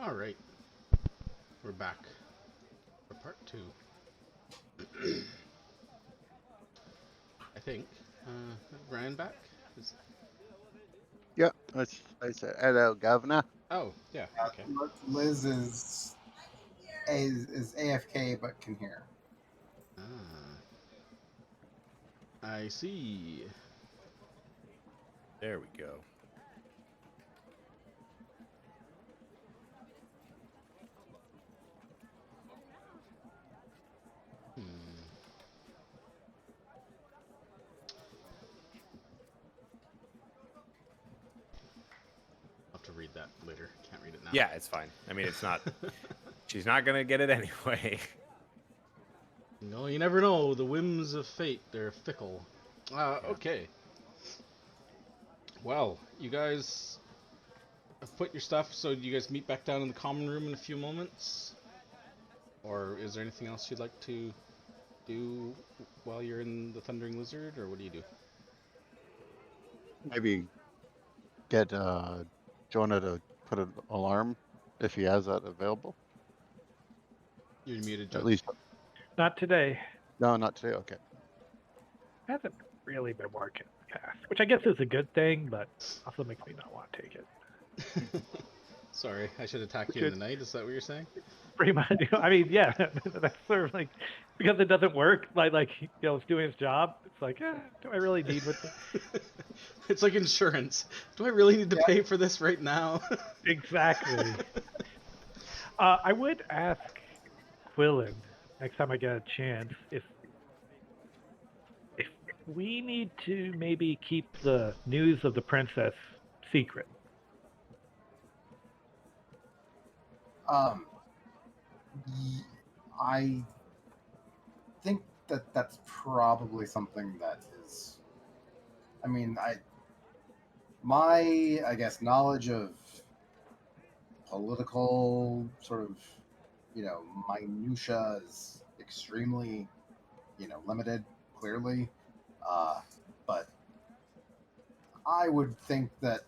Alright, we're back for part 2. I think. Brian back? Yep, I said hello, Governor. Oh, yeah, okay. Liz is AFK but can hear. Ah, I see. There we go. I'll have to read that later. Can't read it now. Yeah, it's fine. I mean, it's not. She's not gonna get it anyway. No, you never know. The whims of fate, they're fickle. Yeah. Okay. Well, you guys have put your stuff, so you guys meet back down in the common room in a few moments? Or is there anything else you'd like to do while you're in the Thundering Lizard, or what do you do? Maybe get Jonah to put an alarm if he has that available. You're muted, Joe. At least, Not today. no, not today. Okay. Hasn't really been working fast, which I guess is a good thing, but also makes me not want to take it. Sorry, I should attack you in the night. Is that what you're saying? Pretty much. I mean, yeah, that's sort of like because it doesn't work. It's doing its job. It's like, do I really need what? It's like insurance. Do I really need to pay for this right now? Exactly. I would ask Quillen next time I get a chance if we need to maybe keep the news of the princess secret. I think that that's probably something that is. I mean, I guess knowledge of political sort of, minutia is extremely, limited. Clearly, but I would think that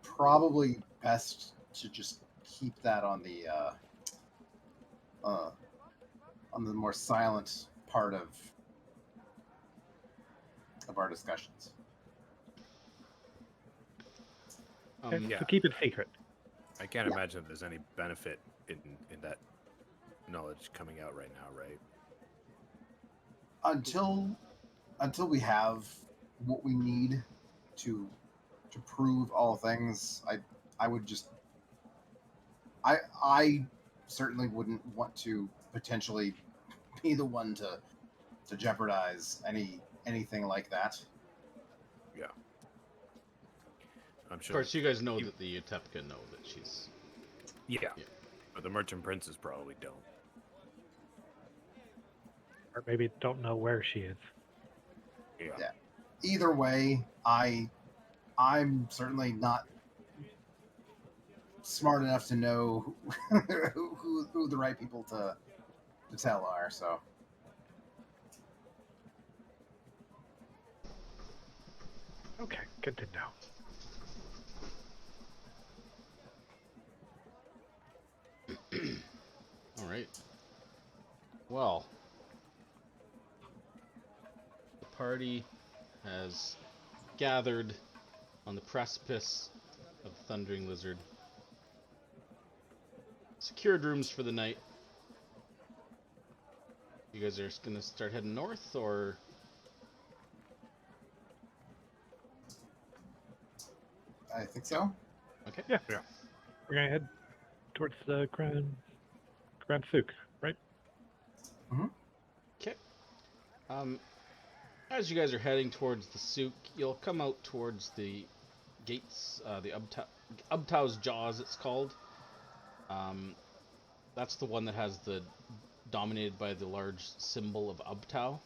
probably best to just keep that on the more silent part of our discussions. Yeah. So keep it secret. I can't imagine there's any benefit in that knowledge coming out right now, right? Until we have what we need to prove all things, I would just I certainly wouldn't want to potentially be the one to jeopardize anything like that. Yeah. I'm Of sure. course, you guys know that the Utepka know that she's... Yeah. Yeah. But the merchant princes probably don't. Or maybe don't know where she is. Yeah. Either way, I'm certainly not smart enough to know who the right people to tell are. So Okay, good to know. All right. Well, the party has gathered on the precipice of the Thundering Lizard. Secured rooms for the night. You guys are gonna start heading north, or? I think so. Okay. Yeah. We're gonna head towards the Grand Souk, right? Okay. As you guys are heading towards the souk, you'll come out towards the gates, the Ubtau's Jaws, it's called. That's the one that has the dominated by the large symbol of Ubtau.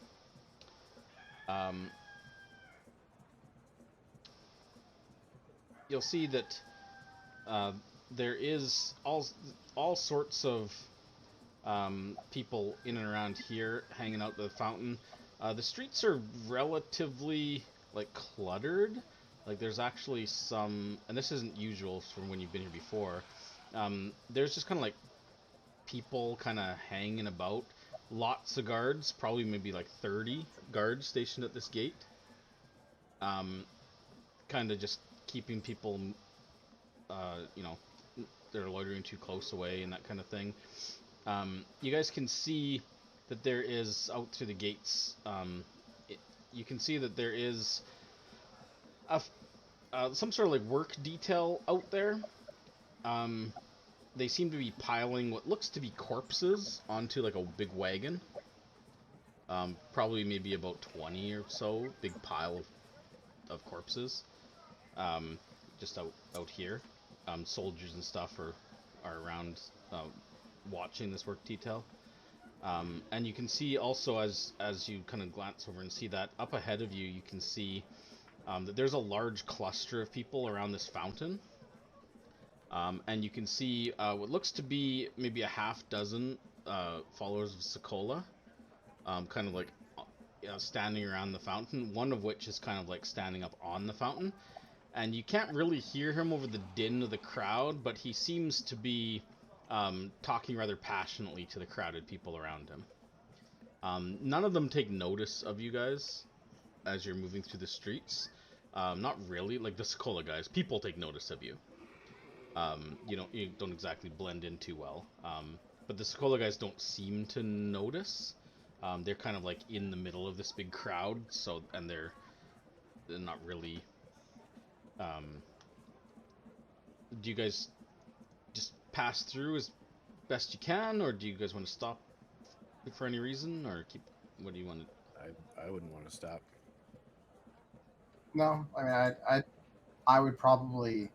You'll see that there is all sorts of people in and around here hanging out the fountain. The streets are relatively cluttered. Like there's actually some, and this isn't usual from when you've been here before. there's just kind of like people kind of hanging about. Lots of guards, probably maybe like 30 guards stationed at this gate. Kind of just keeping people, you know, they're loitering too close away and that kind of thing. You guys can see that there is, out through the gates, you can see that there is some sort of like work detail out there. They seem to be piling what looks to be corpses onto like a big wagon. Probably maybe about 20 or so, big pile of corpses. Just out here. Soldiers and stuff are around watching this work detail. And you can see also, as you kind of glance over and see that up ahead of you, you can see that there's a large cluster of people around this fountain. And you can see what looks to be maybe a half dozen followers of Sokola, kind of like standing around the fountain, one of which is kind of like standing up on the fountain. And you can't really hear him over the din of the crowd, but he seems to be talking rather passionately to the crowded people around him. None of them take notice of you guys as you're moving through the streets. Not really, like the Sokola guys. People take notice of you. You don't exactly blend in too well. But the Sokola guys don't seem to notice. They're kind of like in the middle of this big crowd, and they're not really. Do you guys just pass through as best you can, or do you guys want to stop for any reason, or keep? What do you want to? I wouldn't want to stop. No, I mean, I would probably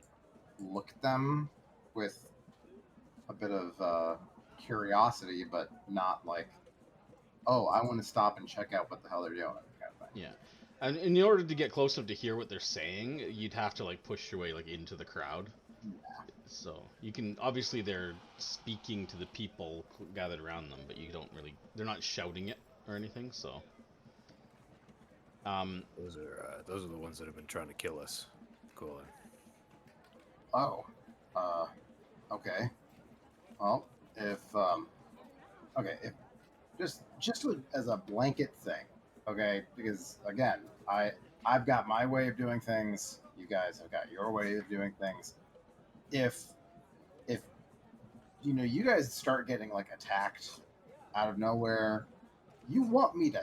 look at them with a bit of curiosity, but not like, oh, I want to stop and check out what the hell they're doing, kind of thing. Yeah, and in order to get close enough to hear what they're saying, you'd have to like push your way like into the crowd. Yeah. So you can, obviously they're speaking to the people gathered around them, but you don't really, they're not shouting it or anything. So Those are the ones that have been trying to kill us. Cool. Oh, okay. Well, if just as a blanket thing, okay, because again, I've got my way of doing things. You guys have got your way of doing things. If you guys start getting like attacked out of nowhere, you want me to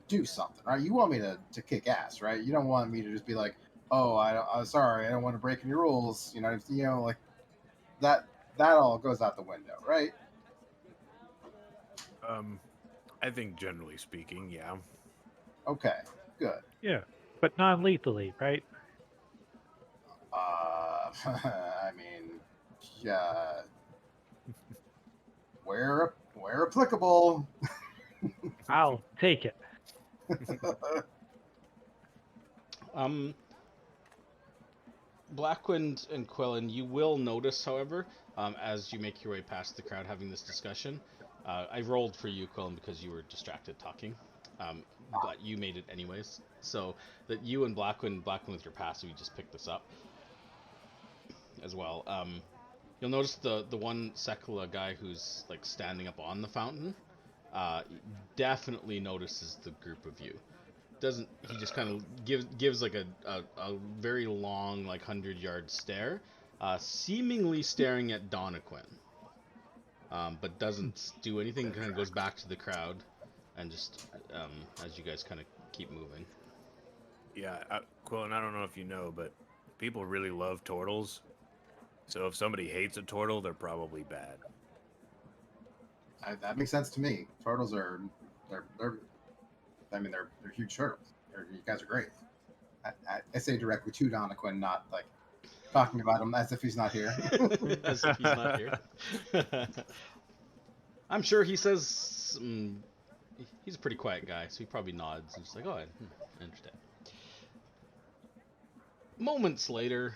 do something, right? You want me to kick ass, right? You don't want me to just be like, oh, I'm sorry, I don't want to break any rules, like that all goes out the window, right? I think generally speaking, yeah. Okay, good. Yeah, but non-lethally, right? I mean, where applicable. I'll take it. Blackwind and Quillen, you will notice, however, as you make your way past the crowd having this discussion, I rolled for you, Quillen, because you were distracted talking, but you made it anyways. So that you and Blackwind with your passive, you just picked this up as well. You'll notice the one Sekula guy who's like standing up on the fountain, definitely notices the group of you. He just kind of gives like a very long, like 100-yard stare, seemingly staring at Donaquin, but doesn't do anything. Kind of goes back to the crowd, and just as you guys kind of keep moving. Yeah, Quillen, I don't know if you know, but people really love turtles. So if somebody hates a turtle, they're probably bad. That makes sense to me. Turtles are they're huge turtles. You guys are great. I say directly to Donaquin, not like talking about him as if he's not here. As if he's not here. I'm sure he says he's a pretty quiet guy, so he probably nods and just like, oh, I understand. Moments later,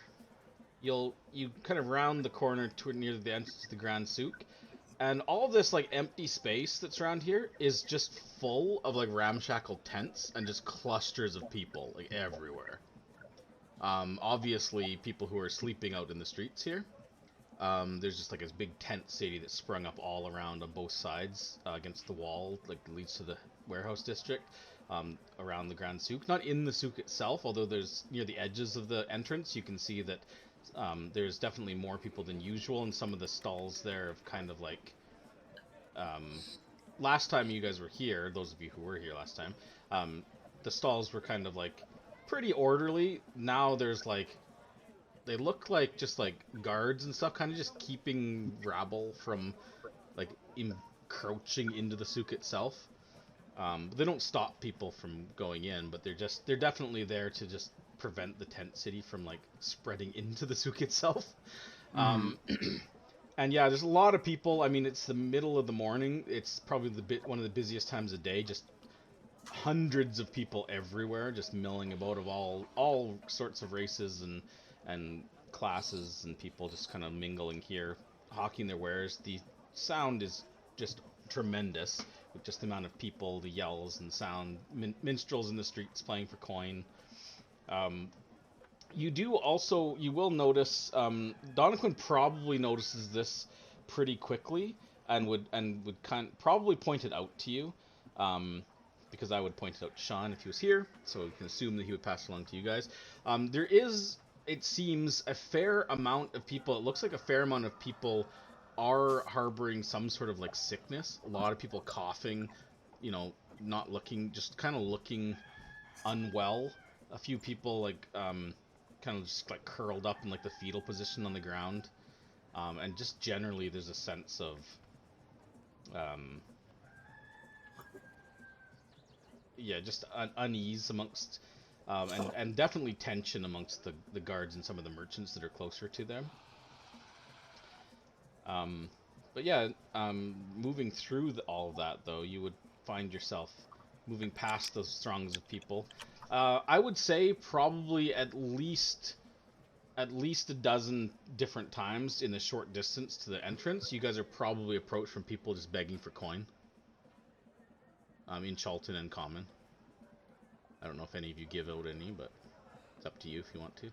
you kind of round the corner near the entrance to the Grand Souk, and all this like empty space that's around here is just full of like ramshackle tents and just clusters of people like everywhere. Obviously people who are sleeping out in the streets here. there's just like this big tent city that's sprung up all around on both sides against the wall, like leads to the warehouse district around the Grand Souk. Not in the souk itself, although there's near the edges of the entrance, you can see that there's definitely more people than usual, and some of the stalls there have kind of like last time you guys were here, those of you who were here last time, the stalls were kind of like pretty orderly. Now there's like, they look like just like guards and stuff, kind of just keeping rabble from like encroaching into the souk itself. They don't stop people from going in, but they're definitely there to just prevent the tent city from like spreading into the souk itself. And yeah, there's a lot of people. I mean, it's the middle of the morning. It's probably one of the busiest times of day. Just hundreds of people everywhere, just milling about of all sorts of races and classes, and people just kind of mingling here, hawking their wares. The sound is just tremendous with just the amount of people, the yells and sound, minstrels in the streets playing for coin. You will notice, Donovan probably notices this pretty quickly and would probably point it out to you, because I would point it out to Sean if he was here, so we can assume that he would pass it along to you guys. There is, it seems, a fair amount of people. It looks like a fair amount of people are harboring some sort of like sickness. A lot of people coughing, not looking, just kind of looking unwell. A few people like kind of just like curled up in like the fetal position on the ground, and just generally there's a sense of just unease amongst and definitely tension amongst the guards and some of the merchants that are closer to them. But yeah, moving through all of that though, you would find yourself moving past those throngs of people. I would say probably at least a dozen different times in the short distance to the entrance, you guys are probably approached from people just begging for coin. In Charlton and Common. I don't know if any of you give out any, but it's up to you if you want to.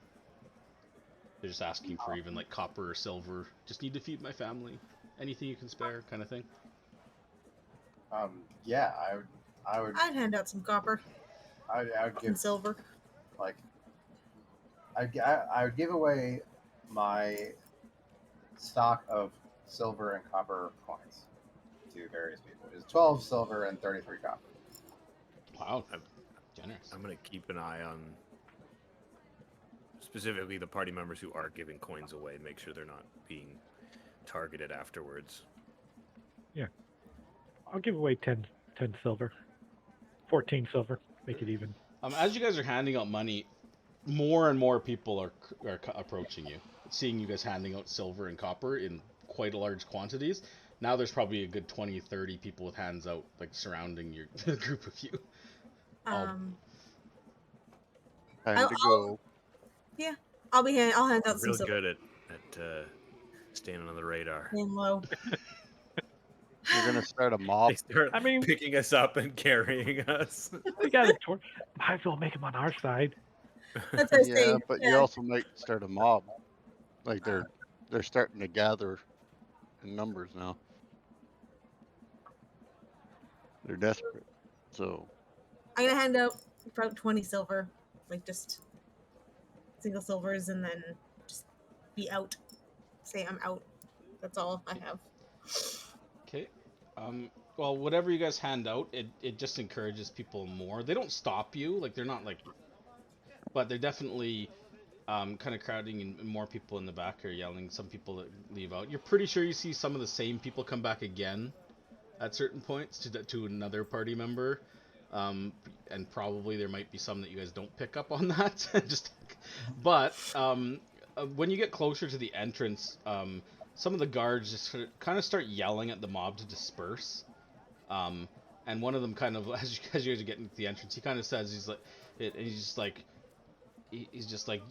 They're just asking for even like copper or silver. Just need to feed my family. Anything you can spare, kind of thing. Yeah, I would. I'd hand out some copper. I would give and silver. Like, I would give away my stock of silver and copper coins to various people. It's 12 silver and 33 copper. Wow, generous. I'm gonna keep an eye on specifically the party members who are giving coins away. Make sure they're not being targeted afterwards. Yeah, I'll give away 10 silver, 14 silver, make it even. As you guys are handing out money, more and more people are approaching you, seeing you guys handing out silver and copper in quite large quantities. Now there's probably a good 20, 30 people with hands out, like surrounding your group of you. Time to go. Yeah, I'll hand out some Real silver. good at staying on the radar. Staying low. You're gonna start a mob. They start I mean, picking us up and carrying us. we got a torch. Might as well make them on our side. That's what I was Yeah, saying. but you also might start a mob. Like they're starting to gather in numbers now. They're desperate. So I'm gonna hand out about 20 silver, like just single silvers, and then just be out. Say I'm out. That's all I have. Okay. Well, whatever you guys hand out, it just encourages people more. They don't stop you, like they're not like, but they're definitely kind of crowding, and more people in the back are yelling. Some people that leave out. You're pretty sure you see some of the same people come back again at certain points to another party member, and probably there might be some that you guys don't pick up on that. But when you get closer to the entrance, some of the guards just kind of start yelling at the mob to disperse. And one of them kind of, as you guys are getting to the entrance, he kind of says, he's just like,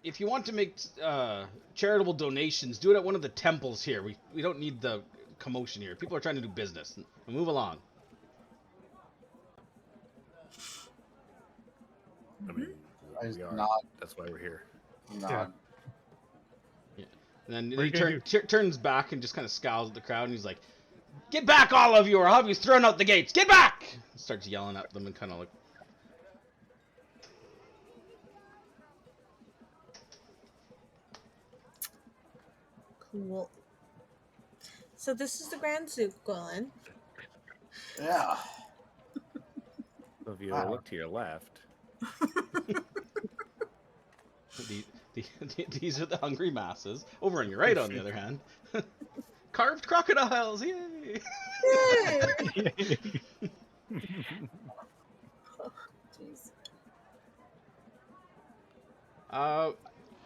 if you want to make charitable donations, do it at one of the temples here. We don't need the commotion here. People are trying to do business. Move along. I mean, I just we are. nod. That's why we're here. Nod. And then What are he you gonna turns back and just kind of scowls at the crowd, and he's like, "Get back, all of you, or I'll have you thrown out the gates! Get back!" He starts yelling at them and kind of like... Cool. So this is the Grand Zook, Gwilyn. Yeah. So if you Wow. look to your left, These are the hungry masses. Over on your right, on the other hand, carved crocodiles! Yay! Yay! Jeez.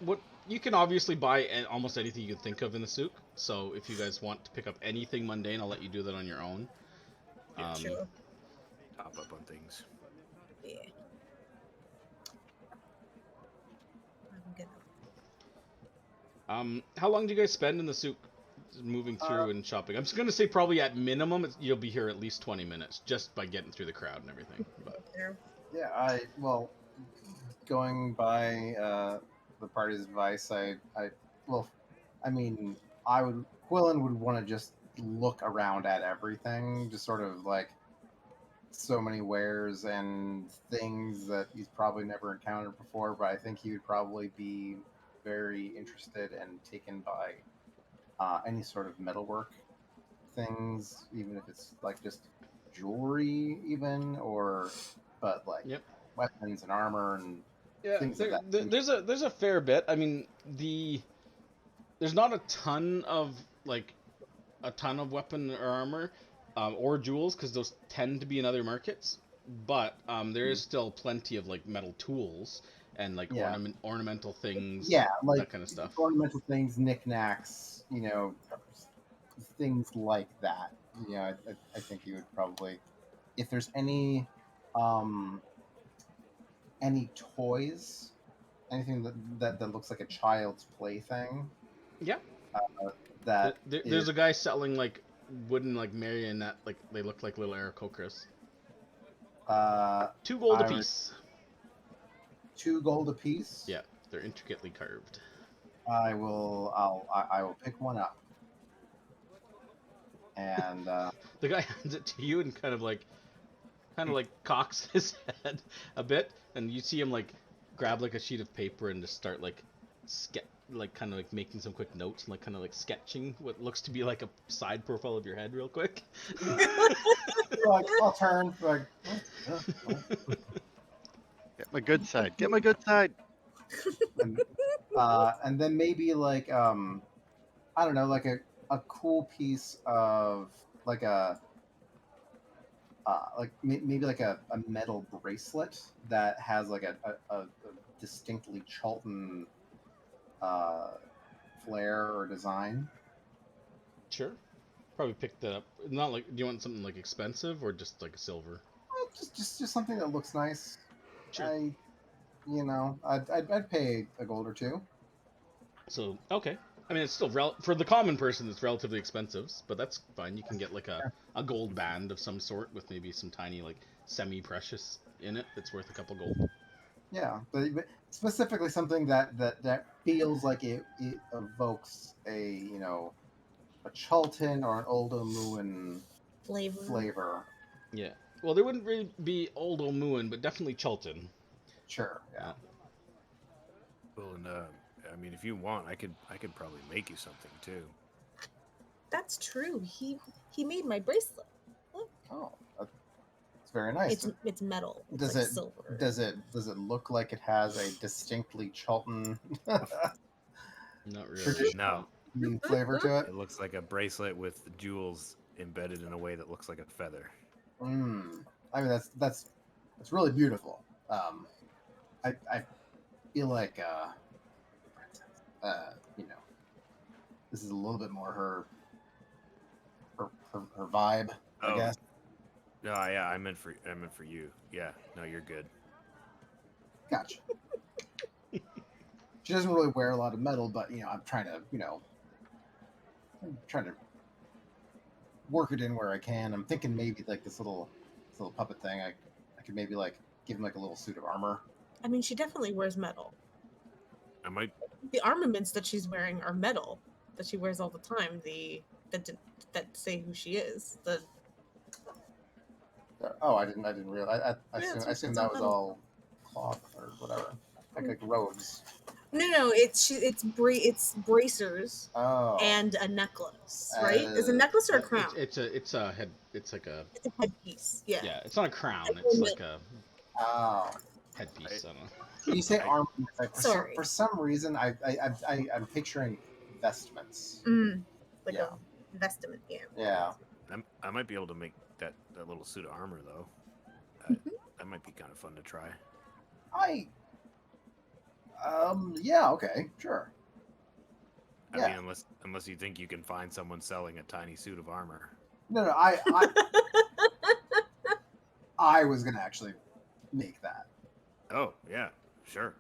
What you can obviously buy almost anything you can think of in the souk. So if you guys want to pick up anything mundane, I'll let you do that on your own. Sure. top up on things. Yeah. I'm gonna. How long do you guys spend in the souk, moving through and shopping? I'm just gonna say probably at minimum you'll be here at least 20 minutes just by getting through the crowd and everything. But Yeah, going by the party's advice, Quillen would want to just look around at everything, just sort of like so many wares and things that he's probably never encountered before, but I think he would probably be very interested and taken by any sort of metalwork things, even if it's like just jewelry, but like Yep. weapons and armor and Yeah, things of that. there's a fair bit. I mean, there's not a ton of weapon or armor or jewels because those tend to be in other markets. But there is still plenty of like metal tools and like ornamental things. Yeah, like that kind of stuff. Ornamental things, knickknacks, things like that. I think you would probably, if there's any toys, anything that looks like a child's plaything. Yeah. There's a guy selling like wooden like marionette, like they look like little Aarakocras. 2 gold apiece. 2 gold apiece. Yeah, they're intricately carved. I will pick one up. And the guy hands it to you and kind of like cocks his head a bit, and you see him like grab like a sheet of paper and just start like kind of like making some quick notes and like kind of like sketching what looks to be like a side profile of your head real quick. I'll turn like Get my good side. Get my good side. and then maybe like I don't know, like a cool piece of like maybe like a metal bracelet that has like a distinctly Chalton flair or design. Sure. Probably pick that up. Not like, do you want something like expensive or just like a silver? Just something that looks nice. Sure. I'd pay a gold or 2. So okay. I mean, it's still for the common person, it's relatively expensive, but that's fine. You can get like a gold band of some sort with maybe some tiny like semi-precious in it that's worth a couple gold. Yeah, but specifically something that feels like it evokes a Chalton or an Old Omuan flavor. Yeah. Well, they wouldn't really be Old Omuan, but definitely Chalton. Sure. Yeah. Well, and I mean, if you want, I could probably make you something too. That's true. He made my bracelet. Oh, it's very nice. It's metal. It's does like it silver. does it look like it has a distinctly Chalton Not really. No. flavor to it? It looks like a bracelet with jewels embedded in a way that looks like a feather. I mean, that's really beautiful. I feel like this is a little bit more her vibe, I guess. No, yeah, I meant for you. Yeah, no, you're good. Gotcha. She doesn't really wear a lot of metal, but I'm trying to work it in where I can. I'm thinking maybe like this little puppet thing. I could maybe like give him like a little suit of armor. I mean, she definitely wears metal. I might the armaments that she's wearing are metal that she wears all the time. That say who she is. Oh, I didn't realize. I Yeah, assume it's that all was metal. all cloth or whatever, like robes. No, it's bracers Oh, and a necklace, right? Is a necklace or a crown? It's a head. It's like a It's a headpiece. Yeah. yeah. It's not a crown. It's It's a like a oh. headpiece. I don't know. When you say I- armor, like Sorry. for some reason, I'm picturing vestments. Like Yeah. a vestment. Yeah. Yeah. I might be able to make that little suit of armor though. That might be kind of fun to try. Yeah. Okay. Sure. I Yeah. mean, unless you think you can find someone selling a tiny suit of armor. No. I was gonna actually make that. Oh yeah, sure.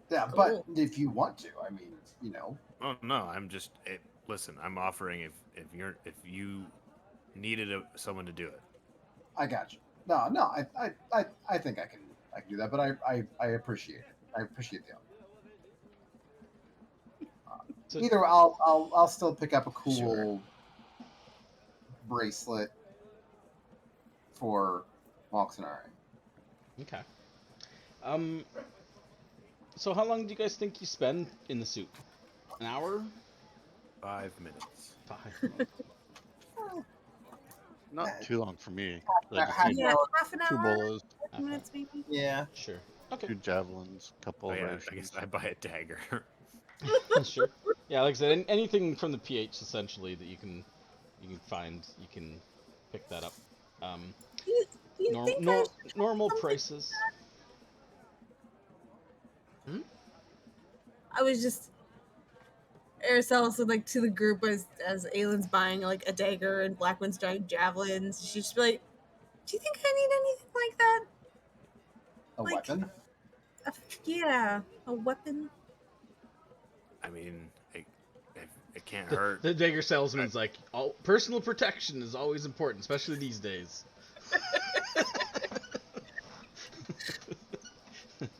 Yeah, Cool. but if you want to, I mean, Oh no, I'm just listen. I'm offering if you needed someone to do it. I got you. No. I think I can do that, but I appreciate it. I appreciate the offer. So- Either way, I'll still pick up a cool Sure. bracelet for Moxonari. Okay. So how long do you guys think you spend in the suit? An hour? 5 minutes. 5. Not too long for me. I just Half need an Yeah, hour. half an 2 hour, bolas, 5 minutes maybe. Yeah. Sure. Okay. 2 javelins, couple Oh of yeah, I rations. guess I buy a dagger. Sure. Yeah, like I said, anything from the PH essentially that you can find, you can pick that up. Do you think I should Normal something- prices. I was just Araceli said like to the group as Aylin's buying like a dagger and Blackman's giant javelins. She'd just be like, "Do you think I need anything like that? A Like- weapon? Yeah, a weapon." I mean, it can't hurt. The dagger salesman's like, personal protection is always important, especially these days.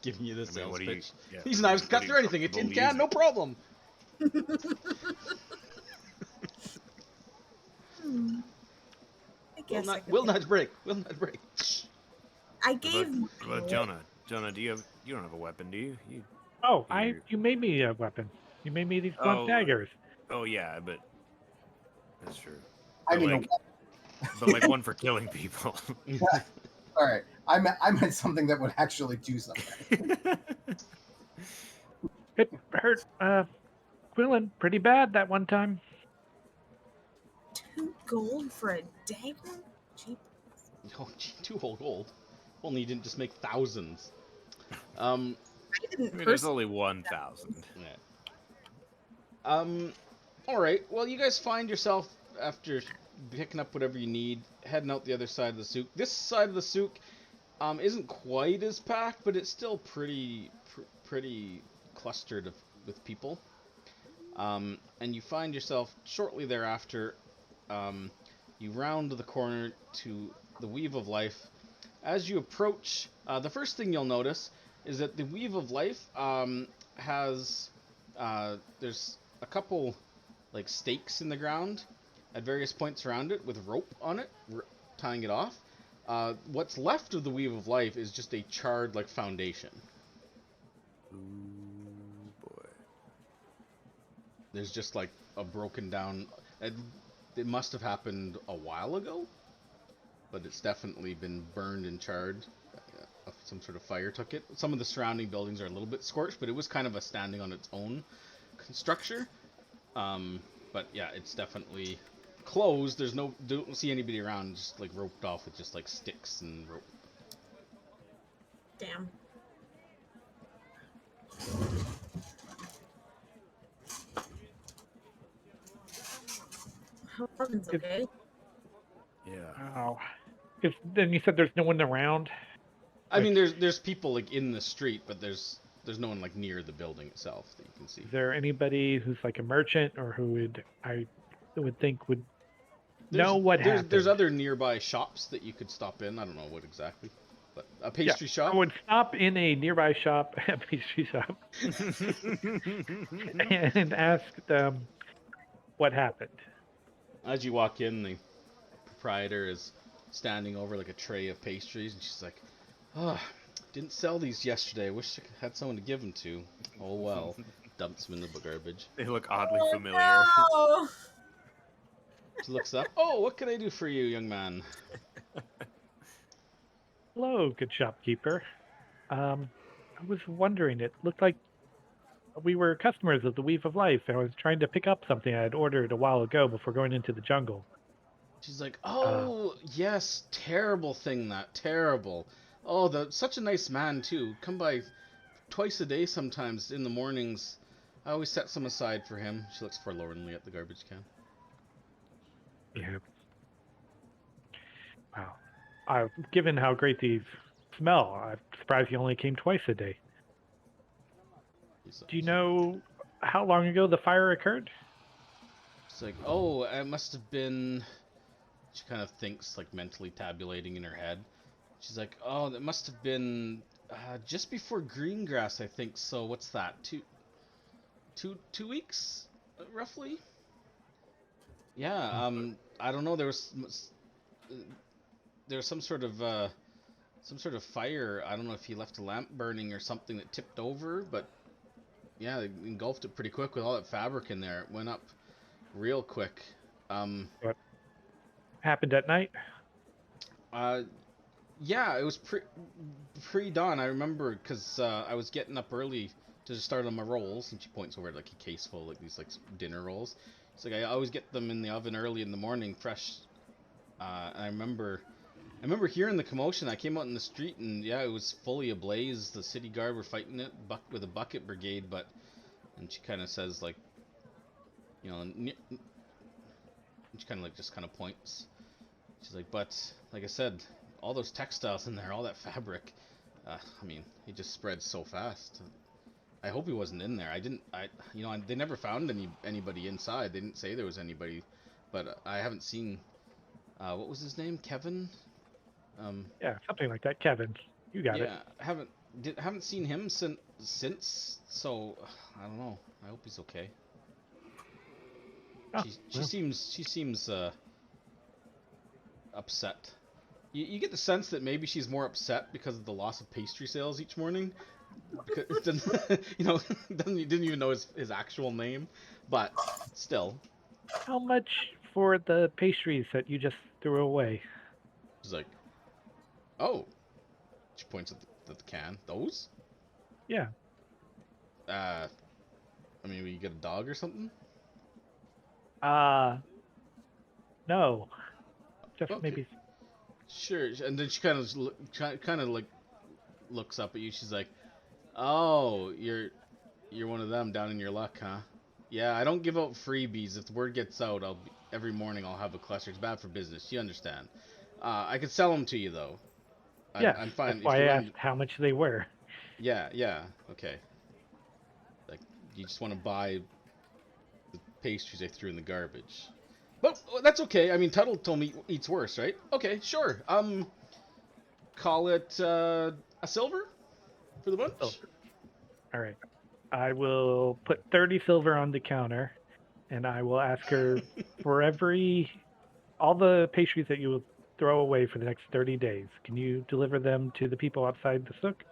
Giving you the I mean, sales what do you? pitch. Yeah, These what knives do cut you through anything. A tin believe can, no it? problem. I guess I could Will pick- not break. Will not break. I What gave. about Jonah? Jonah, you don't have a weapon, do you? Oh, You're- you made me a weapon. You made me these blunt Oh, daggers. Oh yeah, but that's true. I But mean, like, but like one for killing people. all right. I meant something that would actually do something. It hurt Quillen pretty bad that one time. 2 gold for a dagger? Cheap. Oh, gee, 2 whole gold. Only you didn't just make thousands. I didn't I mean, there's personally. only 1,000. Yeah. All right. Well, you guys find yourself after picking up whatever you need, heading out the other side of the souk. This side of the souk isn't quite as packed, but it's still pretty clustered with people. And you find yourself shortly thereafter. You round the corner to the Weave of Life. As you approach, the first thing you'll notice is that the Weave of Life has there's a couple like stakes in the ground at various points around it with rope on it, tying it off. What's left of the Weave of Life is just a charred like foundation. Ooh boy. There's just like a broken down. It must have happened a while ago, but it's definitely been burned and charred. Some sort of fire took it. Some of the surrounding buildings are a little bit scorched, but it was kind of a standing on its own structure. But yeah, it's definitely closed. Don't see anybody around. Just like roped off with just like sticks and rope. Damn. Morgan's okay. Yeah. Oh. Then you said there's no one around. I mean, there's people like in the street, but there's no one like near the building itself that you can see. Is there anybody who's like a merchant or who I would think would know what happened? There's other nearby shops that you could stop in. I don't know what exactly, But a pastry shop. I would stop in a nearby shop, a pastry shop, and ask them what happened. As you walk in, the proprietor is standing over like a tray of pastries, and she's like, "Oh, didn't sell these yesterday. I wish I had someone to give them to. Oh well." Dumps them in the garbage. They look oddly Oh, familiar. no. She looks up. "Oh, what can I do for you, young man?" Hello, good shopkeeper. I was wondering, it looked like we were customers of the Weave of Life, and I was trying to pick up something I had ordered a while ago before going into the jungle. She's like, "Oh, yes, terrible thing that, terrible. Oh, such a nice man too. Come by twice a day sometimes in the mornings. I always set some aside for him." She looks forlornly at the garbage can. Yeah. Wow. Given how great these smell, I'm surprised you only came twice a day. Do you know how long ago the fire occurred? She's like, "Oh, it must have been..." She kind of thinks, like mentally tabulating in her head. She's like, "Oh, that must have been just before green grass, I think. So what's that? Two weeks, roughly? Yeah. I don't know. There was some sort of fire. I don't know if he left a lamp burning or something that tipped over, but yeah, they engulfed it pretty quick with all that fabric in there. It went up real quick. What happened at night? Yeah, it was pre-dawn. I remember because I was getting up early to start on my rolls, and she points over at like a case full of like these like dinner rolls. It's like I always get them in the oven early in the morning, fresh. And I remember hearing the commotion. I came out in the street, and yeah, it was fully ablaze. The city guard were fighting it with a bucket brigade, and she kind of says like, you know, and she kind of like just kind of points. She's like, but like I said, all those textiles in there, all that fabric. I mean, it just spread so fast. I hope he wasn't in there. They never found anybody inside. They didn't say there was anybody, but I haven't seen. What was his name? Kevin. Yeah, something like that. Kevin, you got it. Yeah, haven't seen him since. So I don't know. I hope he's okay. Oh, She seems upset. You get the sense that maybe she's more upset because of the loss of pastry sales each morning. Because didn't even know his actual name, but still. How much for the pastries that you just threw away? She's like, "Oh." She points at the can. "Those? Yeah. I mean, will you get a dog or something?" No. Just Okay. maybe. Sure. And then she kind of like looks up at you. She's like, "Oh, you're one of them down in your luck, huh? Yeah, I don't give out freebies. If the word gets out, every morning I'll have a cluster. It's bad for business. You understand? I could sell them to you though. Yeah, I'm fine. that's why I asked how much they were. Yeah, okay. Like, you just want to buy the pastries I threw in the garbage. But that's okay. I mean, Tuttle told me eats worse, right? Okay, sure. Call it a silver for the bunch. Silver. All right. I will put 30 silver on the counter, and I will ask her for all the pastries that you will throw away for the next 30 days. Can you deliver them to the people outside the souk?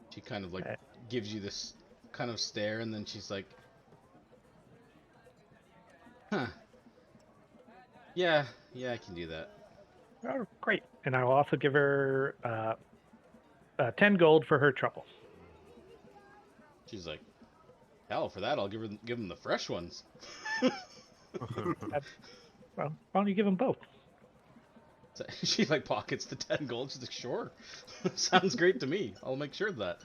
She kind of like gives you this kind of stare, and then she's like, "Huh. Yeah, I can do that." Oh, great. And I will also give her 10 gold for her trouble. She's like, "Hell, for that, I'll give them the fresh ones." Well, why don't you give them both? So she like pockets the 10 gold. She's like, "Sure, sounds great to me. I'll make sure of that."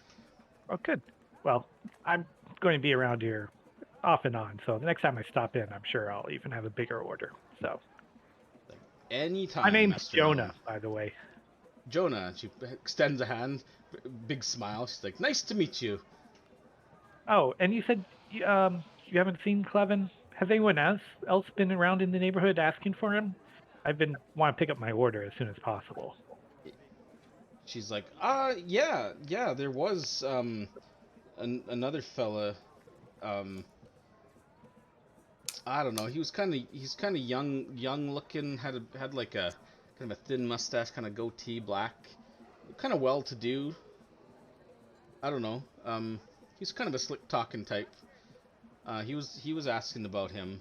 Oh, good. Well, I'm going to be around here off and on, so the next time I stop in, I'm sure I'll even have a bigger order. So, Like, anytime. my name's Master Jonah, Gnome. by the way. Jonah. She extends a hand, big smile. She's like, "Nice to meet you." Oh, and you said you haven't seen Clevin. Has anyone else been around in the neighborhood asking for him? Want to pick up my order as soon as possible. she's like, yeah, there was another fella. I don't know. He's kind of young looking. Had like a kind of a thin mustache, kind of goatee, black, kind of well to do. I don't know. He's kind of a slick talking type. He was asking about him.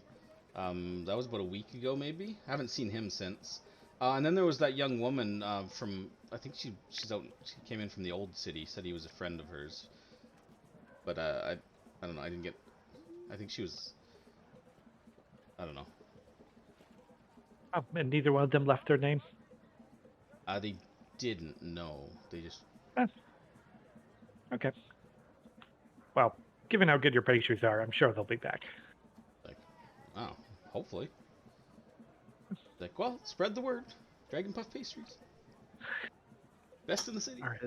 That was about a week ago, maybe. I haven't seen him since. And then there was that young woman from, I think she came in from the old city. Said he was a friend of hers. But I don't know. I didn't get. I think she was. I don't know. Oh, and neither one of them left their name. They didn't know. They just. Okay. Well, given how good your pastries are, I'm sure they'll be back. Like, oh, hopefully. Like, well, spread the word. Dragon Puff pastries. Best in the city. All right.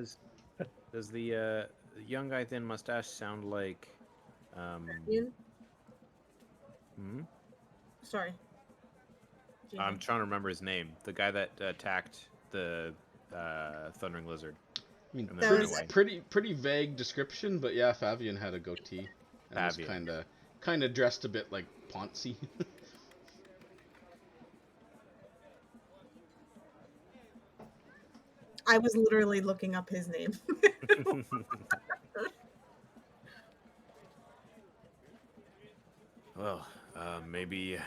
Does the young guy thin mustache sound like Ian? hmm? Sorry. I'm trying to remember his name. The guy that attacked the thundering lizard. I mean, And then then was- pretty vague description, but yeah, Fabian had a goatee and was Fabian. kind of dressed a bit like Ponzi. I was literally looking up his name. Well, maybe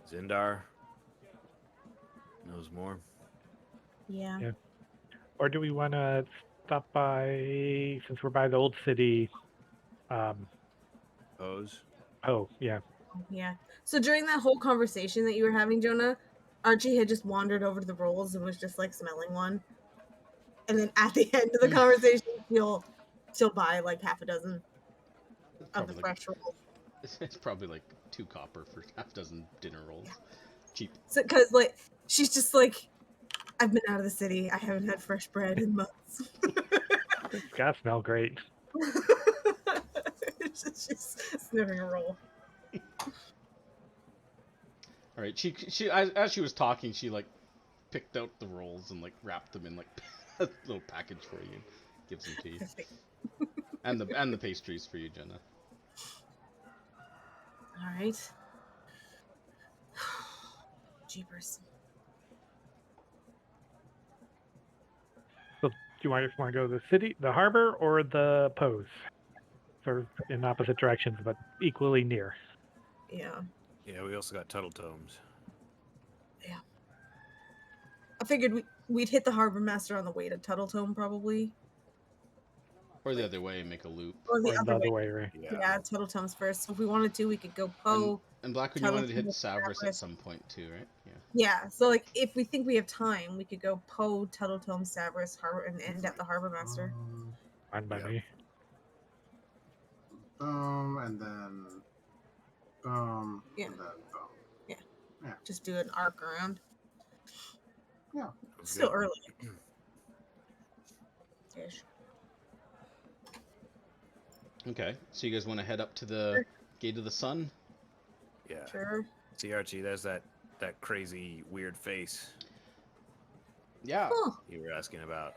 Zindar knows more. Yeah. Yeah. Or do we want to stop by, since we're by the old city? Pose. Oh, yeah. Yeah. So during that whole conversation that you were having, Jonah, Archie had just wandered over to the rolls and was just like smelling one. And then at the end of the conversation, she'll buy like half a dozen of the Probably fresh rolls. it's probably like 2 copper for half a dozen dinner rolls. Yeah. Cheap. So, because like she's just like, I've been out of the city. I haven't had fresh bread in months. It's gotta smell great. She's sniffing a roll. All right. She as she was talking, she like picked out the rolls and like wrapped them in like a little package for you and gives them to you. And the pastries for you, Jenna. All right. Jeepers. So, do you want to go to the city, the harbor, or the pose? Sort of in opposite directions, but equally near. Yeah. Yeah, we also got Tuttle Tomes. Yeah. I figured we'd hit the harbor master on the way to Tuttletome, probably. Or the other way and make a loop. Or the Or other way. way, right? Yeah, Tuttletome's first. So if we wanted to, we could go Poe. And Blackwood, you wanted to hit Tuttletome's Savris at Savris. some point too, right? Yeah. Yeah, so like if we think we have time, we could go Poe, Tuttletome, Savris, Harbor, and end at the harbor master. Fine by Yeah. me. And then boom, Yeah. and then boom. Just do an arc around. Yeah. It's still early. Ish. Okay. So you guys want to head up to the Gate of the Sun? Yeah. Sure. See, Archie, there's that crazy weird face Yeah. Oh, you were asking about.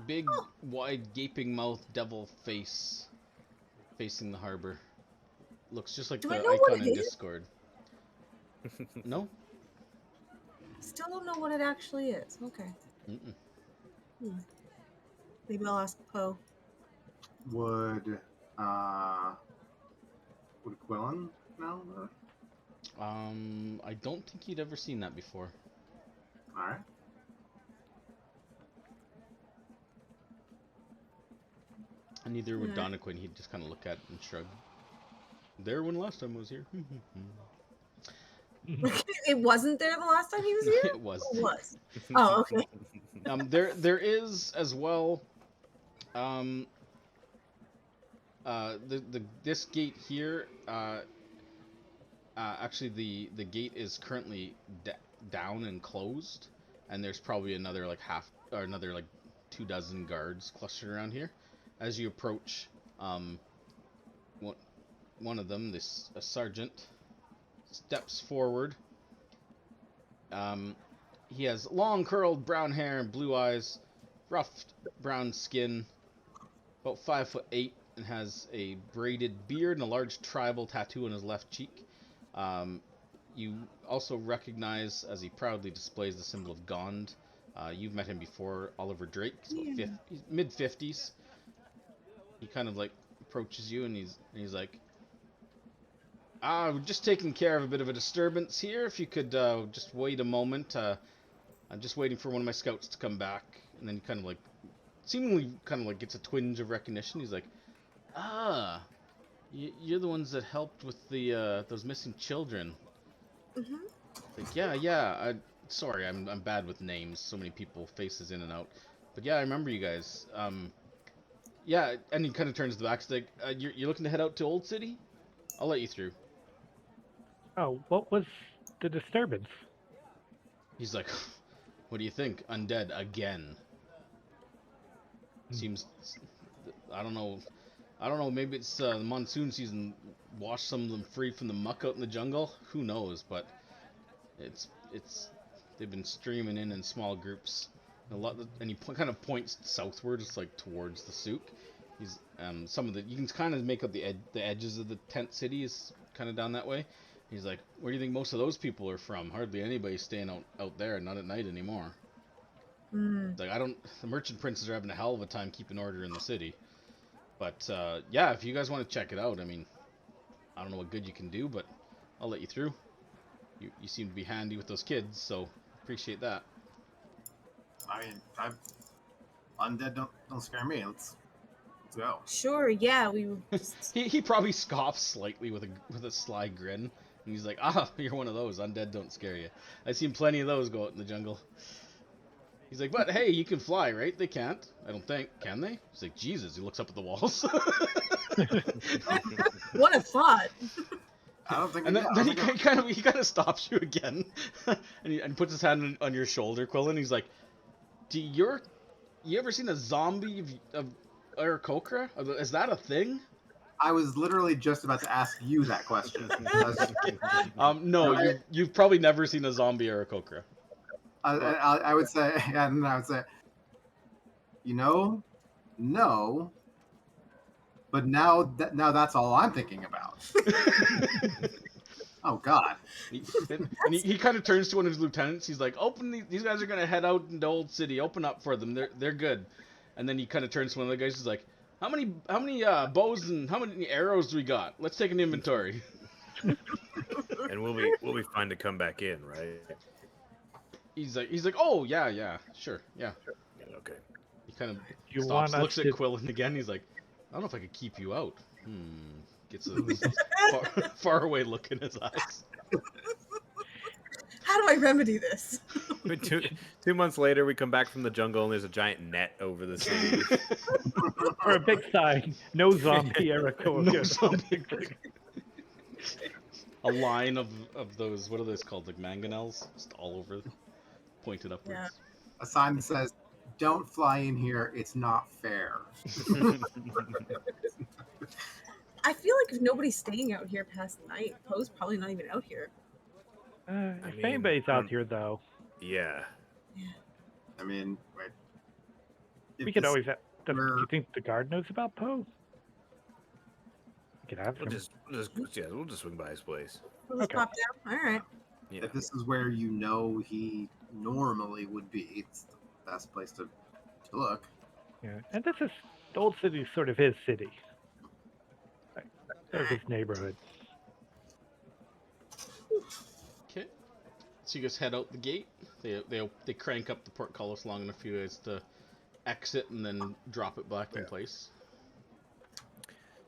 Big, wide, gaping mouth devil face facing the harbor. Looks just like Do the I know what icon it in is? Discord. No? still don't know what it actually is. Okay. Mm-mm. Maybe I'll ask Poe. Would Quillen know? I don't think he'd ever seen that before. All right. And neither would Yeah. Donna He'd just kind of look at it and shrug. There when last time I was here. It wasn't there the last time he was here? It was. It was. Oh, okay. There is as well. This gate here. Actually, the gate is currently down and closed, and there's probably another like 24 guards clustered around here. As you approach, one of them, a sergeant, steps forward, He has long curled brown hair and blue eyes, rough brown skin, about 5'8", and has a braided beard and a large tribal tattoo on his left cheek. You also recognize, as he proudly displays the symbol of Gond. You've met him before, Oliver Drake. He's about mid-50s. He kind of like approaches you, and he's like, we're just taking care of a bit of a disturbance here. If you could just wait a moment. I'm just waiting for one of my scouts to come back. And then he kind of like, seemingly kind of like gets a twinge of recognition. He's like, you're the ones that helped with the those missing children. Mm-hmm. Like, yeah. Sorry, I'm bad with names. So many people, faces in and out. But yeah, I remember you guys. Yeah, and he kind of turns to the back. He's like, you're looking to head out to Old City? I'll let you through. Oh, what was the disturbance? He's like, what do you think? Undead again. Seems, I don't know, maybe it's the monsoon season washed some of them free from the muck out in the jungle. Who knows, but they've been streaming in small groups. And he kind of points southward, just like towards the souk. He's you can kind of make out the edges of the tent city is kind of down that way. He's like, where do you think most of those people are from? Hardly anybody's staying out there, not at night anymore. Like, the merchant princes are having a hell of a time keeping order in the city. But yeah, if you guys want to check it out, I mean, I don't know what good you can do, but I'll let you through. You seem to be handy with those kids, so appreciate that. I mean, undead don't scare me. Let's go. Sure, yeah, we just... he probably scoffs slightly with a sly grin. And he's like, you're one of those. Undead don't scare you. I've seen plenty of those go out in the jungle. He's like, but hey, you can fly, right? They can't. I don't think. Can they? He's like, Jesus. He looks up at the walls. What a thought. I don't think. And then he kind of stops you again, and puts his hand on your shoulder, Quillen. He's like, you ever seen a zombie of Aarakocra? Is that a thing? I was literally just about to ask you that question. No, you've probably never seen a zombie Aarakocra. I would say, and I would say, no, but now that's all I'm thinking about. Oh God! And he kind of turns to one of his lieutenants. He's like, "Open these guys are gonna head out into Old City. Open up for them. They're good." And then he kind of turns to one of the guys. He's like, How many bows and how many arrows do we got? Let's take an inventory." And we'll be fine to come back in, right? He's like, "Oh yeah, sure, yeah." Okay. He kind of You stops, want looks us at to- Quillen again. He's like, "I don't know if I could keep you out." Gets a far away look in his eyes. How do I remedy this? But 2 months later, we come back from the jungle and there's a giant net over the city. Or a big sign, no zombie Aarakocra. No zombie. A line of those, what are those called, like mangonels, just all over, pointed upwards. Yeah. A sign that says, "Don't fly in here. It's not fair." I feel like if nobody's staying out here past night, Poe's probably not even out here. If mean, anybody's out here, though, Yeah. I mean, wait. we could always. Do were- you think the guard knows about Poe? We could ask We'll him. just swing by his place. We'll just Okay. pop down. All right. Yeah. If this is where he normally would be, it's the best place to look. Yeah, and this is the Old City, is sort of his city, sort of his neighborhood. Okay. So you guys head out the gate. They crank up the portcullis long enough for you guys to exit and then drop it back in place.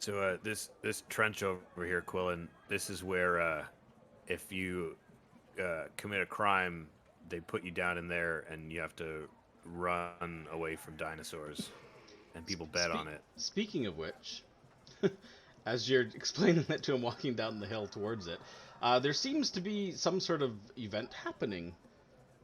So this trench over here, Quillen, this is where if you commit a crime, they put you down in there and you have to run away from dinosaurs, and people bet on it. Speaking of which, as you're explaining that to him walking down the hill towards it, there seems to be some sort of event happening.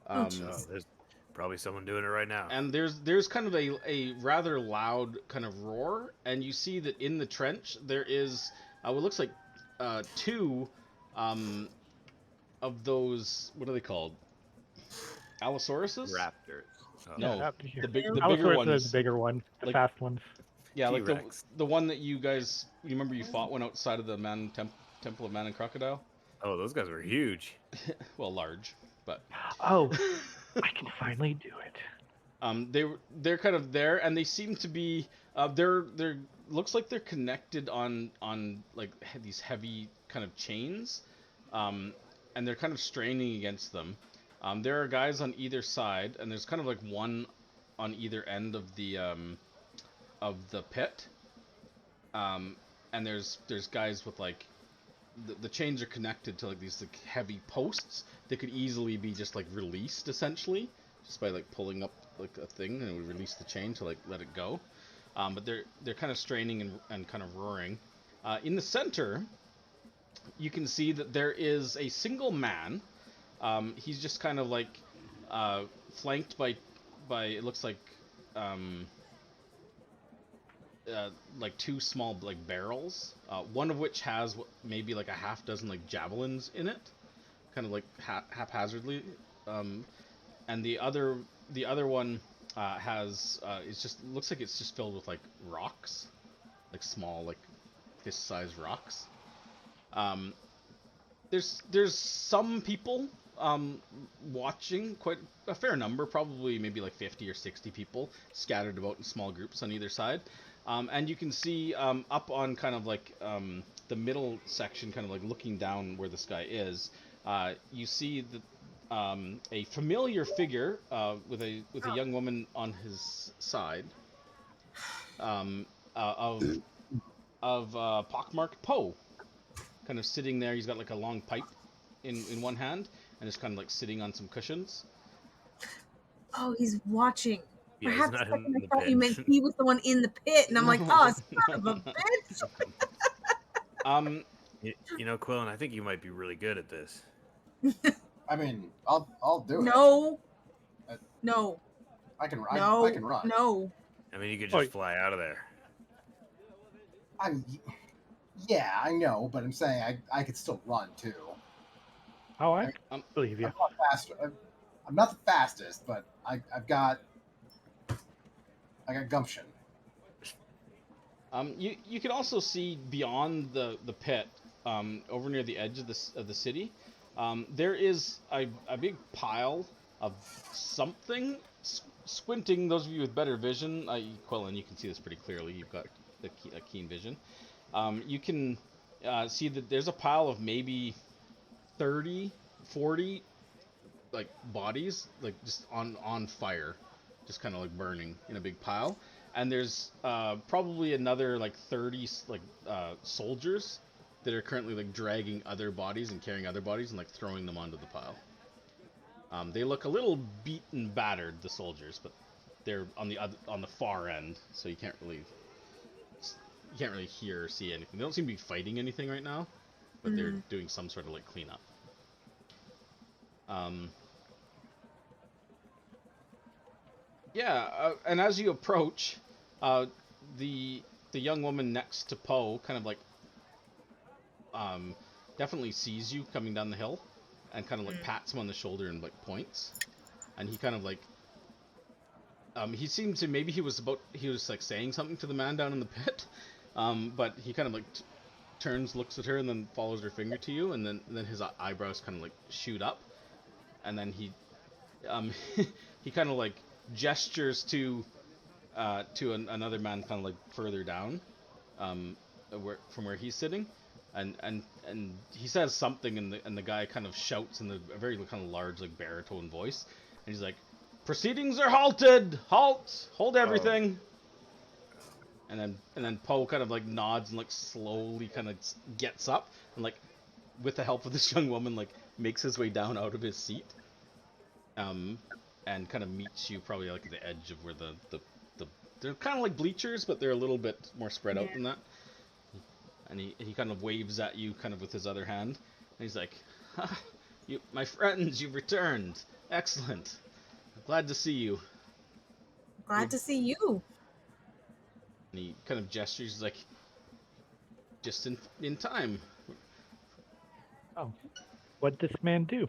There's probably someone doing it right now. And there's kind of a rather loud kind of roar, and you see that in the trench there is what looks like two of those, what are they called? Allosauruses? Raptors. Oh. No, up here. the bigger Allosaurus ones. is the bigger one, the Like- fast ones. Yeah, like T-Rex. the one that you guys. You remember you fought one outside of the Temple of Man and Crocodile. Oh, those guys were huge. Well, large, but. Oh, I can finally do it. They're kind of there, and they seem to be. They're looks like they're connected on like these heavy kind of chains, and they're kind of straining against them. There are guys on either side, and there's kind of like one on either end of the pit. And there's guys with like the chains are connected to like these like heavy posts that could easily be just like released essentially just by like pulling up like a thing, and it would release the chain to like let it go. But they're kind of straining and kind of roaring. In the center, you can see that there is a single man. He's just kind of like flanked by it looks like two small like barrels, one of which has maybe like a half dozen like javelins in it, kind of like haphazardly, and the other one has looks like it's just filled with like rocks, like small like fist-sized rocks. There's some people watching, quite a fair number, probably maybe like 50 or 60 people scattered about in small groups on either side. And you can see up on kind of like the middle section, kind of like looking down where this guy is, you see a familiar figure with a young woman on his side of Pock Marked Po, kind of sitting there. He's got like a long pipe in one hand and is kind of like sitting on some cushions. Oh, he's watching. Yeah, Perhaps he's not second in I the thought you meant pit. he was the one in the pit, and I'm like, oh, son of a bitch. You know, Quillen, I think you might be really good at this. I mean, I'll do it. No. Uh, No. I can No. I can run. No. I mean, you could just fly out of there. Yeah, I know, but I'm saying I could still run too. Oh, I believe you. I'm not faster. I'm not the fastest, but I've got gumption. You can also see beyond the pit, over near the edge of the city, there is a big pile of something. Squinting, those of you with better vision, Quillen, you can see this pretty clearly. You've got a keen vision. You can see that there's a pile of maybe 30, 40 like bodies, like just on fire, just kind of like burning in a big pile. And there's probably another like 30 like soldiers that are currently like dragging other bodies and carrying other bodies and like throwing them onto the pile. They look a little beat and battered, the soldiers, but they're on the far end, so you can't really hear or see anything. They don't seem to be fighting anything right now, but they're doing some sort of like cleanup. And as you approach, the young woman next to Poe kind of like definitely sees you coming down the hill, and kind of like pats him on the shoulder and like points, and he kind of like he seemed to, maybe he was like saying something to the man down in the pit, but he kind of like turns, looks at her, and then follows her finger to you, and then his eyebrows kind of like shoot up, and then he he kind of like gestures to another man kind of like further down, from where he's sitting, and he says something, and the guy kind of shouts in a very kind of large like baritone voice, and he's like, "Proceedings are halted! Halt! Hold everything!" And then Poe kind of like nods and like slowly kind of gets up and like, with the help of this young woman, like makes his way down out of his seat, and kind of meets you probably like at the edge of where the they're kind of like bleachers, but they're a little bit more spread out than that. And he kind of waves at you kind of with his other hand, and he's like, "You, my friends, you've returned. Excellent. Glad to see you." Glad to see you. And he kind of gestures like, "Just in time." Oh, what'd this man do?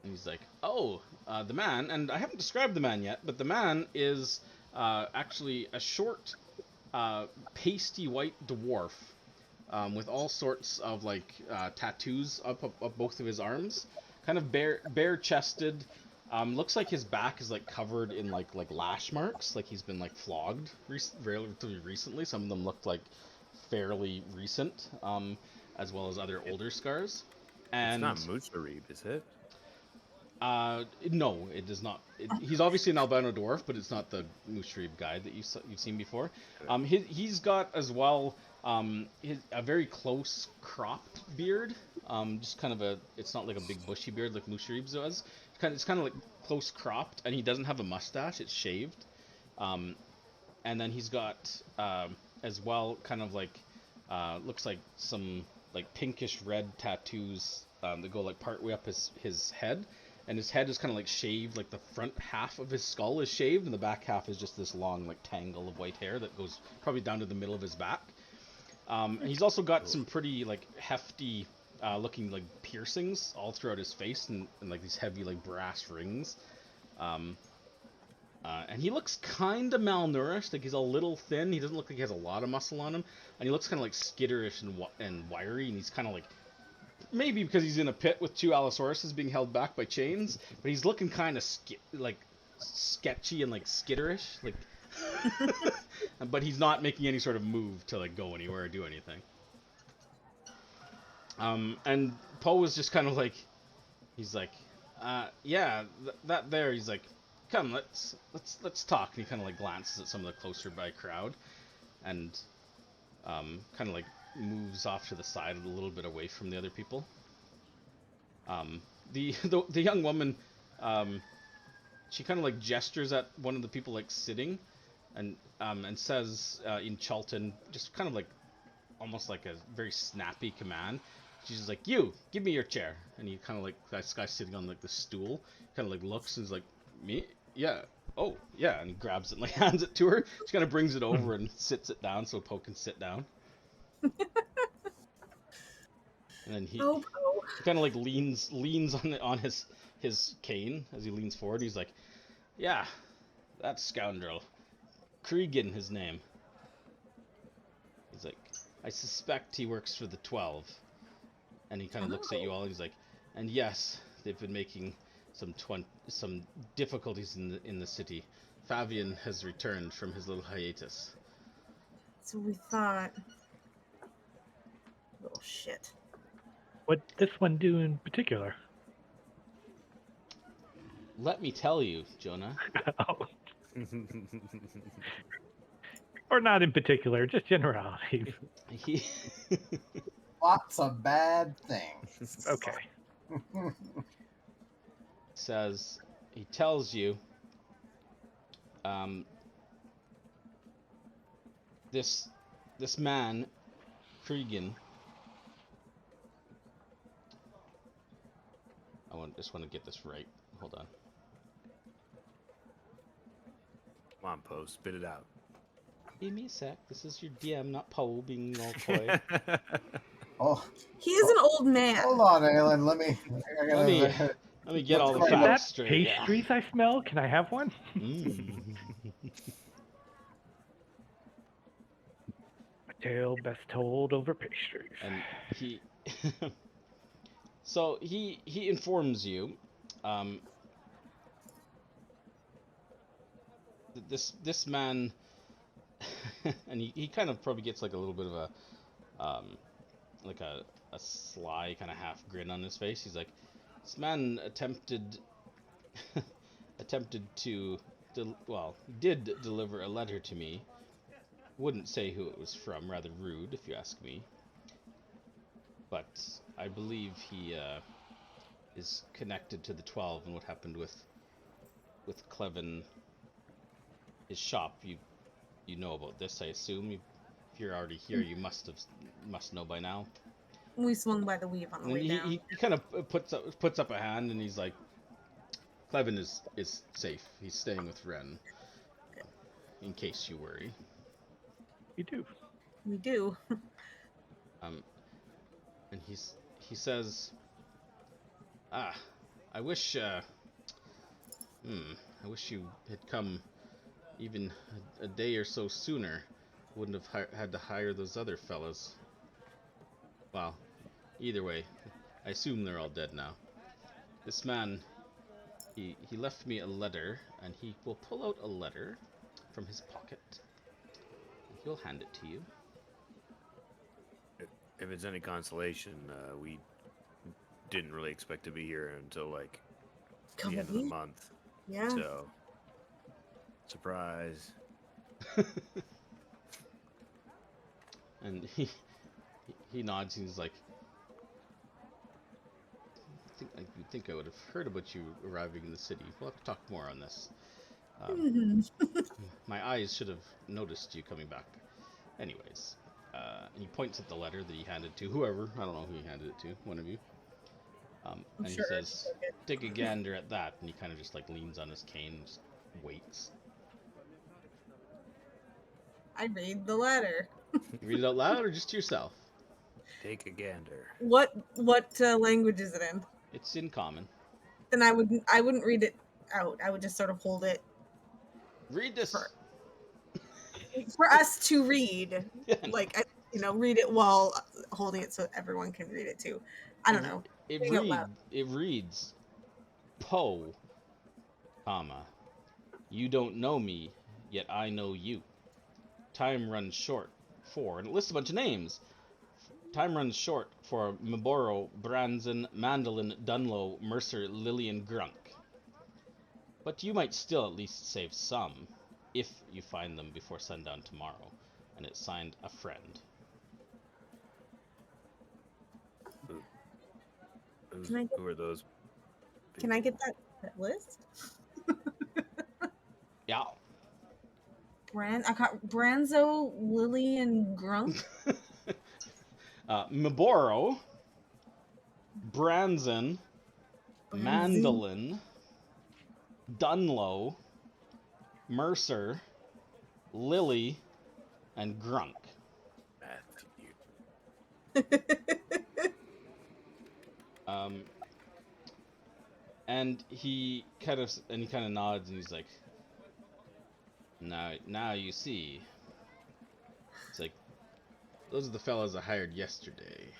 And he's like, "Oh, the man," and I haven't described the man yet, but the man is actually a short, pasty white dwarf with all sorts of like tattoos up both of his arms, kind of bare chested. Looks like his back is like covered in like lash marks, like he's been like flogged relatively recently. Some of them looked like fairly recent, as well as other older scars. And It's not Mutsarib, is it? no, it does not. He's obviously an albino dwarf, but it's not the Mushrib guy that you've seen before. He's got as well a very close cropped beard. Just kind of it's not like a big bushy beard like Mushrib's does. It's kind of like close cropped, and he doesn't have a mustache. It's shaved. And then he's got as well kind of like looks like some like pinkish red tattoos that go like partway up his head. And his head is kind of like shaved, like the front half of his skull is shaved, and the back half is just this long like tangle of white hair that goes probably down to the middle of his back. And he's also got some pretty like hefty looking like piercings all throughout his face, and like these heavy like brass rings. And he looks kind of malnourished, like he's a little thin. He doesn't look like he has a lot of muscle on him, and he looks kind of like skitterish and wiry, and he's kind of like, maybe because he's in a pit with two Allosauruses being held back by chains, but he's looking kind of like sketchy and like skitterish, like. But he's not making any sort of move to like go anywhere or do anything. And Poe was just kind of like, he's like, yeah, that there. He's like, come, let's talk. And he kind of like glances at some of the closer by crowd, and kind of like moves off to the side a little bit away from the other people. The young woman, she kind of like gestures at one of the people like sitting, and says in Chalton, just kind of like almost like a very snappy command. She's just like, "You, give me your chair." And he kind of like, this guy sitting on like the stool, kind of like looks and is like, "Me? Yeah. Oh, yeah." And he grabs it and like hands it to her. She kind of brings it over and sits it down so Poe can sit down. And then he kind of like leans on his cane as he leans forward. He's like, "Yeah, that scoundrel, Cregan, his name." He's like, "I suspect he works for the 12." And he kind of looks at you all. And he's like, "And yes, they've been making some difficulties in the city. Fabian has returned from his little hiatus." So we thought. Little shit. What this one do in particular? Let me tell you, Jonah. Oh. Or not in particular, just generalities. He Lots of bad things. Okay. says, he tells you, this man, Cregan. Just want to get this right. Hold on. Come on, Poe, spit it out. Give me a sec. This is your DM, not Poe being all coy. Oh, He is an old man. hold on, Aelin. Let me get all the Is Is that facts straight. pastries I smell? Can I have one? A tale best told over pastries. And he, so he informs you, this man, and he kind of probably gets like a little bit of a, like a sly kind of half grin on his face. He's like, this man attempted to, did deliver a letter to me. Wouldn't say who it was from, rather rude if you ask me. But I believe he is connected to the 12 and what happened with Clevin, his shop. You know about this, I assume. If you're already here, you must know by now. We swung by the weave on the way down. He kind of puts up a hand, and he's like, Clevin is safe. He's staying with Ren. In case you worry. You do. We do. And he says, I wish, I wish you had come even a day or so sooner. Wouldn't have had to hire those other fellas. Well, either way, I assume they're all dead now. This man, he left me a letter, and he will pull out a letter from his pocket, and he'll hand it to you. If it's any consolation, we didn't really expect to be here until like the end of the Weeks? month. Yeah. So, surprise. And he nods, and he's like, you'd think I would have heard about you arriving in the city. We'll have to talk more on this. My eyes should have noticed you coming back. Anyways, and he points at the letter that he handed to whoever. I don't know who he handed it to. One of you. And sure he says, "Take a gander at that." And he kind of just like leans on his cane and just waits. I read the letter. You read it out loud or just to yourself? Take a gander. What language is it in? It's in common. Then I wouldn't read it out. I would just sort of hold it Read this. for us to read. Yeah. Like, read it while holding it so everyone can read it too. I don't know. It reads, Po, comma, you don't know me, yet I know you. Time runs short for, and it lists a bunch of names. Time runs short for Mavaro, Branson, Mandolin, Dunlo, Mercer, Lillian, Grunk. But you might still at least save some, if you find them before sundown tomorrow. And it's signed a friend. Who are those? Can I get that list? Yeah. I got Branzo, Lily, and Grunk. Maboro, Branson, Mandolin, Dunlo, Mercer, Lily, and Grunk. And he kind of nods, and he's like, now you see. It's like, those are the fellas I hired yesterday.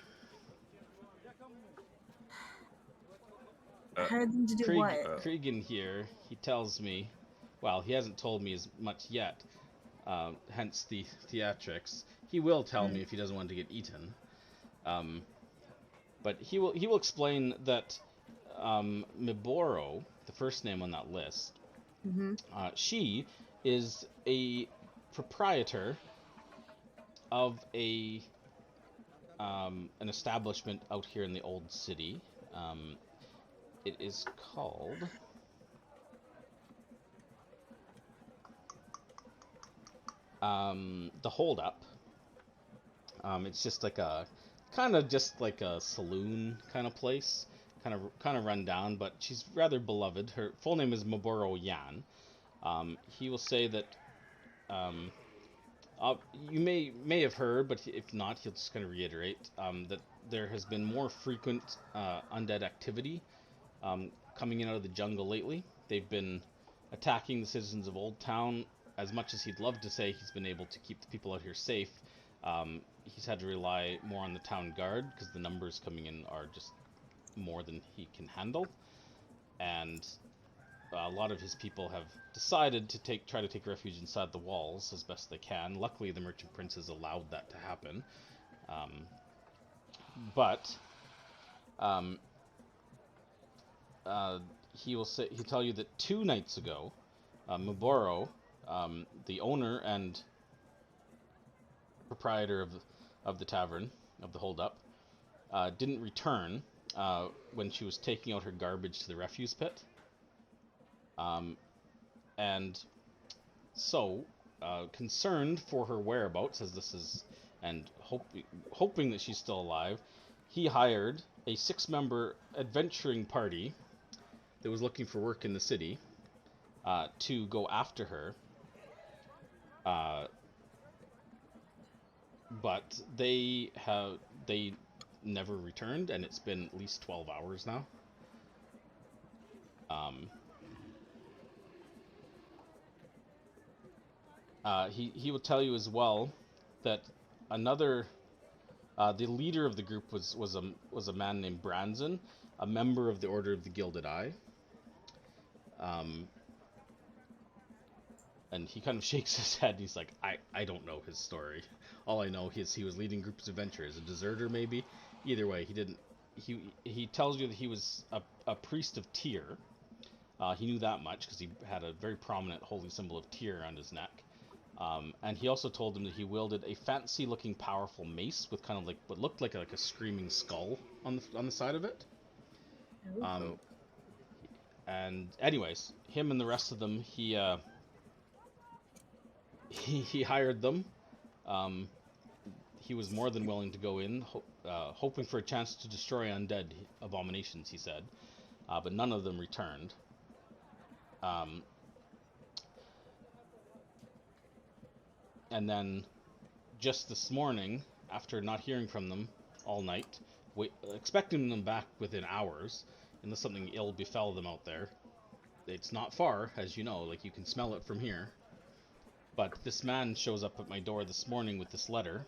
I hired them to do what? Cregan here, he tells me, well, he hasn't told me as much yet, hence the theatrics. He will tell me if he doesn't want to get eaten. But he will explain that Maboro, the first name on that list, she is a proprietor of an establishment out here in the old city. It is called the Hold Up. It's just like a kind of saloon kind of place, kind of run down, but she's rather beloved. Her full name is Maboro Yan. He will say that you may have heard, but if not, he'll just kind of reiterate that there has been more frequent undead activity coming in out of the jungle lately. They've been attacking the citizens of Old Town. As much as he'd love to say he's been able to keep the people out here safe, he's had to rely more on the town guard because the numbers coming in are just more than he can handle. And a lot of his people have decided to try to take refuge inside the walls as best they can. Luckily, the Merchant Prince has allowed that to happen. He'll tell you that 2 nights ago, Maboro, the owner and proprietor of the tavern, of the Hold Up, didn't return when she was taking out her garbage to the refuse pit. And so, concerned for her whereabouts, and hoping that she's still alive, he hired a 6-member adventuring party that was looking for work in the city to go after her. But they never returned, and it's been at least 12 hours now. He will tell you as well that another the leader of the group was a man named Branson, a member of the Order of the Gilded Eye. And he kind of shakes his head and he's like, I don't know his story. All I know is he was leading groups of adventurers, a deserter maybe. Either way, he tells you that he was a priest of Tyr. He knew that much because he had a very prominent holy symbol of Tyr around his neck. And he also told him that he wielded a fancy-looking, powerful mace with kind of like what looked like a screaming skull on the side of it. And anyways, him and the rest of them, he hired them. He was more than willing to go in, hoping for a chance to destroy undead abominations, he said. But none of them returned. And then, just this morning, after not hearing from them all night, expecting them back within hours, unless something ill befell them out there. It's not far, as you know, like you can smell it from here. But this man shows up at my door this morning with this letter,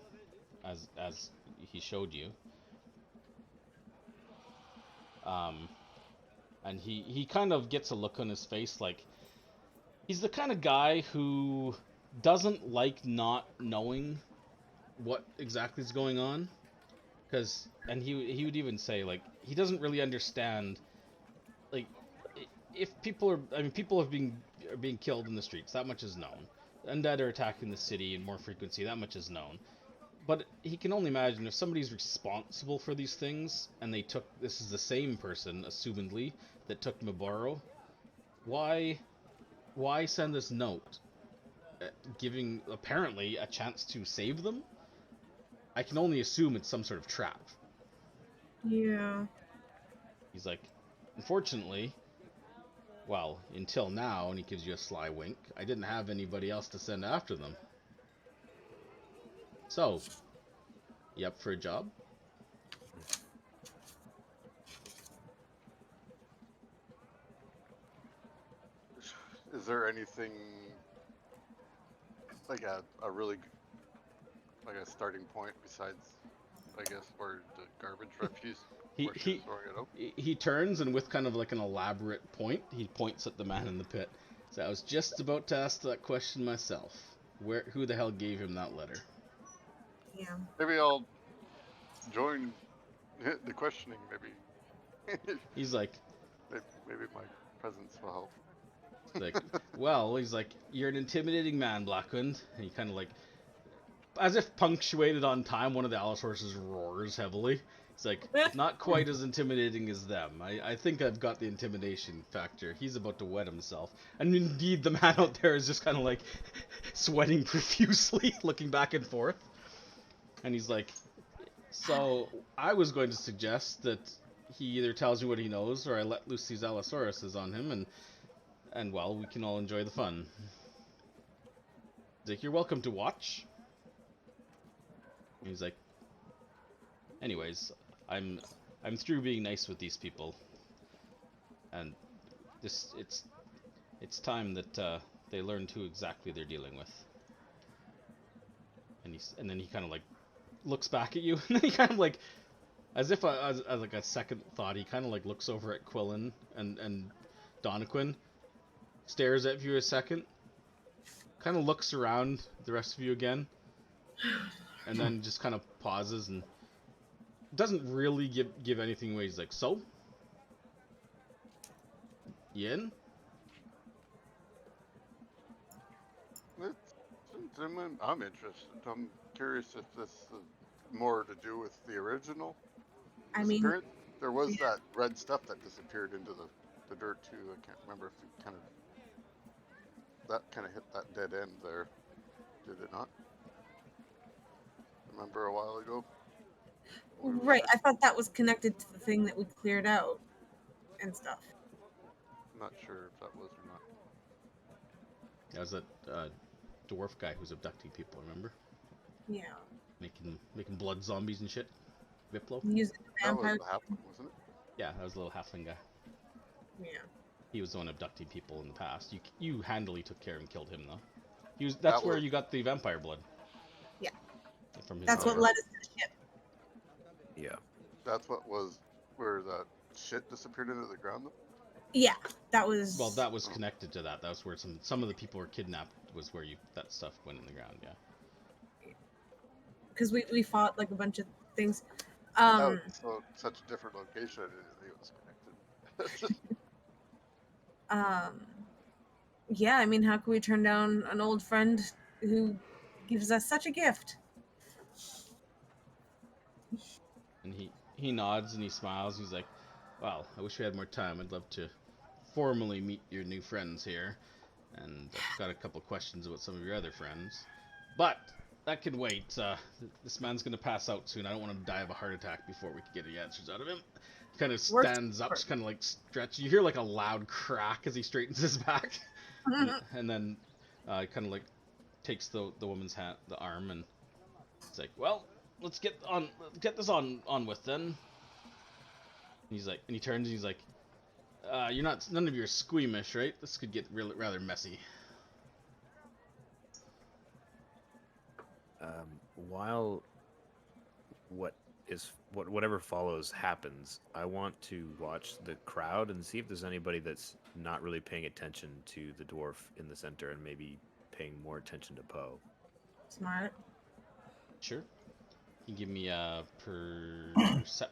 as he showed you. And he kind of gets a look on his face like he's the kind of guy who doesn't like not knowing what exactly is going on, and he would even say like he doesn't really understand like if people are being killed in the streets, that much is known. Undead are attacking the city in more frequency, that much is known. But he can only imagine if somebody's responsible for these things, and this is the same person, assumedly, that took Mavaro, why send this note, giving, apparently, a chance to save them? I can only assume it's some sort of trap. Yeah. He's like, unfortunately, well, until now, and he gives you a sly wink, I didn't have anybody else to send after them. So, you up for a job? Is there anything like a really like a starting point besides, I guess, where the garbage refuse? He turns and with kind of like an elaborate point, he points at the man in the pit. So I was just about to ask that question myself. Who the hell gave him that letter? Yeah. Maybe I'll join the questioning. Maybe. He's like, maybe my presence will help. Like, well, he's like, you're an intimidating man, Blackwind. And he kind of like, as if punctuated on time, one of the Allosaurus roars heavily. He's like, not quite as intimidating as them. I think I've got the intimidation factor. He's about to wet himself. And indeed, the man out there is just kind of like sweating profusely, looking back and forth. And he's like, so I was going to suggest that he either tells me what he knows or I let loose these Allosauruses on him and well, we can all enjoy the fun. He's like, you're welcome to watch. And he's like, anyways, I'm through being nice with these people, and it's time that they learned who exactly they're dealing with. And then he kind of like looks back at you, and then he kind of like, as if as like a second thought, he kind of like looks over at Quillen and Donaquin, stares at you a second, kind of looks around the rest of you again, and then just kind of pauses and doesn't really give anything away. He's like, so? You in? I'm interested. I'm curious if this is more to do with the original disappearance. There was that red stuff that disappeared into the dirt too. I can't remember if it kind of hit that dead end there. Did it not? Remember a while ago? Right, I thought that was connected to the thing that we cleared out and stuff. I'm not sure if that was or not. That was that dwarf guy who's abducting people, remember? Yeah. Making blood zombies and shit. Viplo? Using That was vampire. the halfling, wasn't it? Yeah, that was a little halfling guy. Yeah. He was the one abducting people in the past. You handily took care and killed him though. That's where you got the vampire blood. Yeah. From his That's what led us to the ship. Yeah. That's what was where that shit disappeared into the ground, though? Yeah, that was... Well, that was connected to that. That was where some of the people were kidnapped, was where that stuff went in the ground, yeah. Because we fought, like, a bunch of things. So such a different location, I didn't think it was connected. Yeah, I mean, how can we turn down an old friend who gives us such a gift? And he nods and he smiles. He's like, well, I wish we had more time. I'd love to formally meet your new friends here. And I've got a couple questions about some of your other friends. But that can wait. This man's going to pass out soon. I don't want him to die of a heart attack before we can get any answers out of him. He kind of stands up, just kind of like stretch. You hear like a loud crack as he straightens his back. and then kind of like takes the woman's hand, the arm, and it's like, well, let's get this on with then. And he's like, and he turns and he's like, none of you are squeamish, right? This could get rather messy. While whatever follows happens, I want to watch the crowd and see if there's anybody that's not really paying attention to the dwarf in the center and maybe paying more attention to Poe. Smart. Sure. You give me a perception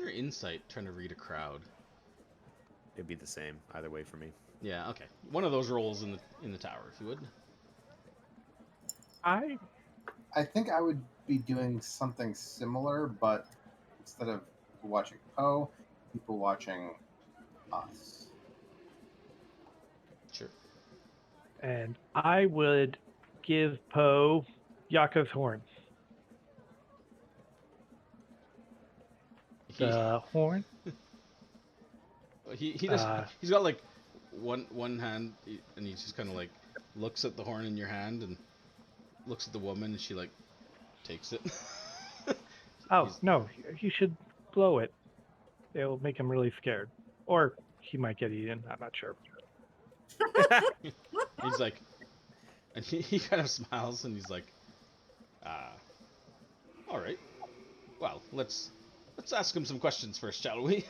or insight, trying to read a crowd. It'd be the same either way for me. Yeah, okay. One of those rolls in the tower, if you would. I think I would be doing something similar, but instead of people watching Poe, people watching us. Sure. And I would give Poe Yakka's horn. The horn? He does. He's got like one hand, and he just kind of like looks at the horn in your hand and looks at the woman, and she like takes it. Oh no, he should blow it. It'll make him really scared, or he might get eaten. I'm not sure. He's like, and he kind of smiles, and he's like, all right. Well, let's ask him some questions first, shall we?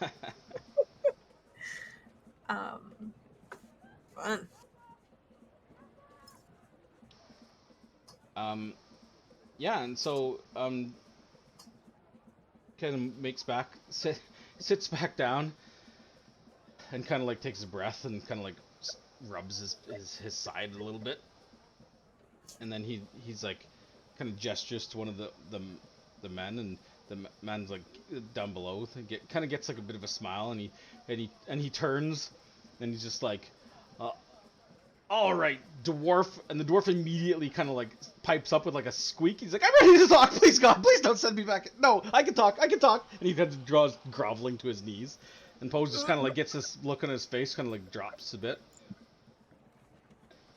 Fun. Yeah, and so kind of sits back down, and kind of like takes a breath and kind of like rubs his side a little bit, and then he's like kind of gestures to one of the men, and the man's like down below kind of gets like a bit of a smile, and he turns, and he's just like, all right, dwarf. And the dwarf immediately kind of like pipes up with like a squeak. He's like, I'm ready to talk. Please, God, please don't send me back. No, I can talk. And he kind of draws groveling to his knees. And Poe just kind of like gets this look on his face, kind of like drops a bit.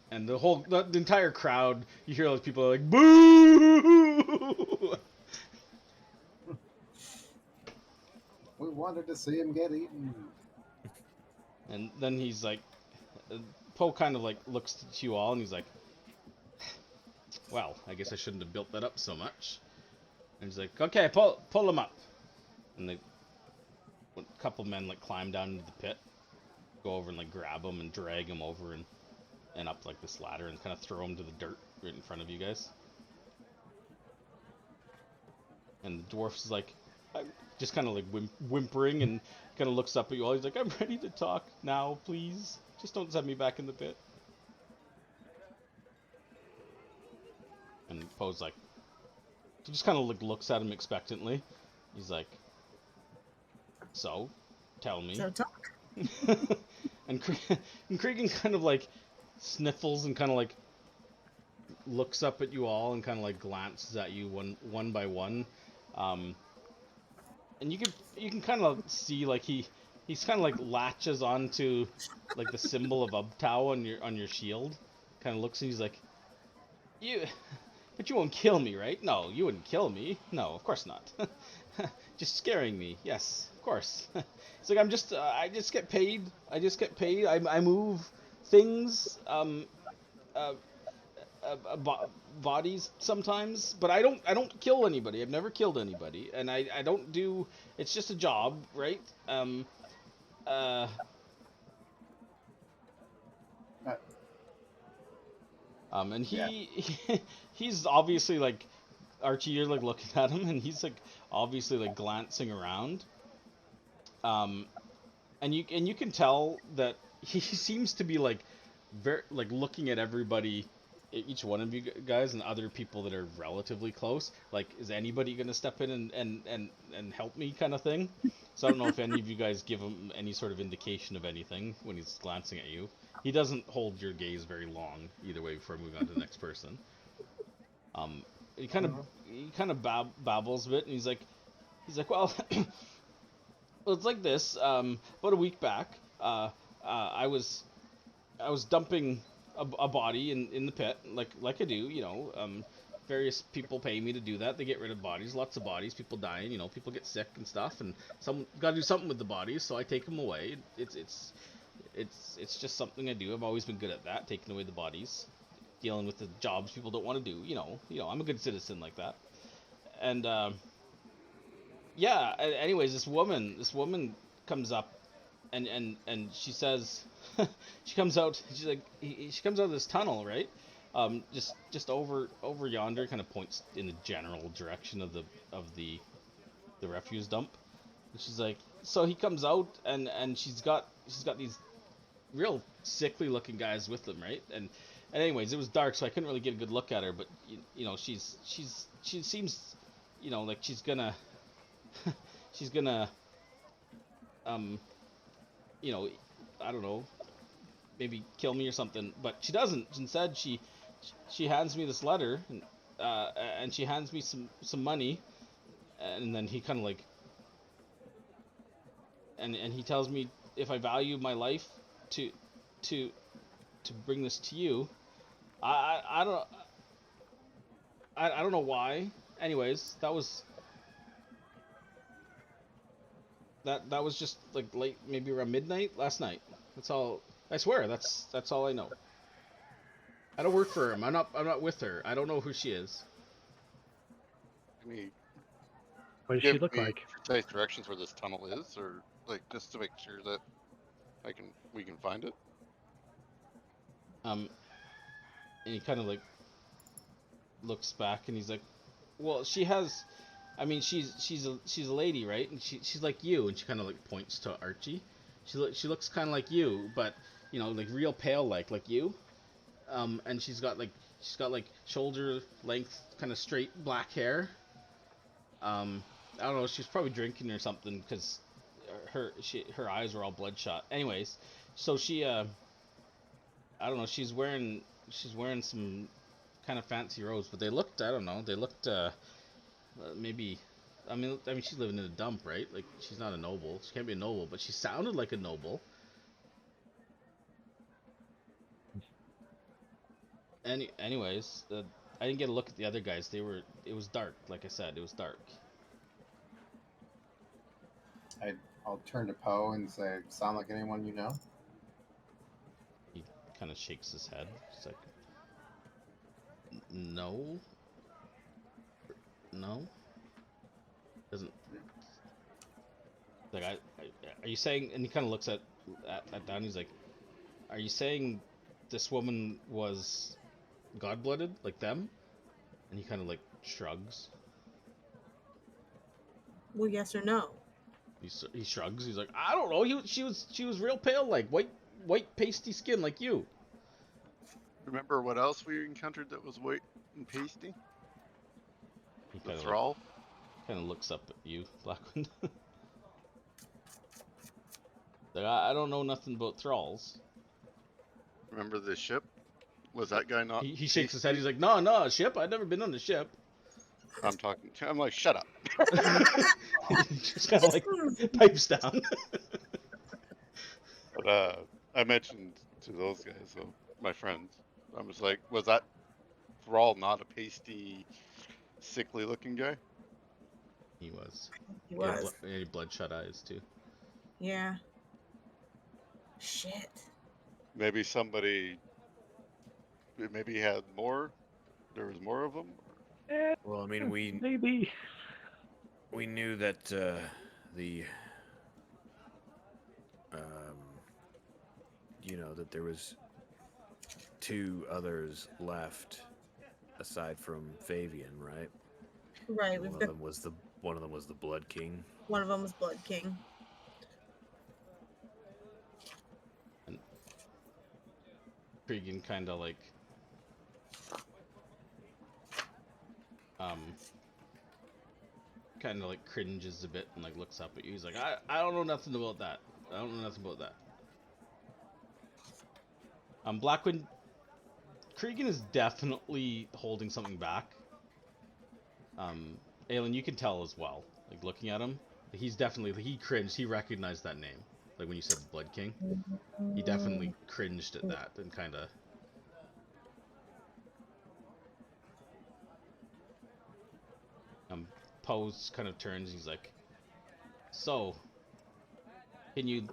And the entire crowd, you hear those people like, boo! We wanted to see him get eaten. And then he's like, Poe kind of like looks at you all, and he's like, well, I guess I shouldn't have built that up so much. And he's like, okay, pull him up. And a couple men like climb down into the pit, go over and like grab him and drag him over and up like this ladder, and kind of throw him to the dirt right in front of you guys. And the dwarf's like, just kind of like whimpering, and kind of looks up at you all. He's like, I'm ready to talk now, please. Just don't send me back in the pit. And Poe's like, he just kind of like looks at him expectantly. He's like, so, tell me. So talk. and Cregan kind of like sniffles and kind of like looks up at you all and kind of like glances at you one by one. And you can kind of see like he's kind of like latches onto like the symbol of Ubtao on your shield. Kind of looks, and he's like, you But you won't kill me, right? No, you wouldn't kill me. No, of course not. Just scaring me. Yes, of course. It's like I just get paid. I just get paid. I move things, uh, bodies sometimes, but I don't kill anybody. I've never killed anybody, and I don't do. It's just a job, right? Uh, Uh, and yeah. he's obviously like Archie. You're like looking at him, and he's like obviously like glancing around. Um, and you can tell that he seems to be like very like looking at everybody, each one of you guys, and other people that are relatively close. Like, is anybody gonna step in and help me, kind of thing? So I don't know if any of you guys give him any sort of indication of anything when he's glancing at you. He doesn't hold your gaze very long either way before moving on to the next person. Um, he kind of babbles a bit, and he's like, well, well, it's like this. About a week back, I was dumping a body in the pit, like I do, you know. Various people pay me to do that. They get rid of bodies, lots of bodies, people dying, you know, people get sick and stuff, and some got to do something with the bodies, so I take them away. It's just something I do. I've always been good at that, taking away the bodies, dealing with the jobs people don't want to do. You know, I'm a good citizen like that. And yeah. Anyways, this woman comes up, and she says, she comes out. She's like, she comes out of this tunnel, right? Just over yonder, kind of points in the general direction of the refuse dump. And she's like, so he comes out, and she's got these real sickly looking guys with them, right? And anyways, it was dark, so I couldn't really get a good look at her. But you know, she seems, you know, like she's gonna she's gonna you know, I don't know, maybe kill me or something. But she doesn't. Instead, she hands me this letter, and she hands me some money, and then he kind of like, and he tells me if I value my life, to to bring this to you. I don't I don't know why. Anyways, that was just like late, maybe around midnight last night. That's all. I swear, that's all I know. I don't work for him. I'm not with her. I don't know who she is. Can you What does give she look me like? precise directions where this tunnel is, or like just to make sure that we can find it? And he kind of like looks back, and he's like, well, she has. I mean, she's a lady, right? And she's like you, and she kind of like points to Archie. She looks kind of like you, but you know, like real pale, like you. And she's got like shoulder length, kind of straight black hair. I don't know. She's probably drinking or something, because her eyes were all bloodshot. Anyways, so she I don't know. She's wearing some kind of fancy robes, but they looked, I don't know. They looked maybe. I mean, she's living in a dump, right? Like, she's not a noble. She can't be a noble, but she sounded like a noble. Anyways, I didn't get a look at the other guys. It was dark. Like I said, it was dark. I'll turn to Poe and say, "Sound like anyone you know?" He kind of shakes his head. He's like, no, no, doesn't. Like, are you saying? And he kind of looks at Don. He's like, are you saying this woman was god-blooded like them? And he kind of like shrugs. Well, yes or no? He shrugs. He's like, I don't know. She was real pale, like white pasty skin, like you. Remember what else we encountered that was white and pasty? He The kind of thrall. looks up at you, Blackwind. Like, I don't know nothing about thralls. Remember the ship? Was that guy not? He shakes his head. He's like, no, a ship. I've never been on a ship. I'm like, shut up. He just kind of like pipes down. But I mentioned to those guys, so my friends, I was like, was that Thrall not a pasty, sickly-looking guy? He was. He He had was. he had bloodshot eyes too. Yeah. Shit. Maybe somebody. Maybe he had more. There was more of them. Well, I mean, maybe. we knew that the that there was 2 others left aside from Fabian, right? Right. One of them was the Blood King. One of them was Blood King. And Cregan kind of like cringes a bit and like looks up at you. He's like, I don't know nothing about that. I don't know nothing about that. Blackwind, Cregan is definitely holding something back. Aelin, you can tell as well. Like looking at him, he cringed. He recognized that name. Like when you said Blood King, he definitely cringed at that and kind of. Poe kind of turns. He's like, "So, can you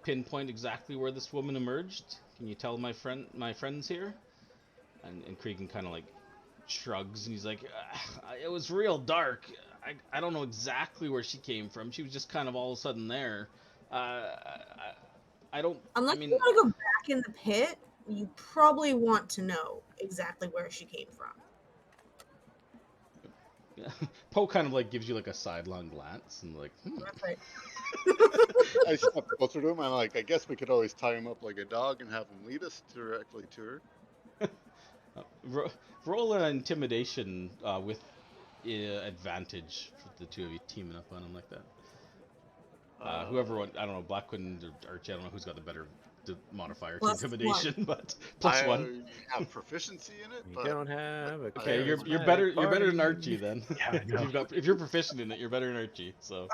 pinpoint exactly where this woman emerged? Can you tell my friends here?" And Cregan kind of like shrugs and he's like, "It was real dark. I don't know exactly where she came from. She was just kind of all of a sudden there. I don't. Unless I mean, you want to go back in the pit, you probably want to know exactly where she came from." Poe kind of like gives you like a sidelong glance and like, That's right. I step closer to him. I'm like, I guess we could always tie him up like a dog and have him lead us directly to her. Roll an intimidation with advantage for the 2 of you teaming up on him like that. Whoever won, I don't know, Blackwind or Archie, I don't know who's got the better modifier to intimidation, but +1. I have proficiency in it, You but don't have a Okay, you're charismatic better. You're better party. than Archie then. Yeah, I know. if you're proficient in it, you're better than Archie. So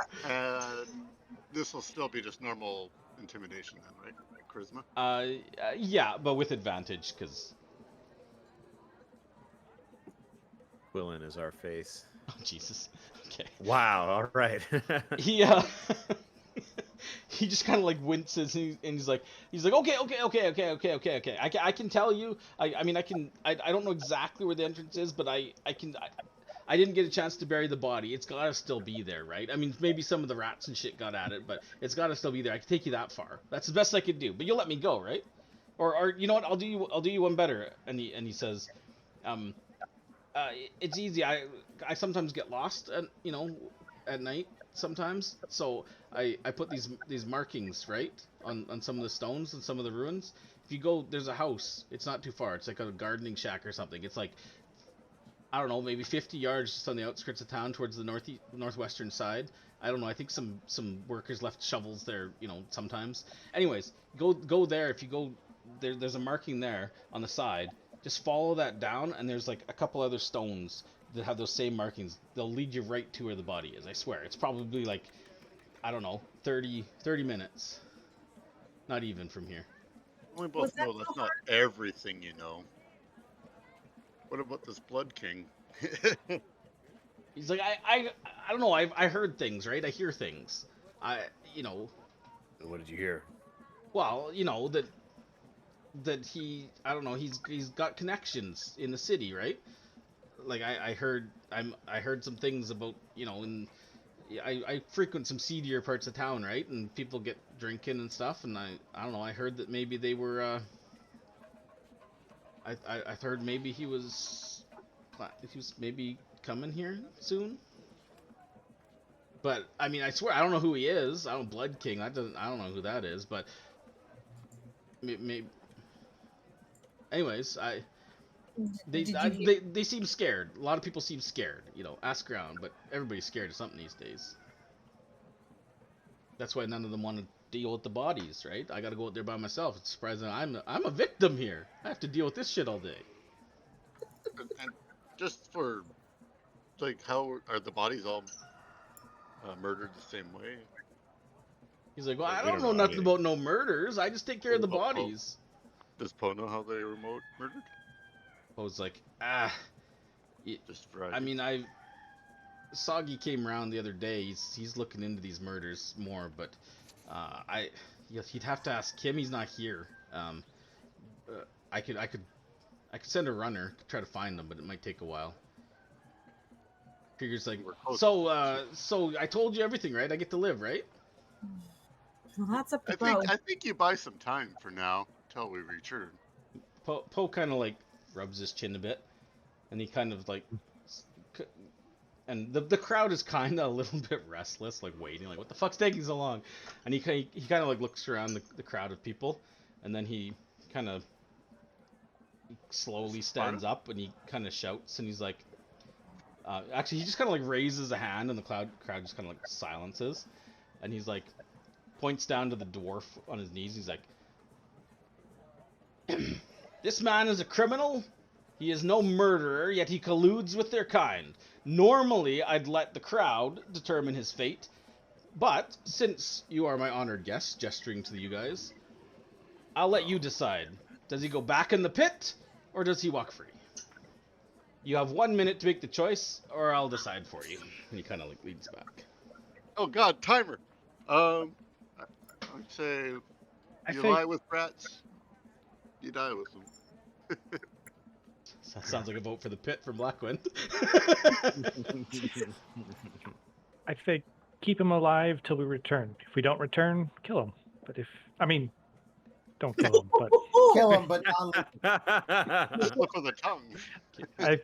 this will still be just normal intimidation then, right? Charisma. yeah, but with advantage because Quillen is our face. oh Jesus. Okay. Wow. All right. He he just kind of like winces and he's like okay. I can tell you. I mean I don't know exactly where the entrance is, but I didn't get a chance to bury the body. It's gotta still be there, right? I mean maybe some of the rats and shit got at it, but it's gotta still be there. I can take you that far. That's the best I could do. But you'll let me go, right? Or you know what? I'll do you one better. And he says, it's easy. I sometimes get lost at night sometimes. So I put these markings right on some of the stones and some of the ruins. If you go, there's a house. It's not too far. It's like a gardening shack or something. It's like I don't know, maybe 50 yards just on the outskirts of town towards the northwestern side. I don't know. I think some workers left shovels there, sometimes. Anyways, go there. If you go there's a marking there on the side. Just follow that down, and there's like a couple other stones that have those same markings. They'll lead you right to where the body is. I swear. It's probably like, I don't know, 30 minutes. Not even from here. We both know that's not everything you know. What about this Blood King? He's like, I don't know. I heard things, right? I hear things. What did you hear? Well, that he, I don't know, he's got connections in the city, right? Like I heard some things about, and I frequent some seedier parts of town, right? And people get drinking and stuff, and I don't know, I heard that maybe they were I heard maybe he was maybe coming here soon. But I mean, I swear I don't know who he is. I don't Blood King. I don't know who that is, but maybe. Anyways, they seem scared. A lot of people seem scared. Ask around, but everybody's scared of something these days. That's why none of them want to deal with the bodies, right? I got to go out there by myself. It's surprising I'm a victim here. I have to deal with this shit all day. And just for, like, how are the bodies all murdered the same way? He's like, well, I don't know nothing about no murders. I just take care of the bodies. Does Poe know how they were murdered? Poe's like, Just for I mean, Soggy came around the other day. He's looking into these murders more, but he'd have to ask him. He's not here. I could send a runner to try to find them, but it might take a while. Figure's like, so I told you everything, right? I get to live, right? Well, that's up to Poe. I think you buy some time for now till we return. Poe kind of like rubs his chin a bit, and he kind of like, and the crowd is kind of a little bit restless, like waiting, like what the fuck's taking so long? And he kind of like looks around the crowd of people, and then he kind of slowly stands up and he kind of shouts, and he's like, actually he just kind of like raises a hand, and the crowd just kind of like silences, and he's like points down to the dwarf on his knees. He's like, this man is a criminal. He is no murderer, yet he colludes with their kind. Normally, I'd let the crowd determine his fate, but since you are my honored guest, gesturing to you guys, I'll let you decide. Does he go back in the pit, or does he walk free? You have 1 minute to make the choice, or I'll decide for you. And he kind of like leans back. Oh God, timer. I'd say lie with rats, you die with them. That sounds like a vote for the pit from Blackwind. I say keep him alive till we return. If we don't return, kill him. But don't kill him, but Kill him, but Slip of the tongue. I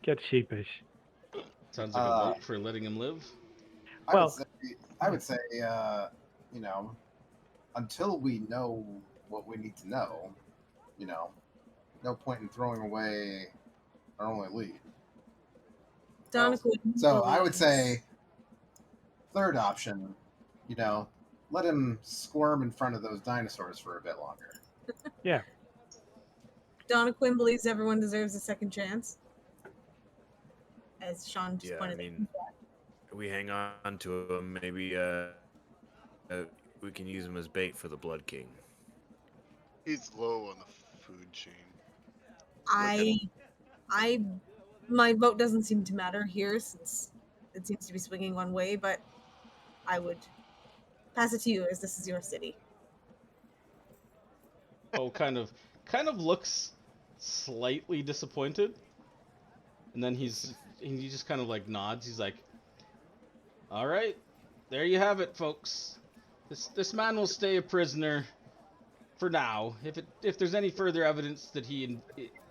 get sheepish. Sounds like a vote for letting him live. I would say, until we know what we need to know, no point in throwing away our only lead. So I would say, third option, let him squirm in front of those dinosaurs for a bit longer. Yeah. Donna Quinn believes everyone deserves a second chance. As Sean just pointed out. We hang on to him. Maybe we can use him as bait for the Blood King. He's low on the food chain. My vote doesn't seem to matter here since it seems to be swinging one way, but I would pass it to you as this is your city. Oh, kind of looks slightly disappointed, and then he just kind of like nods. He's like, "All right, there you have it, folks. This man will stay a prisoner for now. If there's any further evidence that he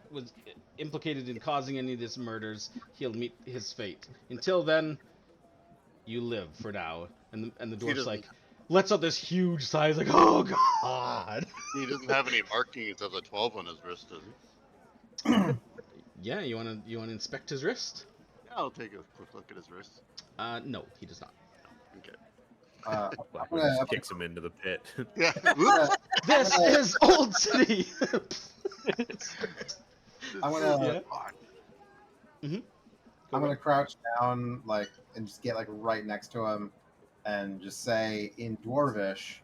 was implicated in causing any of these murders, he'll meet his fate. Until then, you live for now." And the dwarf's like, lets out this huge sigh. He's like, "Oh God." He doesn't have any markings of the 12 on his wrist, does he? Yeah, you wanna inspect his wrist? Yeah, I'll take a quick look at his wrist. No, he does not. Okay. Just kicks him into the pit. Yeah. This is Old City. I'm gonna. Mm-hmm. I'm gonna crouch down, and just get right next to him, and just say in Dwarvish,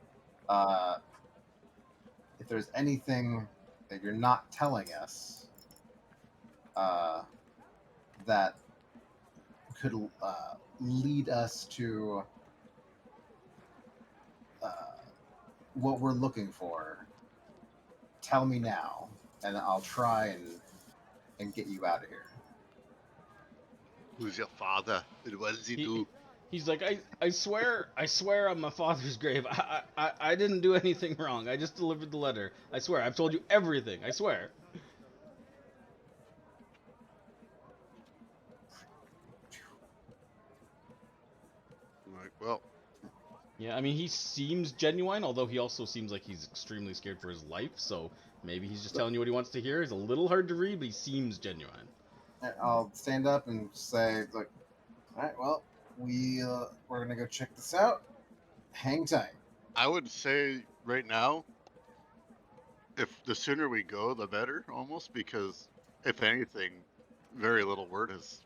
if there's anything that you're not telling us, that could lead us to what we're looking for, tell me now, and I'll try and get you out of here. Who's your father? And what does he do? He's like, I swear on my father's grave, I didn't do anything wrong. I just delivered the letter. I swear, I've told you everything. I swear. Like, well. Yeah, I mean, he seems genuine, although he also seems like he's extremely scared for his life, so maybe he's just telling you what he wants to hear. He's a little hard to read, but he seems genuine. I'll stand up and say, all right, well, we're going to go check this out. Hang tight. I would say right now, if the sooner we go, the better, almost, because if anything, very little word has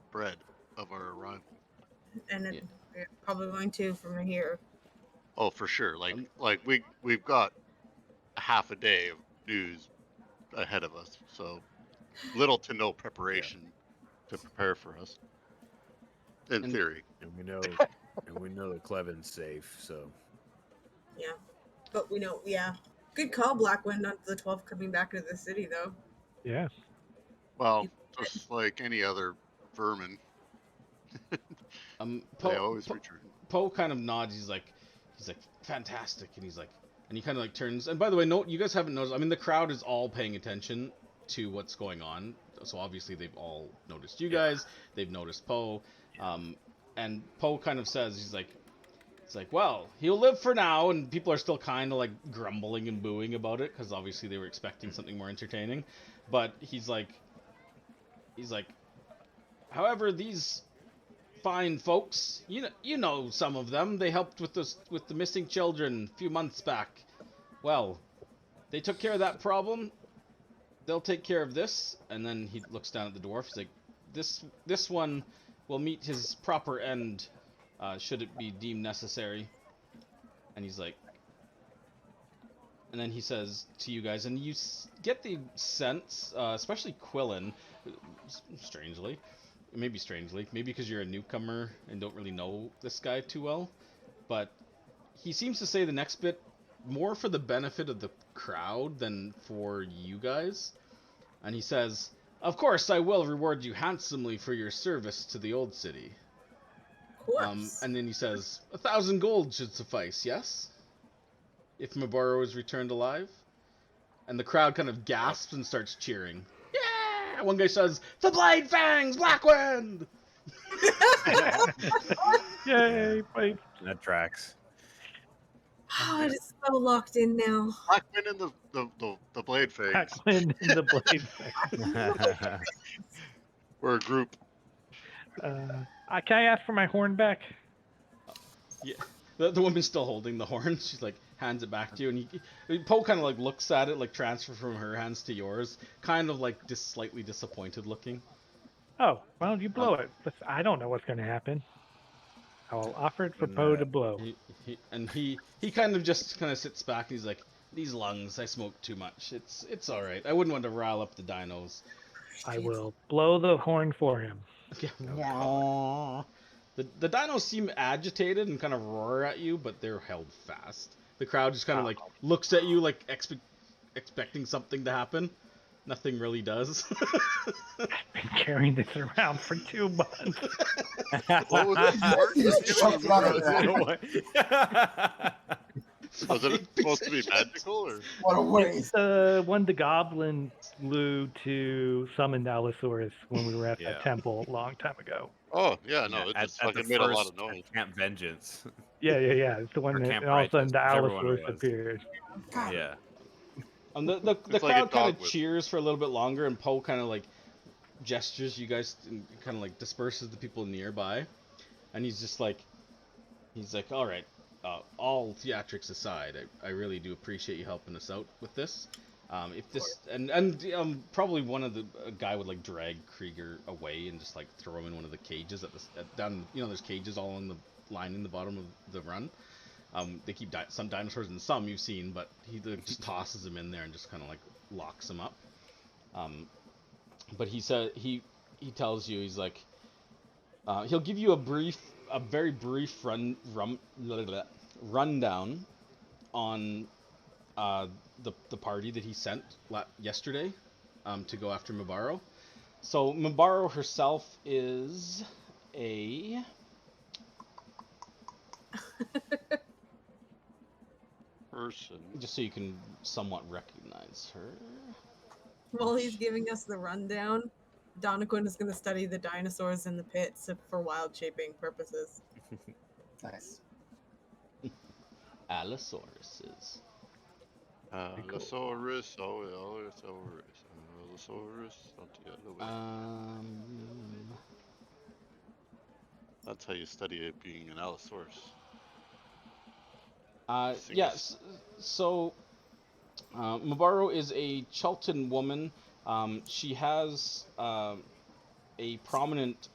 spread of our arrival. And we're probably going to from here. Oh, for sure. We've got half a day of news ahead of us, so little to no preparation to prepare for us. In And- theory. And we know that Cleven's safe, so Yeah. But we know, yeah. Good call, Blackwind, not the 12 coming back into the city, though. Yeah. Well, just like any other vermin, they always return. Poe kind of nods. He's like, fantastic, and and he kind of like turns. And by the way, no, you guys haven't noticed. I mean, the crowd is all paying attention to what's going on. So obviously they've all noticed you guys. They've noticed Poe, and Poe kind of says, he's like, well, he'll live for now, and people are still kind of like grumbling and booing about it because obviously they were expecting something more entertaining. But he's like, however, these fine folks, you know some of them. They helped with the missing children a few months back. Well, they took care of that problem. They'll take care of this. And then he looks down at the dwarf. He's like, this one will meet his proper end, should it be deemed necessary. And he's like, and then he says to you guys, and you get the sense, especially Quillen, strangely, maybe because you're a newcomer and don't really know this guy too well, but he seems to say the next bit more for the benefit of the crowd than for you guys. And he says, of course, I will reward you handsomely for your service to the old city. Of course. And then he says, 1,000 gold should suffice, yes? If Mavaro is returned alive? And the crowd kind of gasps and starts cheering. Yeah! One guy says, the Blade Fangs, Blackwind! Yay! Blade. that tracks. Oh, it is so locked in now. Blackwind and the Blade Fangs. Blackwind and the Blade Fangs. We're a group. Can I ask for my horn back? Yeah. The woman's still holding the horn. She's like, hands it back to you, and Poe kind of like looks at it, like transfer from her hands to yours, kind of like just slightly disappointed looking. Oh, well, you blow it. I don't know what's going to happen. I'll offer it for Poe to blow. He kind of just kind of sits back, and he's like, these lungs, I smoke too much. It's all right. I wouldn't want to rile up the dinos. I will blow the horn for him. Okay. The dinos seem agitated and kind of roar at you, but they're held fast. The crowd just kind of like looks at you like expecting something to happen. Nothing really does. I've been carrying this around for 2 months. What was Just chucked out of that. Was it supposed to be magical or? What a waste. It's one the goblin flew to summon Allosaurus when we were at that temple a long time ago. Oh yeah, no, it just fucking made a lot of noise. Camp Vengeance. Yeah. It's the one Or that Camp and all of a sudden the Righteous, whichever one it Allosaurus was. appeared. Yeah. The It's like a crowd kind of dogwood. cheers for a little bit longer, and Poe kind of like gestures you guys and kind of like disperses the people nearby, and he's like, all right, all theatrics aside, I really do appreciate you helping us out with this. If this and probably a guy would like drag Krieger away and just like throw him in one of the cages down. There's cages all on the line in the bottom of the run. They keep some dinosaurs and some you've seen, but he just tosses him in there and just kind of like locks him up. But he tells you, he's like, he'll give you a very brief rundown on the party that he sent yesterday to go after Mavaro. So Mavaro herself is a Person. just so you can somewhat recognize her. While he's giving us the rundown, Donaquin is going to study the dinosaurs in the pits for wild shaping purposes. Nice. Allosauruses. Allosaurus, Allosaurus, not the other way. That's how you study it being an Allosaurus. Yes. So, Mavaro is a Chelton woman. She has a prominent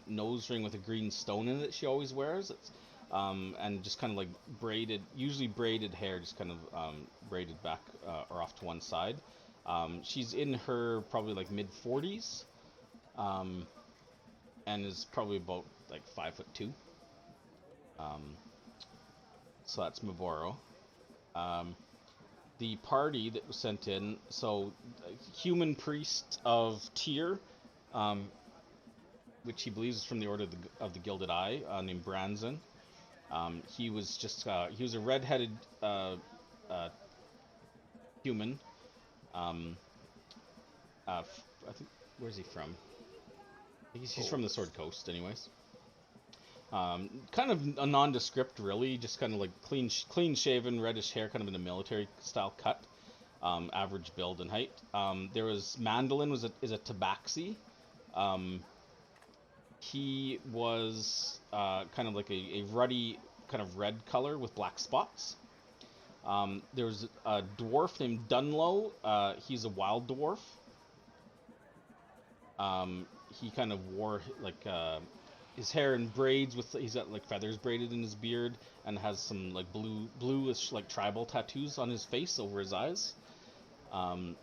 nose ring with a green stone in it that she always wears. It's and just kind of like usually braided hair, just kind of braided back or off to one side. She's in her probably like mid-40s, and is probably about like 5'2". So that's Mavaro. The party that was sent in, so Human Priest of Tyr, which he believes is from the Order of the Gilded Eye, named Branson. He was just he was a red-headed human. I think, where's he from? He's from the Sword Coast, anyways. Kind of a nondescript, really, just kind of like clean-shaven, reddish hair, kind of in a military-style cut. Average build and height. There was Mandolin is a tabaxi. He was kind of like a ruddy, kind of red color with black spots. There was a dwarf named Dunlo. He's a wild dwarf. He kind of wore like his hair in braids he's got like feathers braided in his beard and has some like bluish like tribal tattoos on his face over his eyes. And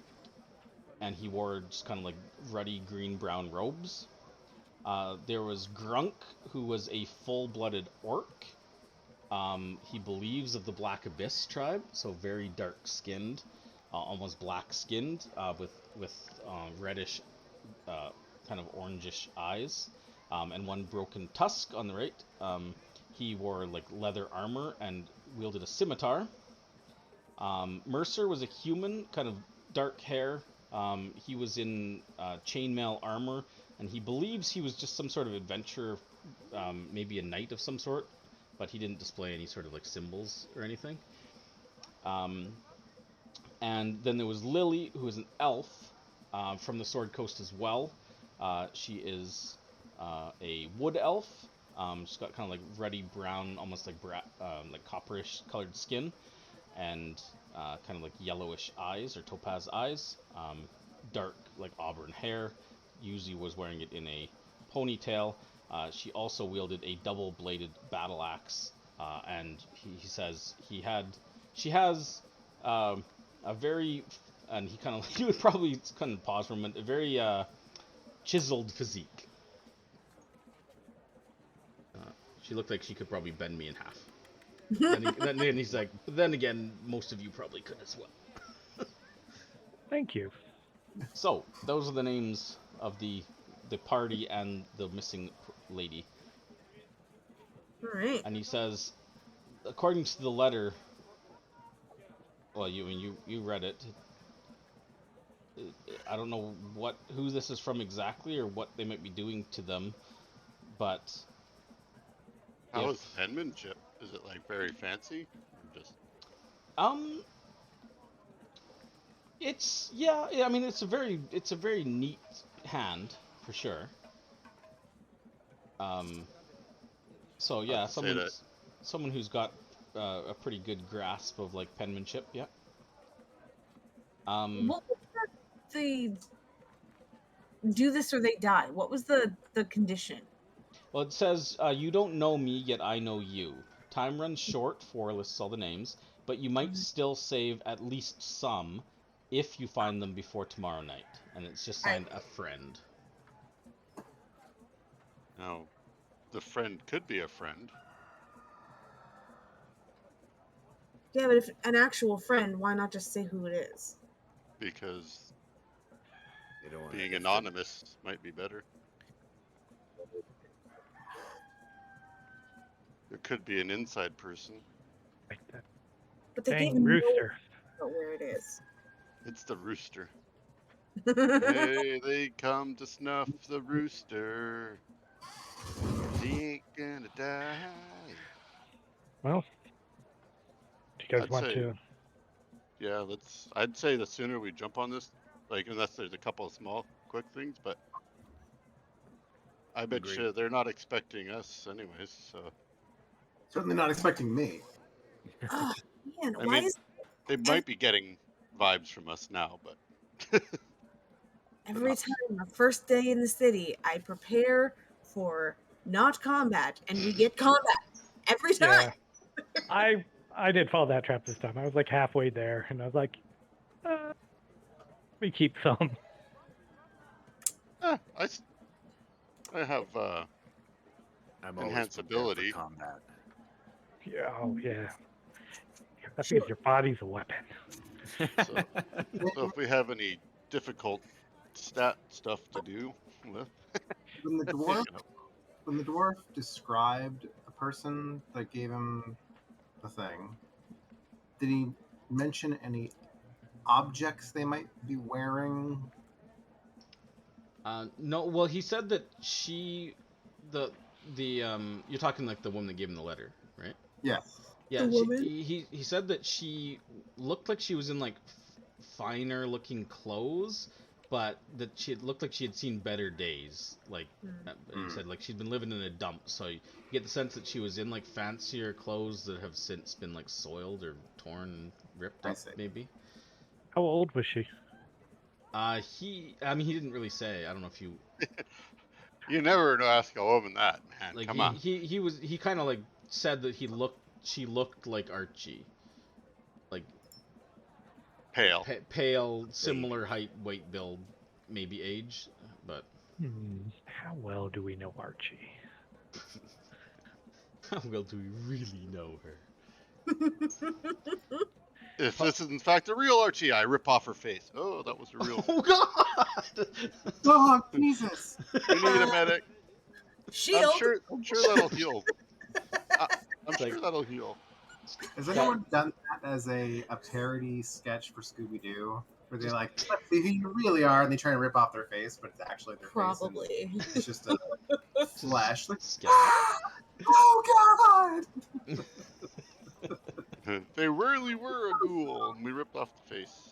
he wore just kind of like ruddy green-brown robes. There was Grunk, who was a full-blooded orc. He believes of the Black Abyss tribe, so very dark-skinned, almost black-skinned, with reddish, kind of orangish eyes, and one broken tusk on the right. He wore like leather armor and wielded a scimitar. Mercer was a human, kind of dark hair. He was in chainmail armor, and he believes he was just some sort of adventurer, maybe a knight of some sort, but he didn't display any sort of like symbols or anything. And then there was Lily, who is an elf from the Sword Coast as well. She is a wood elf. She's got kind of like ruddy brown, almost like like copperish colored skin, and kind of like yellowish eyes or topaz eyes. Dark like auburn hair. Usually was wearing it in a ponytail. She also wielded a double-bladed battle axe, and he says she has a very, and he kind of he would probably kind of pause for a moment, a very chiseled physique. She looked like she could probably bend me in half. then he's like, but then again, most of you probably could as well. Thank you. So those are the names of the party and the missing lady. All right. And he says, according to the letter, well, you read it. I don't know who this is from exactly or what they might be doing to them, but how is penmanship? Is it like very fancy, or just? It's yeah. I mean, it's a very neat hand for sure. So yeah, someone who's got a pretty good grasp of like penmanship. Yeah. What was the do this or they die? What was the condition? Well, it says, you don't know me, yet I know you. Time runs short, 4 lists all the names, but you might still save at least some if you find them before tomorrow night. And it's just signed a friend. Now, the friend could be a friend. Yeah, but if an actual friend, why not just say who it is? Because being being anonymous might be better. It could be an inside person. Like that. But they Dang gave rooster. no where it is. It's the rooster. Hey, they come to snuff the rooster. He ain't gonna die. Well, do you guys I'd want say, to? yeah, I'd say the sooner we jump on this, like, unless there's a couple of small, quick things, but I bet Agreed. you they're not expecting us anyways, so. Certainly not expecting me. Oh man, I why mean, is they might be getting vibes from us now, but. every time the first day in the city I prepare for not combat and we get combat every time? Yeah. I did fall that trap this time. I was like halfway there, and I was like, We keep some. I have I'm always enhance prepared for ability. combat. Yeah, oh yeah. That Sure. means your body's a weapon. So if we have any difficult stat stuff to do with, When the you dwarf know, when the dwarf described a person that gave him the thing, did he mention any objects they might be wearing? No, well, he said that the you're talking like the woman that gave him the letter, right? Yes. Yeah, The woman? he said that she looked like she was in like finer looking clothes, but that she had looked like she had seen better days. Like he said, like she'd been living in a dump, so you get the sense that she was in like fancier clothes that have since been like soiled or torn and ripped I up, see. maybe. How old was she? I mean, he didn't really say. I don't know if you you never ask a woman that, man. like Come on, he kind of like said that she looked like Archie, like pale. pale, similar height, weight, build, maybe age, but How well do we know Archie? how well do we really know her? If this is in fact a real Archie, I rip off her face. Oh, that was a real. Oh God! Oh Jesus! We need a medic. Shield. I'm sure that'll heal. I'm It's like- sure that'll heal. Has anyone done that as a parody sketch for Scooby Doo? Where they're like, let's see who you really are, and they try to rip off their face, but it's actually their face. Probably. And it's just a flesh. Like, Sketch. oh God! They rarely were a ghoul, and we ripped off the face.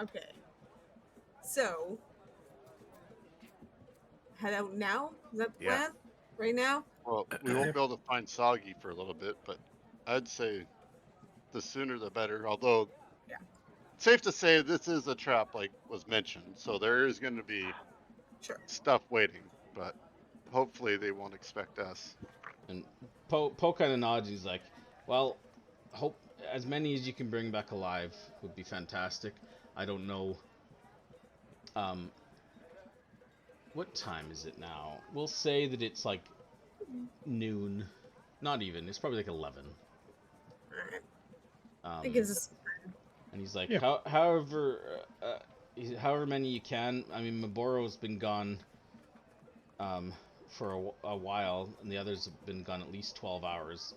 Okay. So, head out now? Is that the Yeah. plan? Right now? Well, we won't be able to find Soggy for a little bit, but I'd say the sooner the better. Although, Yeah. safe to say this is a trap, like was mentioned, so there is going to be Sure. stuff waiting. But hopefully, they won't expect us. And Poe kind of nods. He's like, "Well, hope as many as you can bring back alive would be fantastic. I don't know. What time is it now? We'll say that it's like noon. Not even. It's probably like 11. Alright. It gives us. And he's like, Yeah. however many you can. I mean, Mavoro's been gone for a while, and the others have been gone at least 12 hours.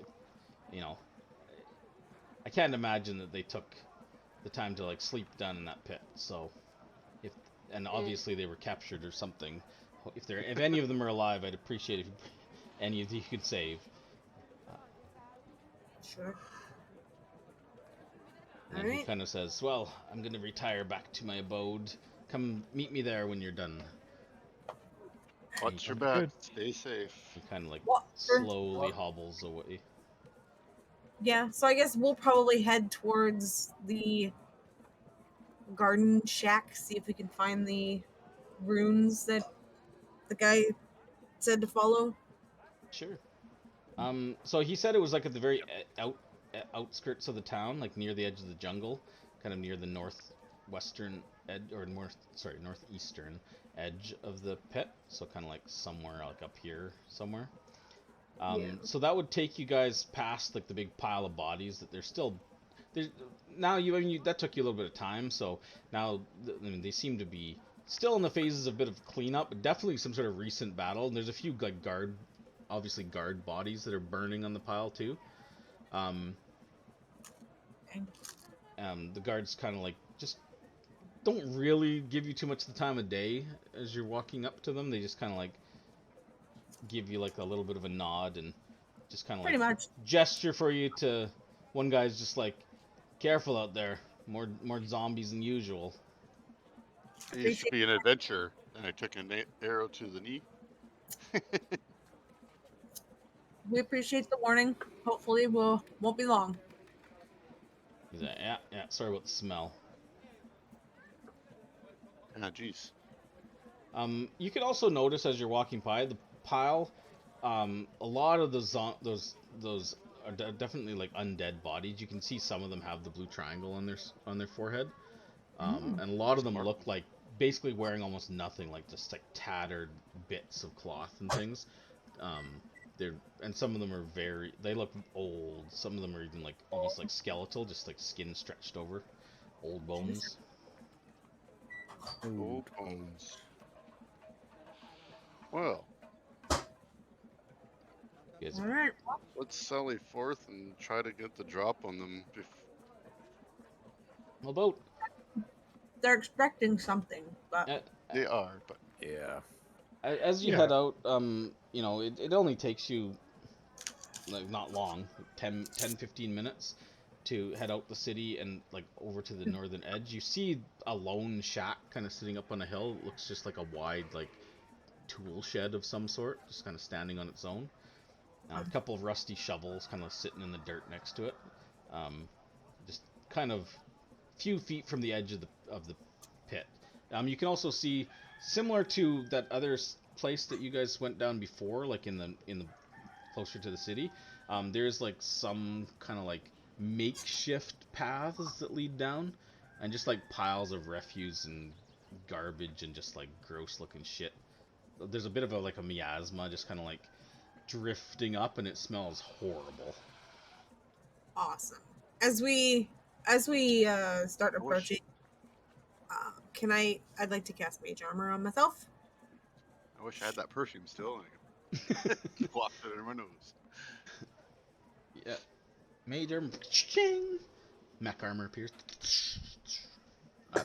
You know, I can't imagine that they took the time to like sleep down in that pit. So, and obviously they were captured or something. If any of them are alive, I'd appreciate if any of you could save. Sure. And he Alright. kind of says, "Well, I'm gonna retire back to my abode. Come meet me there when you're done." Watch your He back. Good. Stay safe. kind of like Well, sure. slowly hobbles away. Yeah, so I guess we'll probably head towards the garden shack, see if we can find the runes that the guy said to follow. Sure. So he said it was like at the very outskirts of the town, like near the edge of the jungle, kind of near the northwestern edge, or northeastern edge of the pit. So kind of like somewhere like up here somewhere. Yeah. So that would take you guys past like the big pile of bodies that there's now that took you a little bit of time. So now I mean, they seem to be still in the phases of a bit of cleanup, but definitely some sort of recent battle. And there's a few like guard bodies that are burning on the pile too. The guards kind of like just don't really give you too much of the time of day as you're walking up to them. They just kind of like give you like a little bit of a nod and just kind of Pretty like much. gesture for you to. One guy's just like, "Careful out there, more zombies than usual." It used to be an adventure, and I took an arrow to the knee. We appreciate the warning. Hopefully won't be long. He's like, yeah, sorry about the smell. Ah, jeez. You can also notice as you're walking by the pile, a lot of those are definitely like undead bodies. You can see some of them have the blue triangle on their forehead. And a lot of them look like basically wearing almost nothing, like just like tattered bits of cloth and things. And some of them are they look old. Some of them are even like almost like skeletal, just like skin stretched over, old bones. Old bones. Well, All right. let's sally forth and try to get the drop on them. How about They're expecting something, but They are, but Yeah. as you Yeah. head out, it only takes you like not long, 10, 15 minutes to head out the city and like over to the northern edge. You see a lone shack kind of sitting up on a hill. It looks just like a wide like tool shed of some sort, just kind of standing on its own. A couple of rusty shovels kind of sitting in the dirt next to it. Just kind of few feet from the edge of the pit. You can also see, similar to that other place that you guys went down before, like in the closer to the city, there's like some kind of like makeshift paths that lead down, and just like piles of refuse and garbage and just like gross looking shit. There's a bit of a miasma just kind of like drifting up, and it smells horrible. awesome. As we start approaching, I'd like to cast Mage Armor on myself. I wish I had that perfume still. Waft it in my nose. Yeah. Major mech armor appears. This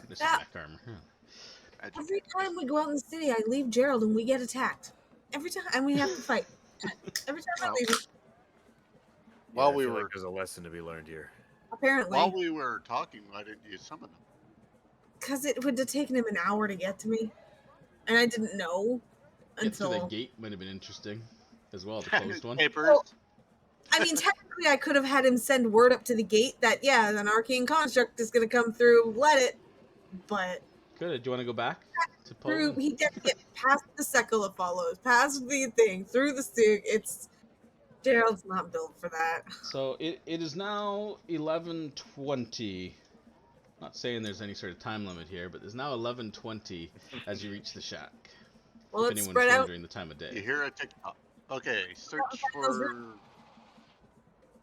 is mech armor. Huh. Every time we go out in the city, I leave Gerald and we get attacked. Every time, and we have to fight. Every time I leave him. While I we feel were like there's a lesson to be learned here. Apparently, while we were talking, why didn't you summon them? because it would have taken him an hour to get to me, and I didn't know Get to the until. gate might have been interesting, as well, the closed one. Papers. Well, I mean, technically, I could have had him send word up to the gate that an arcane construct is going to come through. Let it, but Good. Do you want to go back to through Poe? he didn't get past the Cephalophalos, past the thing, through the Stig. It's Gerald's not built for that. So it is now 11:20. Not saying there's any sort of time limit here, but there's now 11:20 as you reach the shack. Well, If let's anyone's spread out. wondering the time of You day. hear a TikTok. Okay, search for.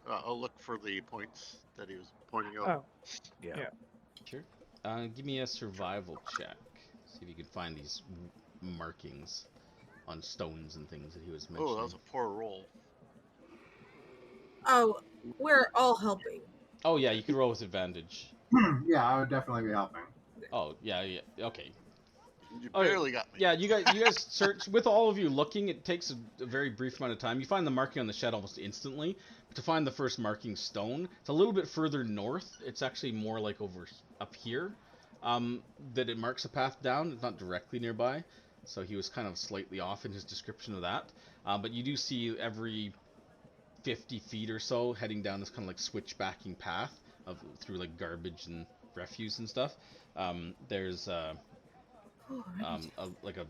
I'll look for the points that he was pointing out. Oh, Yeah. Yeah. Sure. Give me a survival check. See if you can find these markings on stones and things that he was mentioning. Oh, that was a poor roll. Oh, we're all helping. Oh yeah, you can roll with advantage. Yeah, I would definitely be helping. Oh yeah, okay. You Okay. barely got me. Yeah, you guys search. With all of you looking, it takes a very brief amount of time. You find the marking on the shed almost instantly. But to find the first marking stone, it's a little bit further north. It's actually more like over up here that it marks a path down. It's not directly nearby, so he was kind of slightly off in his description of that. But you do see every 50 feet or so heading down this kind of like switchbacking path through like garbage and refuse and stuff. There's like a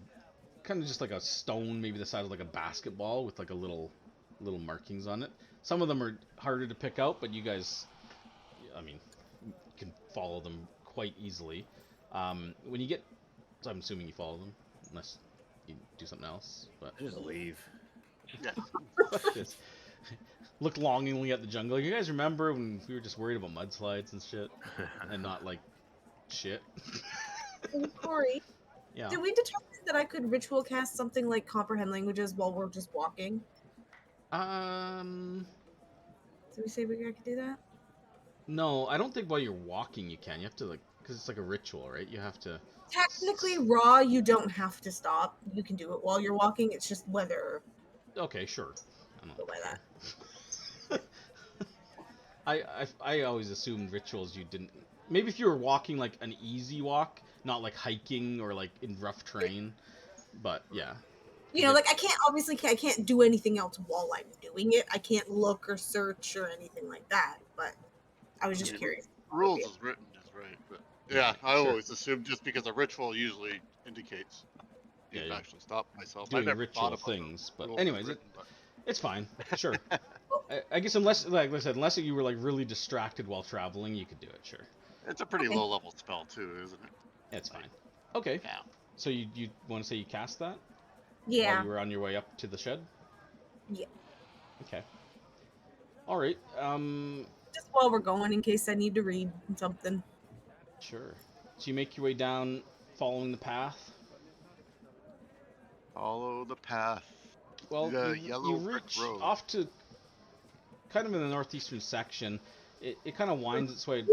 kind of just like a stone, maybe the size of like a basketball with like a little markings on it. Some of them are harder to pick out, but you guys, I mean, can follow them quite easily. When you get, so I'm assuming you follow them, unless you do something else. But Just leave. Yeah. just look longingly at the jungle. You guys remember when we were just worried about mudslides and shit, and not like shit? Corey, Yeah. did we determine that I could ritual cast something like comprehend languages while we're just walking? Did we say I could do that? No, I don't think while you're walking you can. You have to like, because it's like a ritual, right? You have to. Technically, raw, you don't have to stop. You can do it while you're walking. It's just whether. Okay, sure. I don't Go by care. I always assumed rituals you didn't. Maybe if you were walking like an easy walk, not like hiking or like in rough terrain. But yeah. You know, like I can't do anything else while I'm doing it. I can't look or search or anything like that. But I was just curious. Rules is written is right, but yeah, I always assume just because a ritual usually indicates you've actually stopped myself. I Doing never ritual thought about things, but rules anyways, written, it's fine. Sure. I guess unless, like I said, unless you were like really distracted while traveling, you could do it. Sure. It's a pretty Okay. low level spell too, isn't it? Yeah, it's fine. Okay. Yeah. So you want to say you cast that while Yeah. you were on your way up to the shed? Yeah. Okay. All right. Just while we're going, in case I need to read something. Sure. So you make your way down, following the path. Follow the path. Well, The you yellow brick reach road. off to kind of in the northeastern section. It kind of winds its way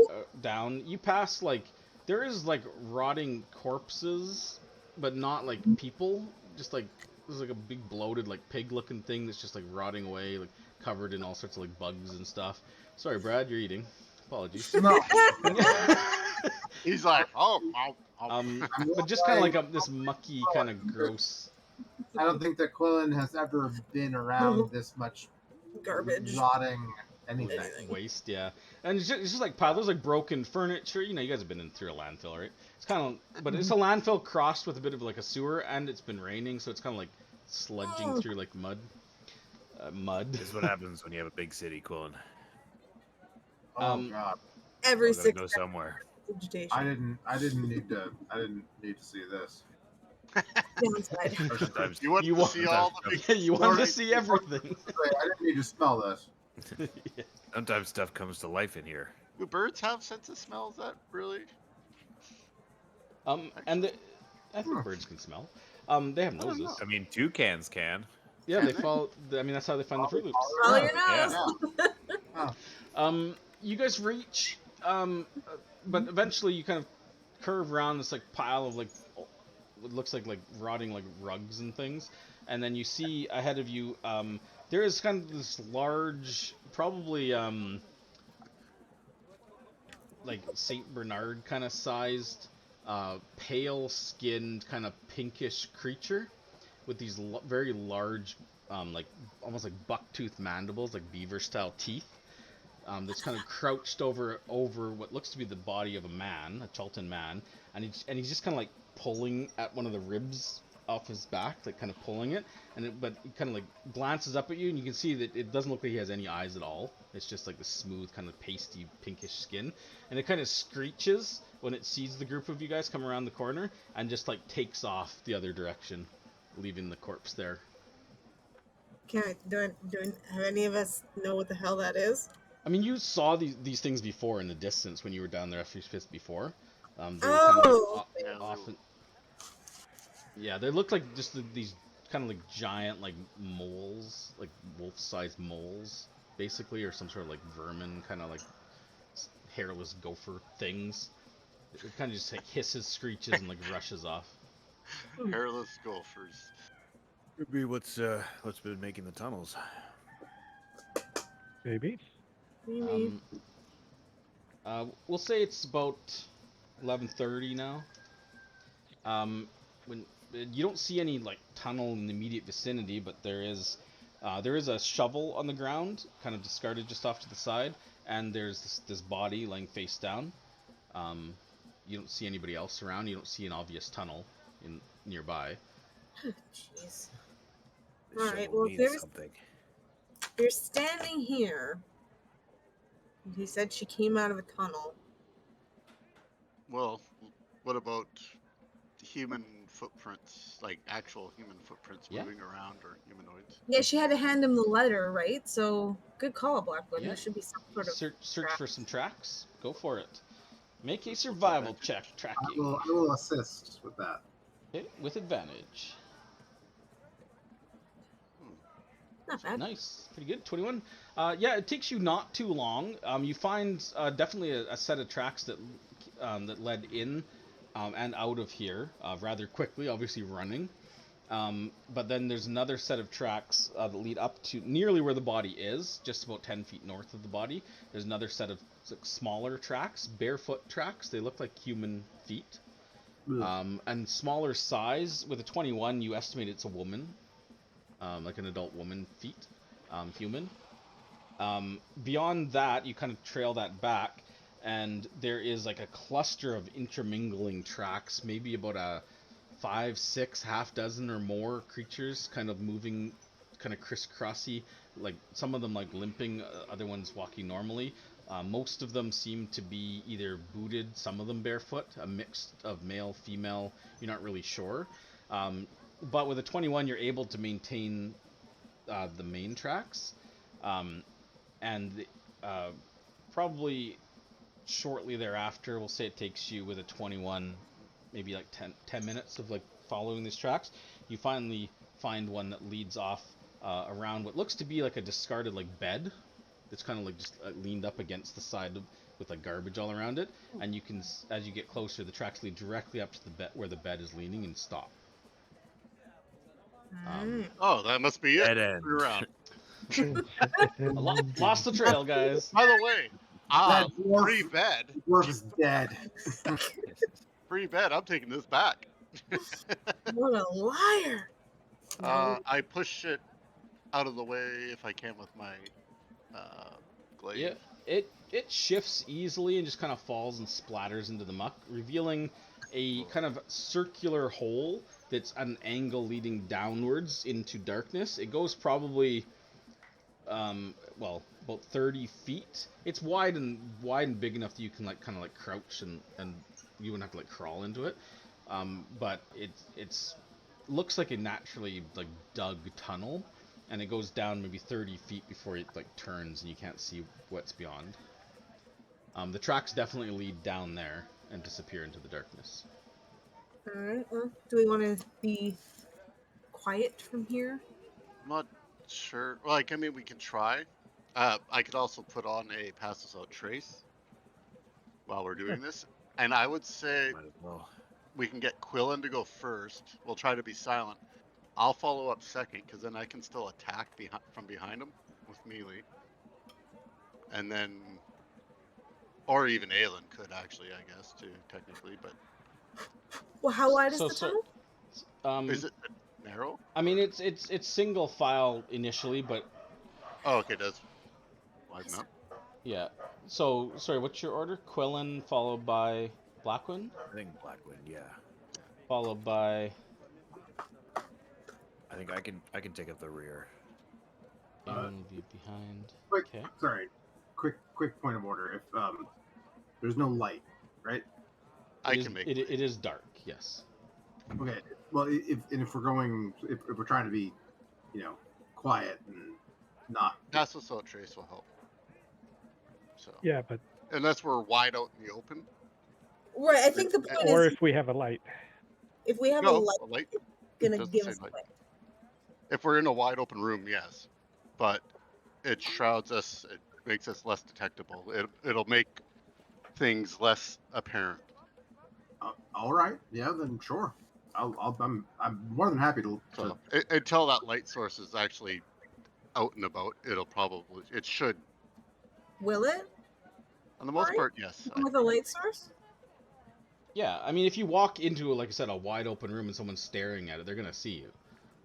down. You pass like there is like rotting corpses, but not like people. Just like there's like a big bloated like pig-looking thing that's just like rotting away, like covered in all sorts of like bugs and stuff. Sorry, Brad, you're eating. Apologies. No. He's like, oh. But just kind of like this mucky, kind of gross. I don't think that Quillen has ever been around this much Garbage. rotting anything. Waste, yeah. And it's just like pile. There's like broken furniture. You know, you guys have been through a landfill, right? It's kind of, but it's a landfill crossed with a bit of like a sewer, and it's been raining, so it's kind of like sludging through like mud. Mud. This is what happens when you have a big city, Quillen. Oh God! Every You gotta 6 go somewhere. vegetation. I didn't need to see this. Downside. Sometimes You want You to want- see all the big Yeah, you want to stories? see everything. I didn't need to smell this. Yeah. sometimes stuff comes to life in here. Do birds have sense of smell? Is that really? And I think birds can smell. They have don't know. noses. I mean, toucans can. Yeah, Can they they? follow. I mean, that's how they find the Fruit Loops. Follow your Yeah. nose. Oh. You guys reach, but eventually you kind of curve around this like pile of like what looks like rotting like rugs and things, and then you see ahead of you there is kind of this large, probably like Saint Bernard kind of sized, pale skinned kind of pinkish creature with these very large, like almost like buck-toothed mandibles, like beaver-style teeth. That's kind of crouched over what looks to be the body of a man, a Chalton man, and he's just kind of like pulling at one of the ribs off his back, like kind of pulling it, but he kind of like glances up at you, and you can see that it doesn't look like he has any eyes at all. It's just like the smooth, kind of pasty, pinkish skin, and it kind of screeches when it sees the group of you guys come around the corner, and just like takes off the other direction, leaving the corpse there. Do have any of us know what the hell that is? I mean, you saw these things before in the distance when you were down there after Fist before. They were Oh! kind of often. Yeah, they look like just these kind of like giant like moles, like wolf-sized moles, basically, or some sort of like vermin, kind of like hairless gopher things. It kind of just like hisses, screeches, and like rushes off. Hairless gophers. Could be what's been making the tunnels. Maybe. Maybe. We'll say it's about 11:30 now. When you don't see any like tunnel in the immediate vicinity, but there is a shovel on the ground, kind of discarded just off to the side, and there's this body laying face down. You don't see anybody else around. You don't see an obvious tunnel nearby. Jeez. The Alright, shovel well, means there's- something. You're standing here. He said she came out of a tunnel. Well, what about human footprints, like actual human footprints Yeah. moving around, or humanoids? Yeah, she had to hand him the letter, right? So, good call, Blackwood. Yeah. There should be some sort of... Search for some tracks. Go for it. Make a survival check I tracking. will assist with that. Okay, with advantage. Not bad. Nice, pretty good. 21. Yeah, it takes you not too long. You find definitely a set of tracks that led in and out of here rather quickly, obviously running. But then there's another set of tracks that lead up to nearly where the body is, just about 10 feet north of the body. There's another set of smaller tracks, barefoot tracks. They look like human feet. And smaller size. With a 21, you estimate it's a woman. Like an adult woman feet, human. Beyond that, you kind of trail that back, and there is like a cluster of intermingling tracks, maybe about a 5, 6, half dozen or more creatures kind of moving, kind of crisscrossy, like some of them like limping, other ones walking normally. Most of them seem to be either booted, some of them barefoot, a mix of male, female. You're not really sure. But with a 21, you're able to maintain the main tracks, and probably shortly thereafter, we'll say it takes you with a 21, maybe like 10 minutes of like following these tracks. You finally find one that leads off around what looks to be like a discarded like bed. It's kind of like just leaned up against the side with like garbage all around it, and you can, as you get closer, the tracks lead directly up to the bed where the bed is leaning and stop. Oh, that must be it. Dead end. We're around. Lost the trail, guys. By the way, That dwarf- free bed. Dwarf is dead. Free bed. I'm taking this back. What a liar! I push it out of the way if I can with my glaive. Yeah, it shifts easily and just kind of falls and splatters into the muck, revealing a kind of circular hole that's at an angle leading downwards into darkness. It goes probably, about 30 feet. It's wide and big enough that you can like kind of like crouch and you wouldn't have to like crawl into it. But it's looks like a naturally like dug tunnel, and it goes down maybe 30 feet before it like turns and you can't see what's beyond. The tracks definitely lead down there and disappear into the darkness. Alright, well, do we want to be quiet from here? I'm not sure. Like, I mean, we can try. I could also put on a pass us out trace while we're doing this. And I would say Might as well. we can get Quillen to go first. We'll try to be silent. I'll follow up second, because then I can still attack from behind him with melee. And then, or even Aelin could actually, I guess, too, technically. But Well, how wide is the tunnel? is it narrow? I mean, it's single file initially, but Oh, okay, it does widen up. yeah. So sorry, what's your order? Quillen followed by Blackwind, I think Blackwind, yeah. followed by I think I can take up the rear. Aelin will be behind. Quick, Okay. sorry. Quick point of order. If there's no light, right? I It can make it is dark. Yes. Okay. Well, if we're going, if we're trying to be, quiet and not. pass us out trace will help. So Yeah, but unless we're wide out in the open. Right, I think the point or is if we have a light. if we have a No, light, a light. it's gonna doesn't give say us light. away. If we're in a wide open room, yes, but it shrouds us. It makes us less detectable. It'll make things less apparent. All right. Yeah. Then sure. I'm more than happy to. So until that light source is actually out and about, it should. Will it? On the most Alright. part, yes. With a light source? Yeah. I mean, if you walk into, like I said, a wide open room and someone's staring at it, they're gonna see you.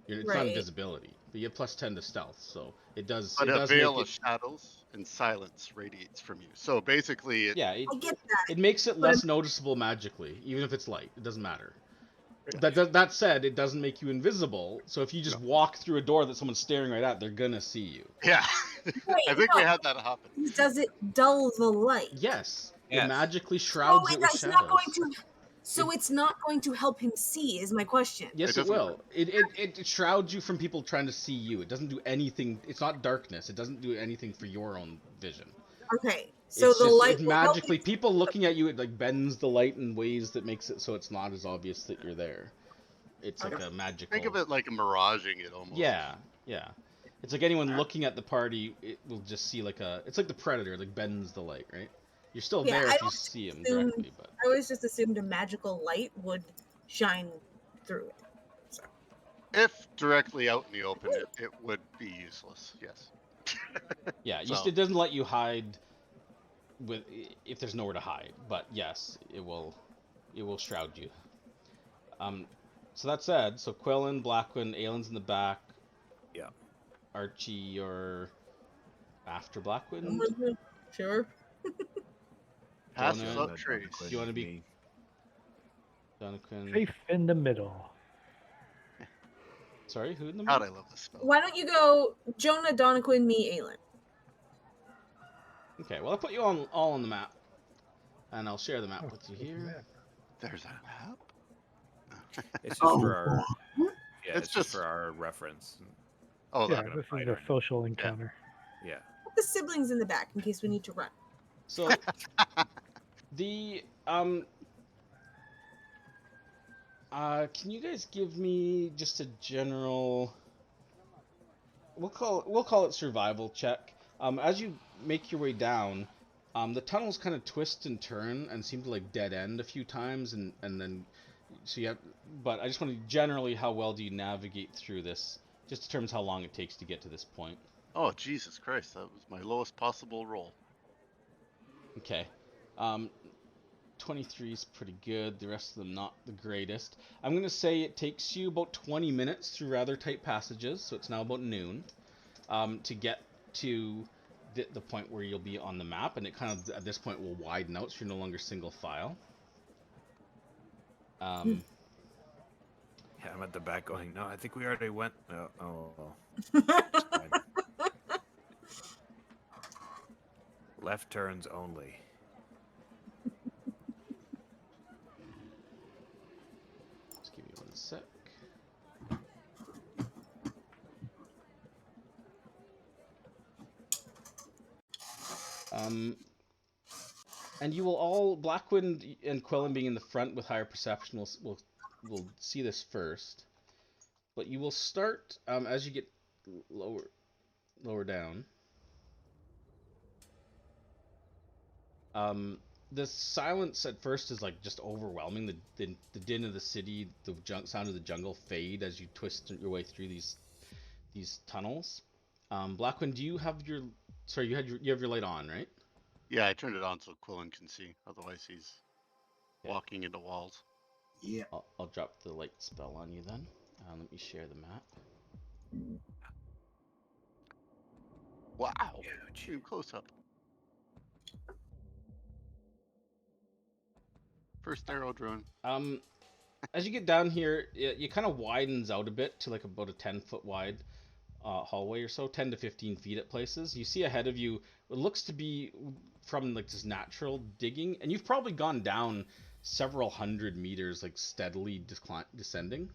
It's not Right. invisibility, but you have +10 to stealth, so it does. But it a does veil make of shadows and silence radiates from you. So basically, yeah, I get that. it makes it But less noticeable magically, even if it's light. It doesn't matter. That said, it doesn't make you invisible. So if you just walk through a door that someone's staring right at, they're gonna see you. yeah. Wait, I think we no. had that happen. Does it dull the light? Yes, Yes. it magically shrouds it with it's shadows. not going to. So it's not going to help him see. Is my question. Yes, It it doesn't will. It shrouds you from people trying to see you. It doesn't do anything. It's not darkness. It doesn't do anything for your own vision. Okay, so It's the just, light it will help magically, people looking at you, it like bends the light in ways that makes it so it's not as obvious that you're there. It's like a magical. Think of it like a miraging it almost. Yeah. It's like anyone looking at the party, it will just see like it's like the Predator, like bends the light, right? You're still Yeah, there I if you don't see him assume- directly, but I always just assumed a magical light would shine through it. So. If directly out in the open, it would be useless. Yes. yeah, So- it doesn't let you hide if there's nowhere to hide. But yes, it will shroud you. So that said, so Quillen, Blackwind, Aelin's in the back. Yeah. Archie, you're after Blackwind. Mm-hmm. Sure. Pass Jonah, us up trace. Do you want to be Donovan? Safe in the middle. Sorry, who in the God, middle? I love this spell. Why don't you go Jonah, Donaquin, me, Aelin? Okay, well, I'll put you all on the map. And I'll share the map with you what's here. that? There's a map? It's just for Oh, our It's it's just just- for our reference. Oh, Yeah, that. this is fight a or anything. social encounter. Yeah. Put the siblings in the back in case we need to run. So the can you guys give me just a general? We'll call it survival check. As you make your way down, the tunnels kind of twist and turn and seem to like dead end a few times, and then so you have. But I just want to generally, how well do you navigate through this? Just determines how long it takes to get to this point. Oh, Jesus Christ. That was my lowest possible roll. Okay. 23 is pretty good. The rest of them not the greatest. I'm going to say it takes you about 20 minutes through rather tight passages, so it's now about noon, to get to the point where you'll be on the map, and it kind of, at this point, will widen out, so you're no longer single file. Yeah, I'm at the back going, no, I think we already went. It's fine. Left turns only. Just give me one sec. And you will all, Blackwind and Quillen being in the front with higher perception, will see this first. But you will start, as you get lower down. The silence at first is like just overwhelming. The din of the city, the sound of the jungle fade as you twist your way through these tunnels. Blackwind, do you have your? Sorry, you have your light on, right? Yeah, I turned it on so Quillen can see. Otherwise, he's Okay. walking into walls. yeah. I'll drop the light spell on you then. Let me share the map. Wow. Huge. Extreme close up. First arrow drone. As you get down here, it kind of widens out a bit to like about a 10-foot wide hallway or so, 10 to 15 feet at places. You see ahead of you what looks to be from like this natural digging, and you've probably gone down several hundred meters, like steadily descending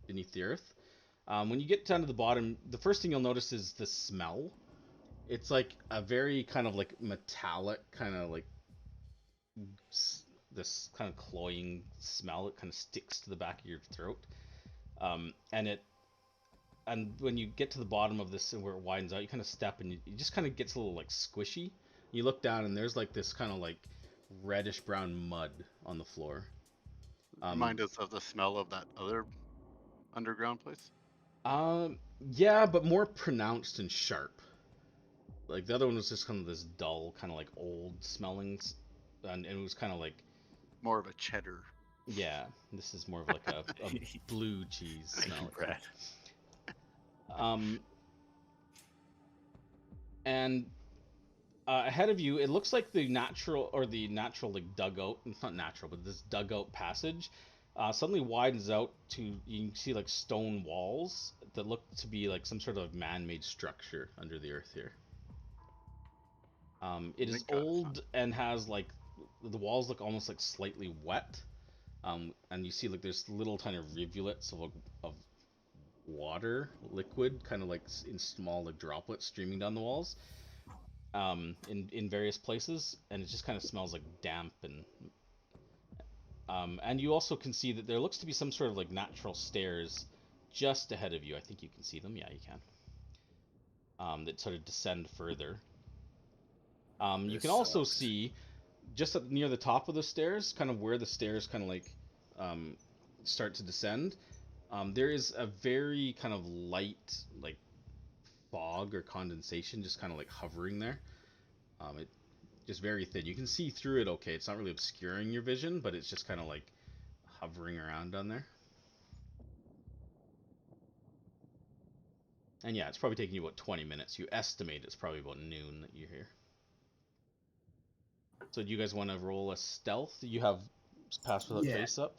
beneath the earth. When you get down to the bottom, the first thing you'll notice is the smell. It's like a very kind of like metallic, kind of like this kind of cloying smell. It kind of sticks to the back of your throat, and when you get to the bottom of this and where it widens out, you kind of step and it just kind of gets a little like squishy. You look down and there's like this kind of like reddish brown mud on the floor. Remind us of the smell of that other underground place. Yeah, but more pronounced and sharp. Like the other one was just kind of this dull, kind of like old smelling, and it was kind of like, More of a cheddar. yeah, this is more of like a blue cheese smell. Brad. And ahead of you, it looks like the natural like dugout. It's not natural, but this dugout passage suddenly widens out to, you can see like stone walls that look to be like some sort of man-made structure under the earth here. It is old and has like, the walls look almost like slightly wet, and you see like there's little tiny rivulets of water, liquid, kind of like in small like droplets streaming down the walls, in various places, and it just kind of smells like damp. And you also can see that there looks to be some sort of like natural stairs just ahead of you. I think you can see them. Yeah, you can. That sort of descend further. You can also see just up near the top of the stairs, kind of where the stairs kind of like start to descend. There is a very kind of light like fog or condensation just kind of like hovering there. It just very thin. You can see through it okay. It's not really obscuring your vision, but it's just kind of like hovering around down there. And yeah, it's probably taking you about 20 minutes. You estimate it's probably about noon that you're here. So do you guys want to roll a stealth? You have pass without trace up?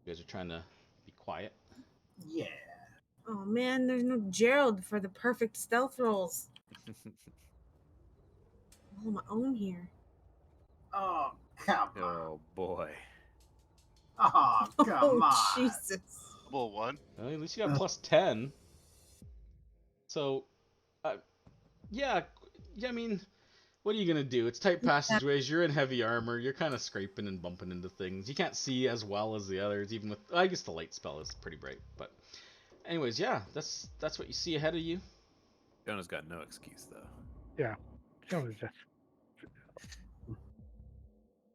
You guys are trying to be quiet? Yeah. Oh man, there's no Gerald for the perfect stealth rolls. all my own here. Oh, come on. Oh boy. Oh, come on. Jesus. Double one. Well, at least you got plus 10. So, yeah, I mean, what are you gonna do? It's tight passageways. You're in heavy armor. You're kind of scraping and bumping into things. You can't see as well as the others, even with. I guess the light spell is pretty bright, but, anyways, yeah, that's what you see ahead of you. Jonah's got no excuse though. Yeah. Jonah's just.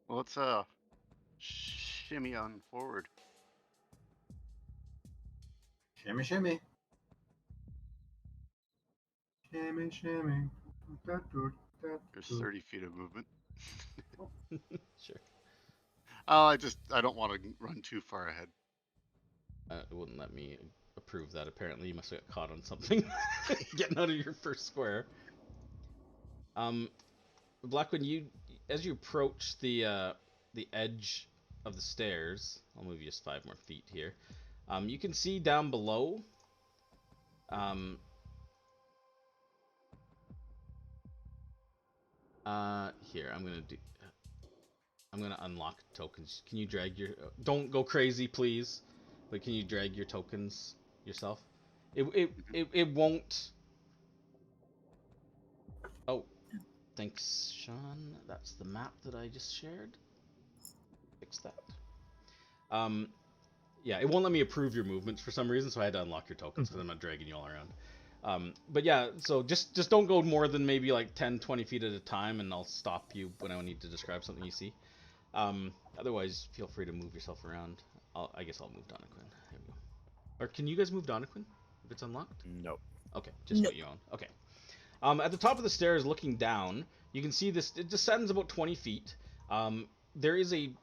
Well, let's shimmy on forward. Shimmy, shimmy. Shimmy, shimmy. There's 30 feet of movement. Sure. Oh, I don't want to run too far ahead. It wouldn't let me approve that. Apparently, you must have got caught on something. Getting out of your first square. Blackwood, as you approach the edge of the stairs, I'll move you just 5 more feet here. You can see down below. Here I'm gonna unlock tokens. Can you drag your? Don't go crazy, please. But can you drag your tokens yourself? It won't. Oh, thanks, Sean. That's the map that I just shared. Fix that. Yeah, it won't let me approve your movements for some reason, so I had to unlock your tokens because I'm not dragging you all around. But yeah, so just don't go more than maybe like 10, 20 feet at a time, and I'll stop you when I need to describe something you see. Otherwise, feel free to move yourself around. I guess I'll move Donaquin. There we go. Or can you guys move Donaquin if it's unlocked? Nope. Okay, just Nope. what you own. Okay. At the top of the stairs, looking down, you can see this. It descends about 20 feet. There is a.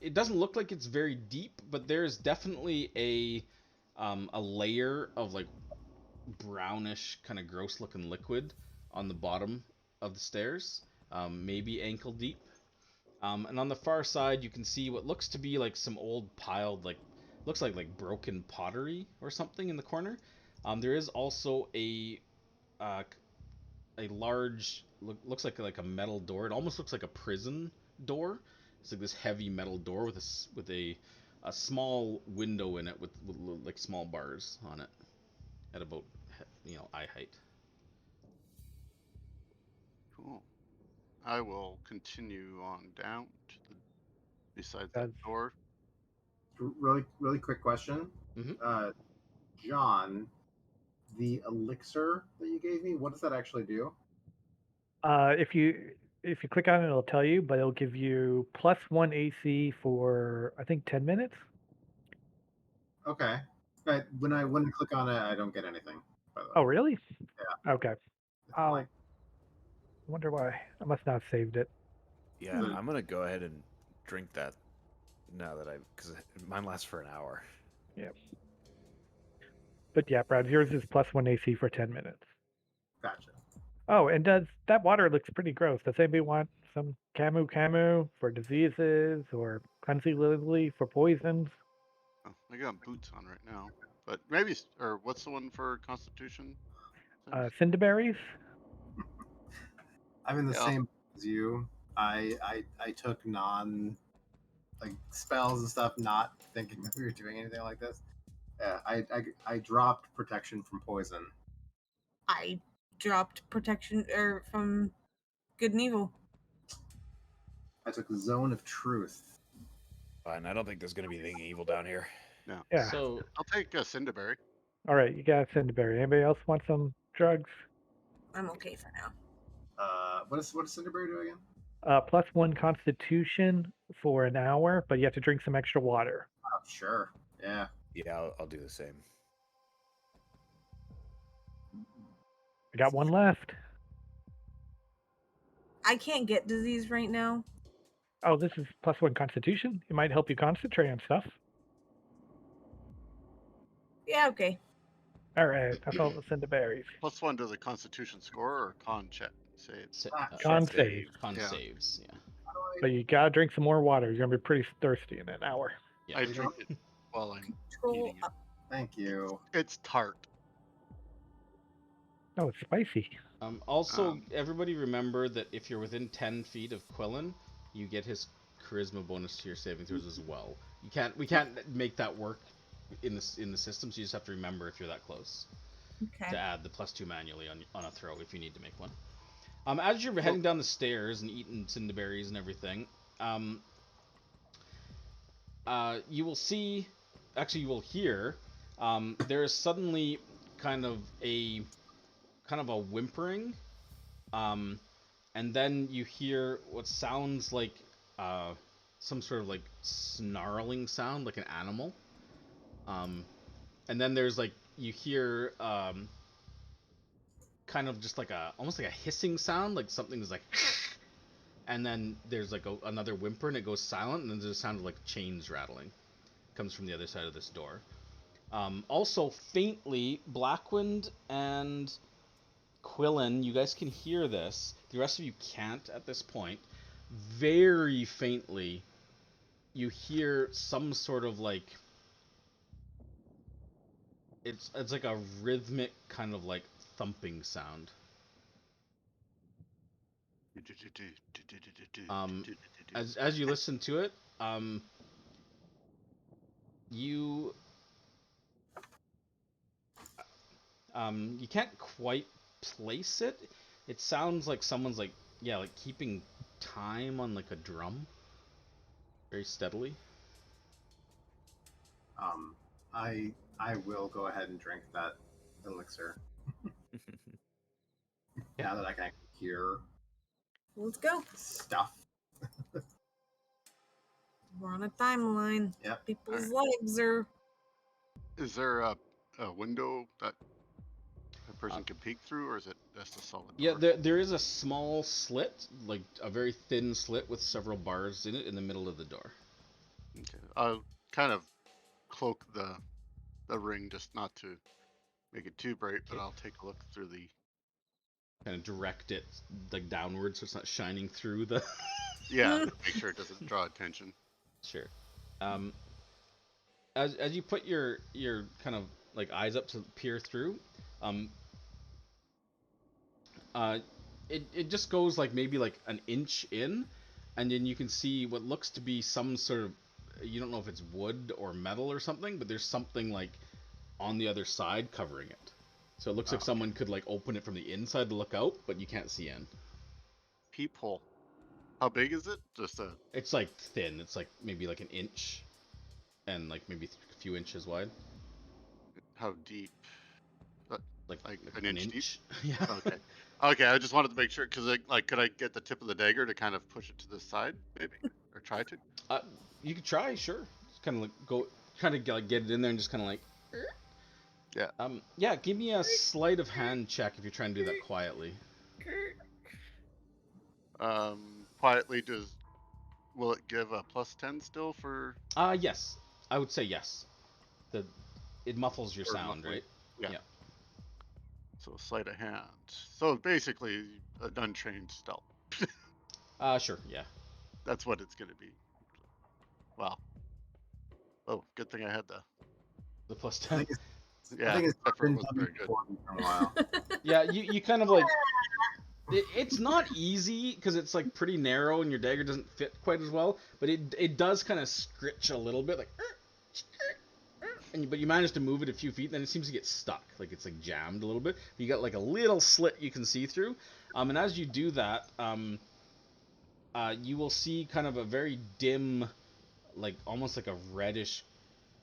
It doesn't look like it's very deep, but there is definitely a layer of like brownish, kind of gross-looking liquid on the bottom of the stairs, maybe ankle deep. And on the far side, you can see what looks to be like some old piled, looks like broken pottery or something in the corner. There is also a large, looks like a metal door. It almost looks like a prison door. It's like this heavy metal door with a small window in it with like small bars on it at about eye height. Cool. I will continue on down to the beside that That's- door. Really quick question. Mhm. John, the elixir that you gave me, what does that actually do? If you click on it, it'll tell you, but it'll give you +1 AC for I think 10 minutes. Okay. But when I click on it, I don't get anything. By the way. Oh, really? Yeah. Okay. It's I blank. wonder why. I must not have saved it. Yeah, I'm gonna go ahead and drink that now that because mine lasts for an hour. Yeah. But yeah, Brad, yours is +1 AC for 10 minutes. Gotcha. Oh, and that water looks pretty gross. Does anybody want some camu for diseases or cleansing lily for poisons? Oh, I got boots on right now, but maybe or what's the one for Constitution? Cinderberries? I'm in the Yeah. same as you. I took like spells and stuff, not thinking that we were doing anything like this. Yeah, I dropped protection from poison. I dropped protection from good and evil. I took Zone of Truth. Fine, I don't think there's gonna be anything evil down here. No. Yeah. So I'll take a Cinderberry. All right, you got Cinderberry. Anybody else want some drugs? I'm okay for now. What does Cinderberry do again? +1 Constitution for an hour, but you have to drink some extra water. Oh, sure. Yeah. Yeah, I'll do the same. I got one left. I can't get disease right now. Oh, this is +1 Constitution. It might help you concentrate on stuff. Yeah, okay. All right, that's all the Cinderberries. +1 to the Constitution score or con check saves. Con save. save. Con Yeah. saves, yeah. But you gotta drink some more water. You're gonna be pretty thirsty in an hour. Yeah. I drink it while I'm Control eating it. up. Thank you. It's tart. Oh, it's spicy. Also, everybody remember that if you're within 10 feet of Quillen, you get his charisma bonus to your saving throws as well. We can't make that work in the system, so you just have to remember if you're that close Okay. to add the +2 manually on a throw if you need to make one. As you're heading down the stairs and eating cinderberries and everything, you will see, actually you will hear, there is suddenly kind of a whimpering, and then you hear what sounds like some sort of like snarling sound, like an animal, and then there's like you hear kind of just like almost like a hissing sound, like something's like and then there's like another whimper and it goes silent, and then there's a sound of like chains rattling comes from the other side of this door. Also faintly, Blackwind and Quillen, you guys can hear this. The rest of you can't at this point. Very faintly, you hear some sort of like it's like a rhythmic kind of like thumping sound. As you listen to it, you can't quite place it. It sounds like someone's like keeping time on like a drum, very steadily. I will go ahead and drink that elixir. Now that I can hear. Let's go. Stuff. We're on a timeline. Yep. People's lives are. Is there a window that a person can peek through, or is it just a solid door? Yeah, there is a small slit, like a very thin slit with several bars in it in the middle of the door. Okay. I'll kind of cloak the ring just not to make it too bright, but I'll take a look through the... Kind of direct it like downward so it's not shining through the... Yeah, make sure it doesn't draw attention. Sure. As you put your kind of like eyes up to peer through, it just goes like maybe like an inch in, and then you can see what looks to be some sort of, you don't know if it's wood or metal or something, but there's something like on the other side covering it. So it looks like someone could like open it from the inside to look out, but you can't see in. Peephole. How big is it? Just a... It's like thin. It's like maybe like an inch, and like maybe a few inches wide. How deep? Like an inch deep? Yeah. Okay. Okay, I just wanted to make sure, because like, could I get the tip of the dagger to kind of push it to the side, maybe, or try to? You could try, sure. Just kind of like get it in there and just kind of like. Yeah. Yeah. Give me a sleight of hand check if you're trying to do that quietly. Quietly, will it give a +10 still for? Yes. I would say yes. It muffles your sound, right? Yeah. So sleight of hand. So basically, an untrained stealth. Sure, yeah. That's what it's gonna be. Wow. Oh, good thing I had the +10. Yeah, I think it's that been was very good. for a while. Yeah, you kind of like. It's not easy because it's like pretty narrow and your dagger doesn't fit quite as well, but it does kind of scritch a little bit, like. But you manage to move it a few feet, then it seems to get stuck, like it's like jammed a little bit. But you got like a little slit you can see through, and as you do that, you will see kind of a very dim, like almost like a reddish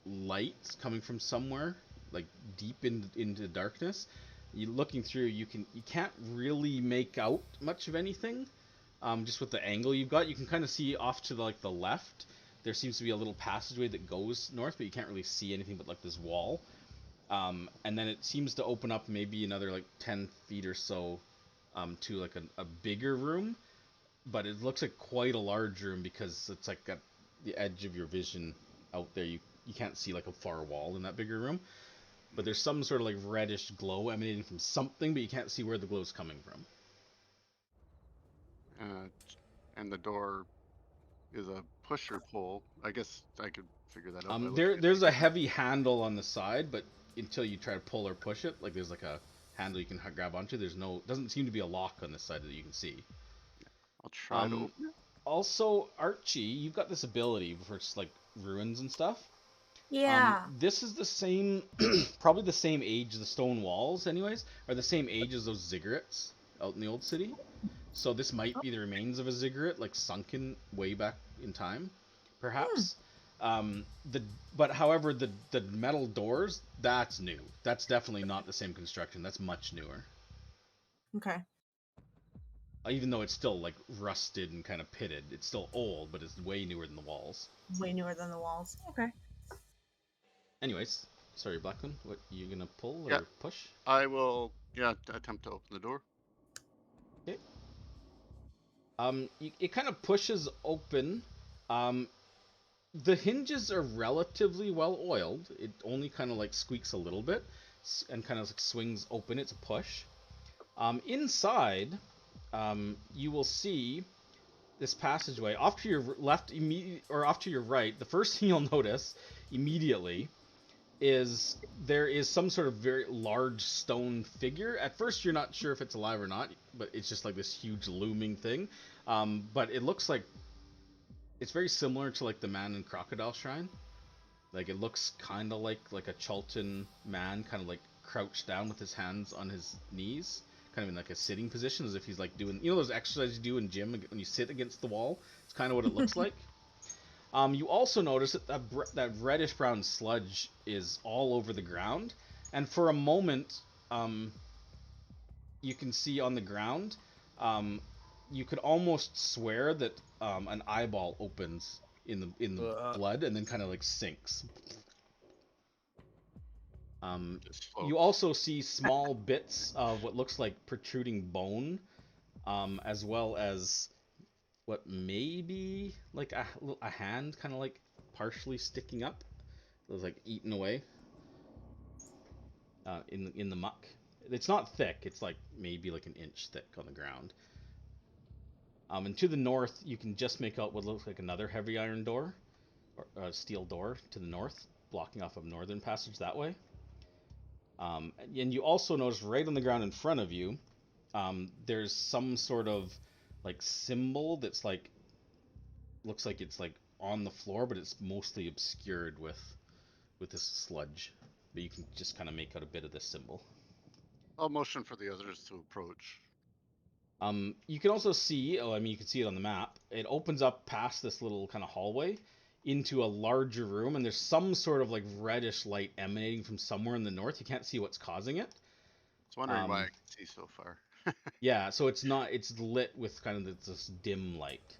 light coming from somewhere, like deep into darkness. You looking through, you can't really make out much of anything, just with the angle you've got. You can kind of see off to the left. There seems to be a little passageway that goes north, but you can't really see anything but like this wall. And then it seems to open up maybe another like 10 feet or so to like a bigger room. But it looks like quite a large room because it's like at the edge of your vision out there. You can't see like a far wall in that bigger room. But there's some sort of like reddish glow emanating from something, but you can't see where the glow's coming from. And the door is a push or pull. I guess I could figure that out. There's a heavy handle on the side, but until you try to pull or push it, like there's like a handle you can grab onto. There's no, doesn't seem to be a lock on this side that you can see. I'll try to open it. Also, Archie, you've got this ability for just like ruins and stuff. Yeah. This is the same, probably the same age. The stone walls, anyways, are the same age as those ziggurats out in the old city. So this might be the remains of a ziggurat, like sunken way back in time, perhaps. But however, the metal doors, that's new. That's definitely not the same construction. That's much newer. Okay. Even though it's still like rusted and kind of pitted, it's still old, but it's way newer than the walls. Way newer than the walls. Okay. Anyways, sorry, Blackman, what you gonna pull or Yeah. push? I will, attempt to open the door. Okay. It kind of pushes open. The hinges are relatively well oiled. It only kind of like squeaks a little bit and kind of like swings open. It's a push. Inside, you will see this passageway. Off to your left, or off to your right, the first thing you'll notice immediately is there is some sort of very large stone figure. At first, you're not sure if it's alive or not, but it's just like this huge looming thing. But it looks like it's very similar to like the man in Crocodile Shrine. Like it looks kind of like a Chultan man, kind of like crouched down with his hands on his knees, kind of in like a sitting position, as if he's like doing, you know, those exercises you do in gym when you sit against the wall. It's kind of what it looks like. You also notice that that reddish brown sludge is all over the ground, and for a moment, you can see on the ground, you could almost swear that an eyeball opens in the blood and then kind of like sinks. You also see small bits of what looks like protruding bone, as well as what may be like a hand kind of like partially sticking up. It was like eaten away in the muck. It's not thick. It's like maybe like an inch thick on the ground. And to the north, you can just make out what looks like another heavy iron door, or steel door to the north, blocking off a northern passage that way. And you also notice right on the ground in front of you, there's some sort of like symbol that's like looks like it's like on the floor, but it's mostly obscured with this sludge. But you can just kind of make out a bit of this symbol. I'll motion for the others to approach. You can also see, you can see it on the map. It opens up past this little kind of hallway into a larger room, and there's some sort of like reddish light emanating from somewhere in the north. You can't see what's causing it. I was wondering why I can see so far. Yeah, so it's lit with kind of this dim light.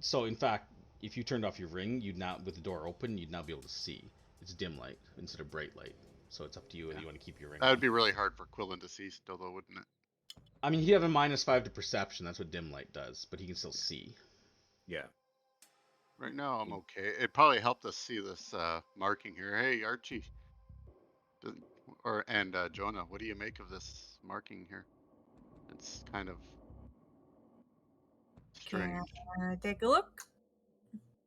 So in fact, if you turned off your ring, you'd now, with the door open, you'd now be able to see. It's dim light instead of bright light. So it's up to you whether you want to keep your ring That on. would be really hard for Quillen to see still, though, wouldn't it? I mean, he'd have a -5 to perception. That's what dim light does, but he can still see. Yeah. Right now, I'm okay. It probably helped us see this marking here. Hey, Archie, and Jonah, what do you make of this marking here? It's kind of strange. Can I take a look?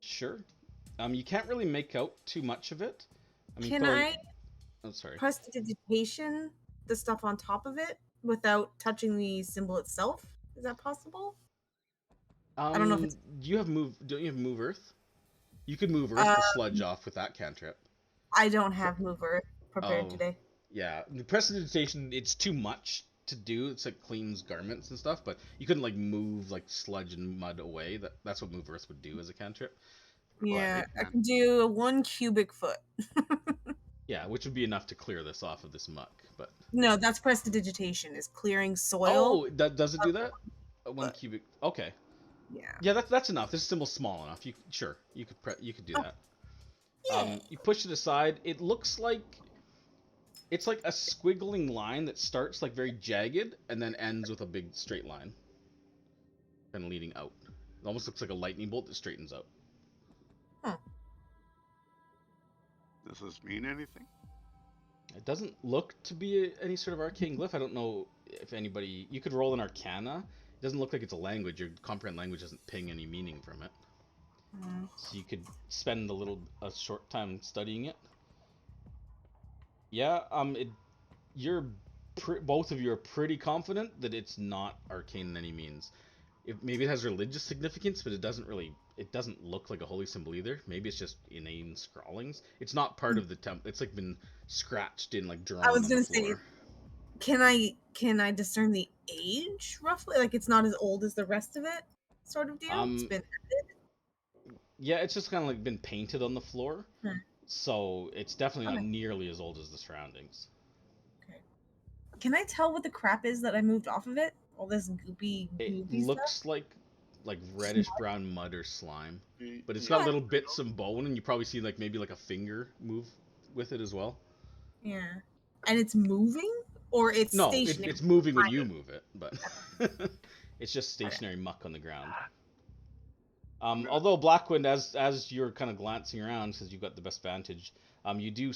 Sure. You can't really make out too much of it. I mean, Can I Oh, sorry. prestidigitation the stuff on top of it without touching the symbol itself? Is that possible? I don't know if it's... Don't you have move earth? You could move earth the sludge off with that cantrip. I don't have move earth prepared today. Yeah, the prestidigitation, it's too much to do. It's like cleans garments and stuff, but you couldn't like move like sludge and mud away. That's what move earth would do as a cantrip. Yeah, I can do 1 cubic foot. Yeah, which would be enough to clear this off of this muck, but... No, that's prestidigitation, is clearing soil. Oh, does it do that? 1 cubic... Okay. Yeah. Yeah, that's enough. This symbol's small enough. You could do that. Yeah. You push it aside. It looks like... It's like a squiggling line that starts like very jagged and then ends with a big straight line. Kind of leading out. It almost looks like a lightning bolt that straightens out. Huh. Does this mean anything? It doesn't look to be any sort of arcane glyph. I don't know if anybody... You could roll an arcana. It doesn't look like it's a language. Your comprehend language doesn't ping any meaning from it. So you could spend a short time studying it. Yeah, both of you are pretty confident that it's not arcane in any means. Maybe it has religious significance, but it doesn't look like a holy symbol either. Maybe it's just inane scrawlings. It's not part of the temple. It's like been scratched in, like drawn I was on the gonna floor. say, can I discern the age roughly? Like it's not as old as the rest of it, sort of deal. It's been yeah, it's just kind of like been painted on the floor, so it's definitely not nearly as old as the surroundings. Okay. Can I tell what the crap is that I moved off of it? All this goopy It looks stuff? like reddish brown mud or slime, but it's Yeah. got little bits of bone, and you probably see like maybe like a finger move with it as well. Yeah, and it's moving, or it's No, stationary. it's moving when you move it, but it's just stationary muck on the ground. Although Blackwind, as you're kind of glancing around, because you've got the best vantage, you do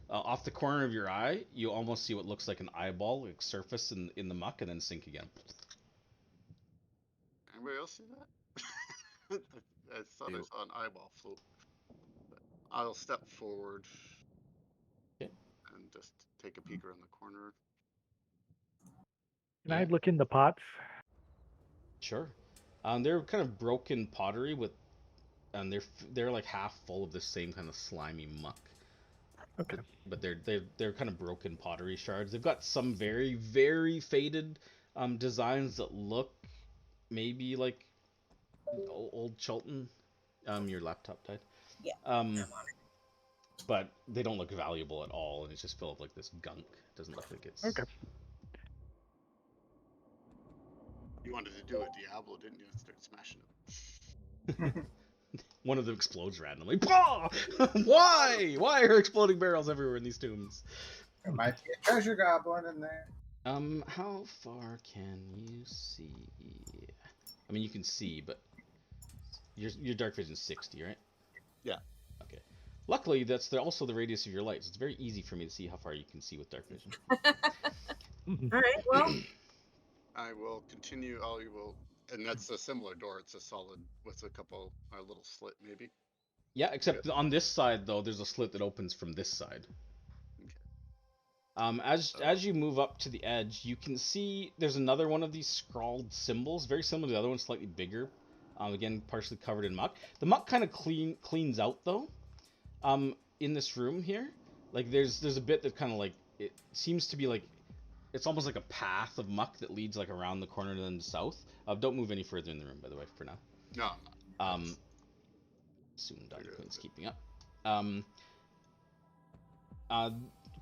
off the corner of your eye, you almost see what looks like an eyeball like surface in the muck and then sink again. Anybody else see that? I thought I saw an eyeball float. But I'll step forward and just take a peek around the corner. Can I look in the pots? Sure. They're kind of broken pottery and they're like half full of the same kind of slimy muck. Okay. But they're kind of broken pottery shards. They've got some very very faded designs that look maybe like old Chilton. Your laptop died. Yeah. But they don't look valuable at all, and it's just full of like this gunk. It doesn't look like it's okay. You wanted to do a Diablo, didn't you? Start smashing it. One of them explodes randomly. Why? Why are exploding barrels everywhere in these tombs? There might be a treasure goblin in there. How far can you see? I mean, you can see, but your dark vision's 60, right? Yeah. Okay. Luckily, that's also the radius of your light, so it's very easy for me to see how far you can see with dark vision. All right. Well, I will continue. And that's a similar door. It's a solid with a little slit, maybe. Yeah, except on this side though, there's a slit that opens from this side. Okay. As you move up to the edge, you can see there's another one of these scrawled symbols, very similar to the other one, slightly bigger. Again, partially covered in muck. The muck kind of cleans out though. In this room here, like there's a bit that kind of like it seems to be like it's almost like a path of muck that leads like around the corner to the south. Don't move any further in the room, by the way, for now. No, I'm not. Soon Dr. Quinn's keeping up.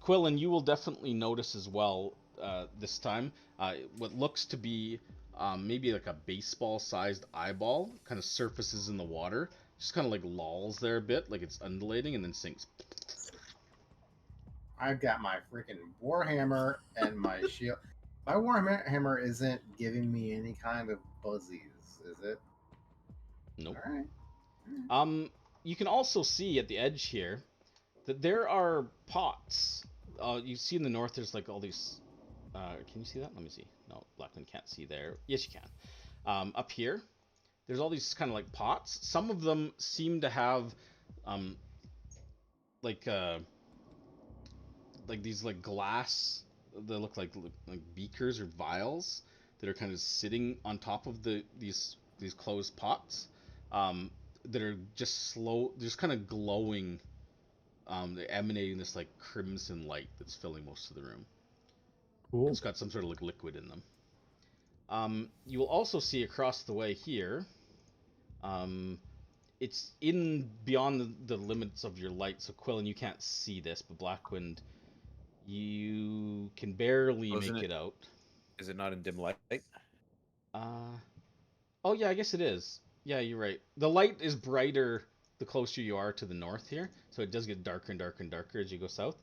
Quillen, you will definitely notice as well this time what looks to be maybe like a baseball-sized eyeball kind of surfaces in the water, just kind of like lolls there a bit, like it's undulating, and then sinks. I've got my freaking warhammer and my shield. My warhammer isn't giving me any kind of buzzies, is it? Nope. All right. You can also see at the edge here that there are pots. You see in the north, there's like all these. Can you see that? Let me see. No, Blackman can't see there. Yes, you can. Up here, there's all these kind of like pots. Some of them seem to have, like these like glass. They look like beakers or vials that are kind of sitting on top of these closed pots. That are just just kind of glowing. They're emanating this like crimson light that's filling most of the room. Cool. It's got some sort of like liquid in them. You will also see across the way here. It's in beyond the limits of your light, so Quillen, you can't see this, but Blackwind, you can barely make it out. Is it not in dim light? Oh yeah, I guess it is. Yeah, you're right. The light is brighter the closer you are to the north here, so it does get darker and darker and darker as you go south.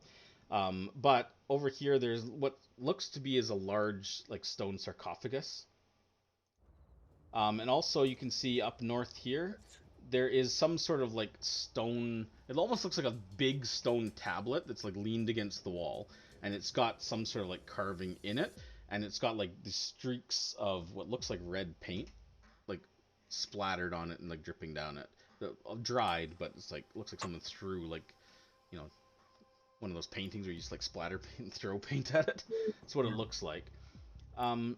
But over here, there's what looks to be is a large like stone sarcophagus. And also you can see up north here, there is some sort of like stone. It almost looks like a big stone tablet that's like leaned against the wall, and it's got some sort of like carving in it, and it's got like the streaks of what looks like red paint, like splattered on it and like dripping down it. Dried, but it's like looks like someone threw like, you know, one of those paintings where you just like splatter paint and throw paint at it. That's what it looks like. A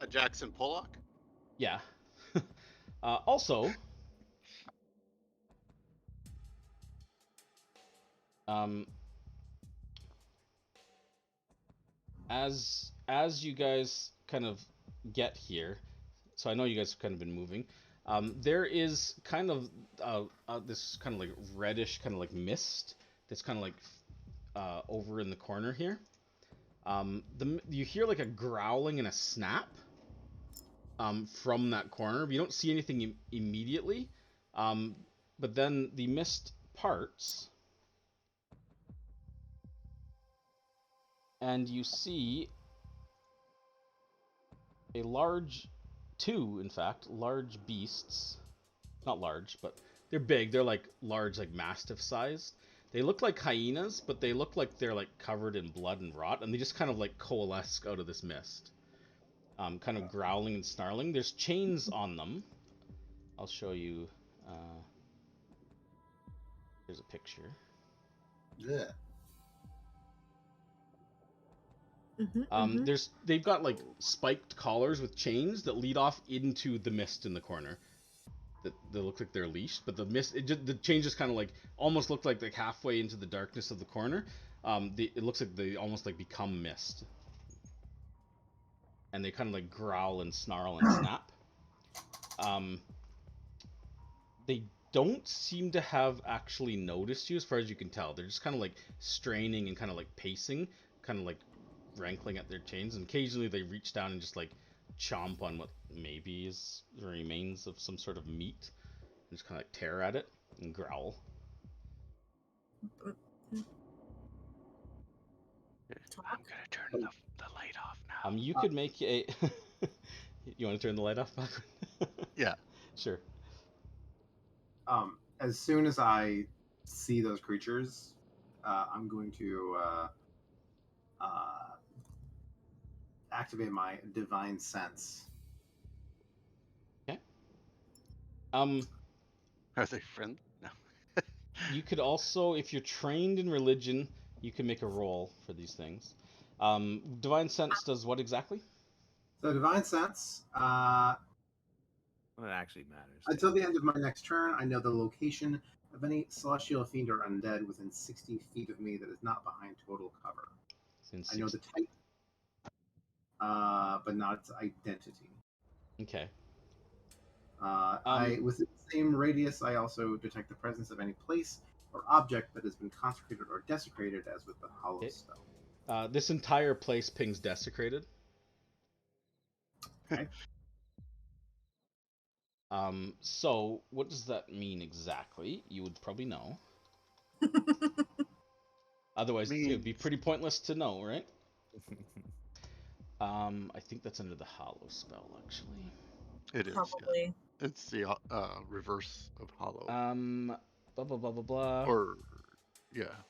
Jackson Pollock? Yeah. Also, as you guys kind of get here, so I know you guys have kind of been moving. There is kind of this kind of like reddish kind of like mist that's kind of like over in the corner here. You hear like a growling and a snap from that corner. You don't see anything immediately, but then the mist parts, and you see a two, in fact, large beasts. Not large, but they're big. They're like large, like mastiff sized. They look like hyenas, but they look like they're like covered in blood and rot, and they just kind of like coalesce out of this mist. Kind of growling and snarling. There's chains on them. I'll show you. Here's a picture. Yeah. They've got like spiked collars with chains that lead off into the mist in the corner. That look like they're leashed, but the mist, the chains just kind of like almost look like halfway into the darkness of the corner. It looks like they almost like become mist, and they kind of like growl and snarl and snap. They don't seem to have actually noticed you, as far as you can tell. They're just kind of like straining and kind of like pacing, kind of like rankling at their chains, and occasionally they reach down and just like chomp on what maybe is the remains of some sort of meat, and just kind of like tear at it and growl. I'm gonna turn the light off now. You could make a. You want to turn the light off, Pock? Yeah. Sure. As soon as I see those creatures, I'm going to activate my divine sense. Okay. Are they friendly? No. You could also, if you're trained in religion, you can make a roll for these things. Divine sense does what exactly? So divine sense. Well, it actually matters. Until the end of my next turn, I know the location of any celestial fiend or undead within 60 feet of me that is not behind total cover. I know the type, but not its identity. Okay. Within the same radius, I also detect the presence of any place or object that has been consecrated or desecrated, as with the hollow spell. This entire place pings desecrated. Okay. So what does that mean exactly? You would probably know. Otherwise, it would be pretty pointless to know, right? I think that's under the hollow spell, actually. It is. Probably. Yeah. It's the reverse of hollow. Blah blah blah blah blah. Or yeah,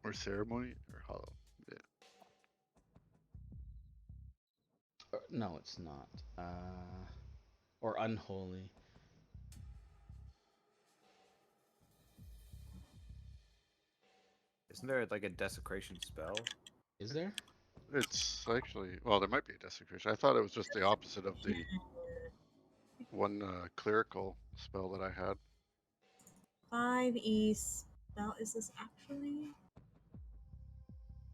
or ceremony or hollow. Yeah. No, it's not. Or unholy. Isn't there like a desecration spell? Is there? It's actually, well, there might be a desecration. I thought it was just the opposite of the one clerical spell that I had. 5e spell. Is this actually?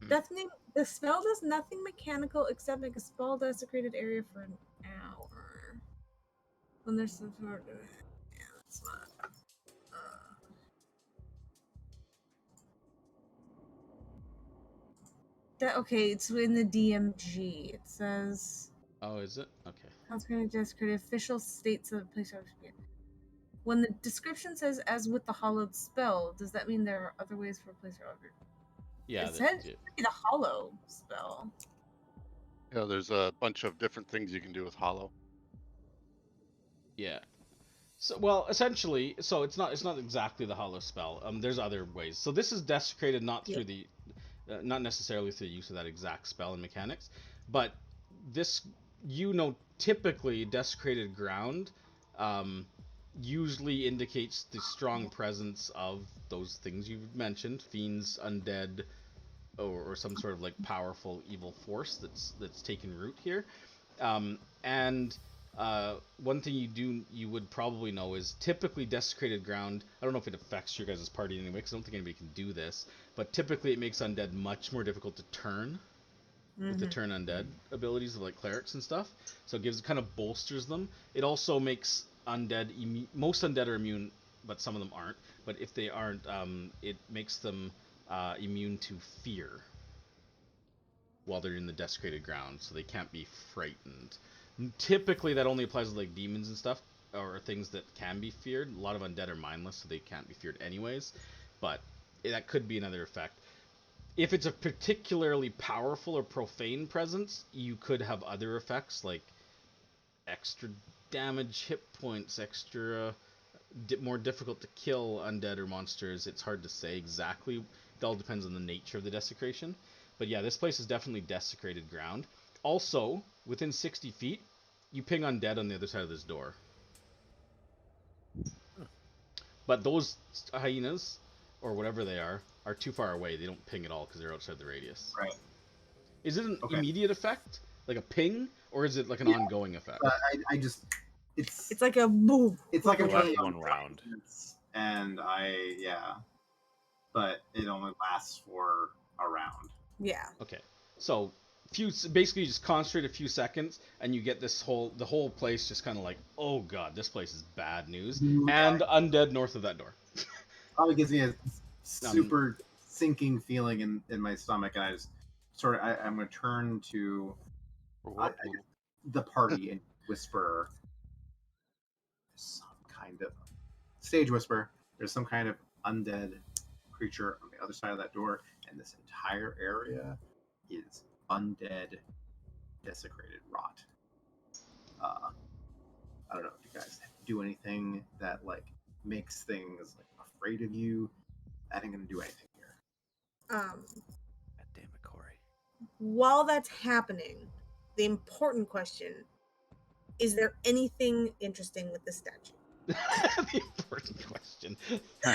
Nothing. The spell does nothing mechanical except make a spell desecrated area for an hour. When there's some sort of. Yeah, that's not. Okay, it's in the DMG. It says. Oh, is it? Okay. Consecrated, desecrated. Official states of place of spirit. When the description says "as with the hollowed spell," does that mean there are other ways for a place or other? Yeah, it said the hollow spell. Yeah, there's a bunch of different things you can do with hollow. Yeah. So, well, essentially, so it's not exactly the hollow spell. There's other ways. So this is desecrated not through the, not necessarily through the use of that exact spell and mechanics, but this, typically desecrated ground, usually indicates the strong presence of those things you've mentioned, fiends, undead, or some sort of like powerful evil force that's taken root here. And one thing you would probably know is typically desecrated ground. I don't know if it affects your guys' party anyway, because I don't think anybody can do this. But typically, it makes undead much more difficult to turn with the turn undead abilities of like clerics and stuff. So it kind of bolsters them. It also makes undead most undead are immune, but some of them aren't. But if they aren't, it makes them immune to fear while they're in the desecrated ground, so they can't be frightened. Typically, that only applies to like demons and stuff, or things that can be feared. A lot of undead are mindless, so they can't be feared anyways. But that could be another effect. If it's a particularly powerful or profane presence, you could have other effects like extra damage, hit points, extra more difficult to kill undead or monsters. It's hard to say exactly. It all depends on the nature of the desecration. But yeah, this place is definitely desecrated ground. Also, within 60 feet, you ping undead on the other side of this door. But those hyenas, or whatever they are too far away. They don't ping at all because they're outside the radius. Right. Is it an Okay. immediate effect, like a ping, or is it like an ongoing effect? I just it's like a move. It's like a Last one round. And but it only lasts for a round. Yeah. Okay. So basically just concentrate a few seconds and you get the whole place just kind of like, oh god, this place is bad news. And undead north of that door. Probably gives me a super sinking feeling in my stomach, and I just sort of I'm going to turn to the party and whisper some kind of stage whisper. There's some kind of undead creature on the other side of that door, and this entire area is undead, desecrated rot. I don't know if you guys do anything that like makes things like afraid of you. That ain't gonna do anything here. God damn it, Corey. While that's happening, the important question: is there anything interesting with the statue? The important question.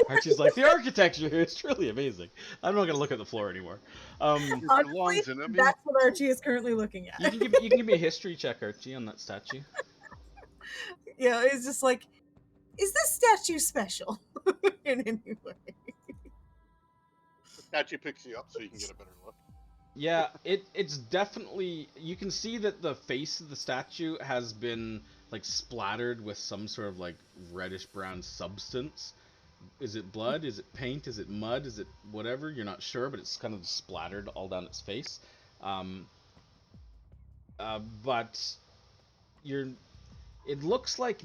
Archie's like, the architecture here is truly amazing. I'm not gonna look at the floor anymore. Honestly, that's what Archie is currently looking at. You can give me a history check, Archie, on that statue. Yeah, it's just like, is this statue special in any way? The statue picks you up so you can get a better look. Yeah, it's definitely, you can see that the face of the statue has been like splattered with some sort of like reddish brown substance. Is it blood? Is it paint? Is it mud? Is it whatever? You're not sure, but it's kind of splattered all down its face. But it looks like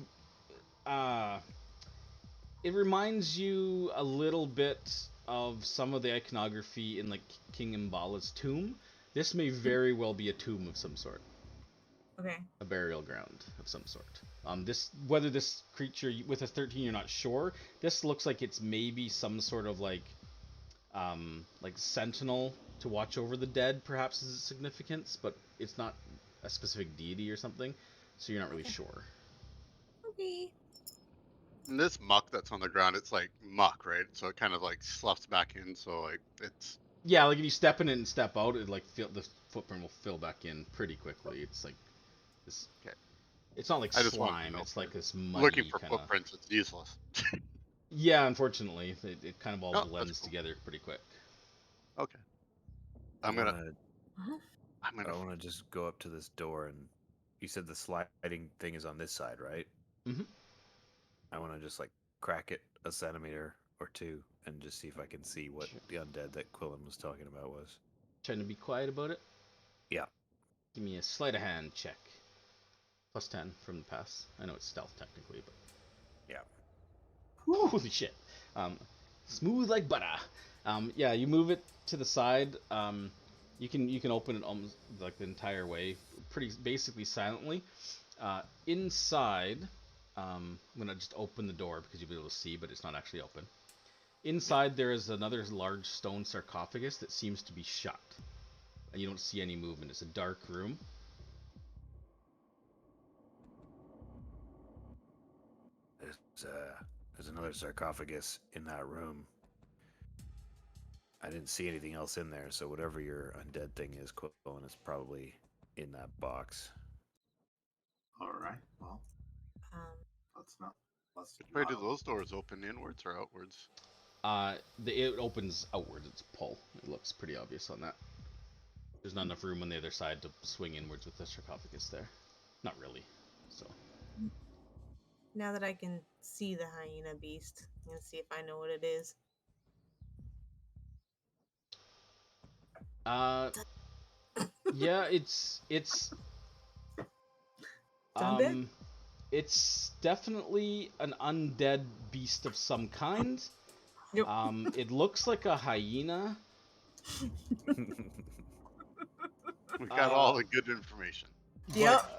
it reminds you a little bit of some of the iconography in like King Imbala's tomb. This may very well be a tomb of some sort. Okay. A burial ground of some sort. Whether this creature with a 13, you're not sure. This looks like it's maybe some sort of like sentinel to watch over the dead, perhaps is its significance, but it's not a specific deity or something, so you're not really sure. Okay. And this muck that's on the ground, it's like muck, right? So it kind of like sloughs back in, so like it's... Yeah, like if you step in it and step out, it like the footprint will fill back in pretty quickly. It's like this. Okay. It's not like slime. It's like this muddy looking for kinda... footprints. It's useless. Yeah, unfortunately, it kind of all blends together pretty quick. Okay. I want to just go up to this door, and you said the sliding thing is on this side, right? Mm-hmm. I want to just like crack it a centimeter or two and just see if I can see what the undead that Quillen was talking about was. Trying to be quiet about it? Yeah. Give me a sleight of hand check. Plus 10 from the pass. I know it's stealth technically, but... Yeah. Holy shit. Smooth like butter. Yeah, you move it to the side. You can open it almost like the entire way, basically silently. Inside, I'm gonna just open the door because you'll be able to see, but it's not actually open. Inside there is another large stone sarcophagus that seems to be shut, and you don't see any movement. It's a dark room. Is there's another sarcophagus in that room. I didn't see anything else in there, so whatever your undead thing is, Quillen, is probably in that box. All right. Well, Um, let's not. Let's Which way do not. those doors open, inwards or outwards? It opens outward. It's pull. It looks pretty obvious on that. There's not enough room on the other side to swing inwards with the sarcophagus there. Not really. So. now that I can see the hyena beast, I'm gonna see if I know what it is. Yeah, it's undead? It's definitely an undead beast of some kind. Yep. It looks like a hyena. We got all the good information.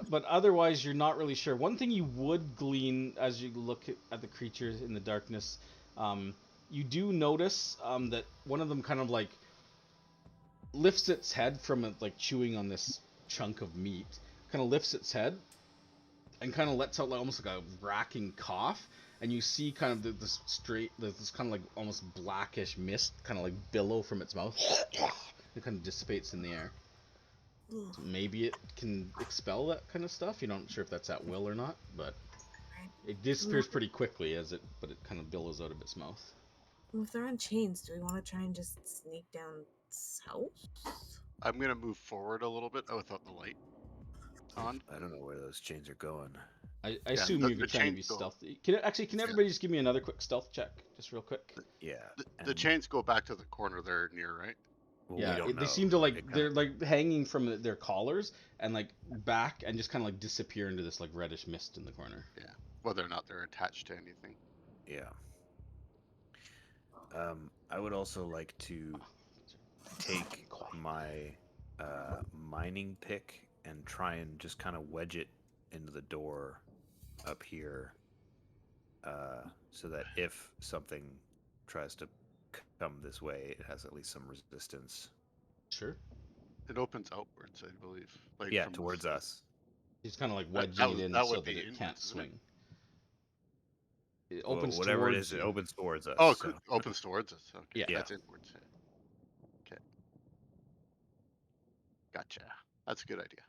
But otherwise, you're not really sure. One thing you would glean as you look at the creatures in the darkness, you do notice that one of them kind of like lifts its head from it, like chewing on this chunk of meat. Kind of lifts its head and kind of lets out like, almost like a racking cough. And you see kind of this kind of like almost blackish mist kind of like billow from its mouth. It kind of dissipates in the air. So maybe it can expel that kind of stuff. You're not sure if that's at will or not, but it disappears pretty quickly but it kind of billows out of its mouth. Well, if they're on chains, do we want to try and just sneak down south? I'm gonna move forward a little bit without the light on. I don't know where those chains are going. I assume you're trying to be stealthy. Can everybody just give me another quick stealth check, just real quick? Yeah. The chains go back to the corner there near, right? Well, yeah, they seem to like they're like hanging from their collars and like back and just kind of like disappear into this like reddish mist in the corner. Yeah, whether or not they're attached to anything. Yeah. I would also like to take my mining pick and try and just kind of wedge it into the door up here, so that if something tries to come this way, it has at least some resistance. Sure. It opens outwards, I believe. Like yeah, towards us. He's kind of like wedging it in so that it can't swing. It opens whatever towards it is, it opens towards us. Oh, so. It opens towards us. Okay. Yeah. That's inwards. Okay. Gotcha. That's a good idea.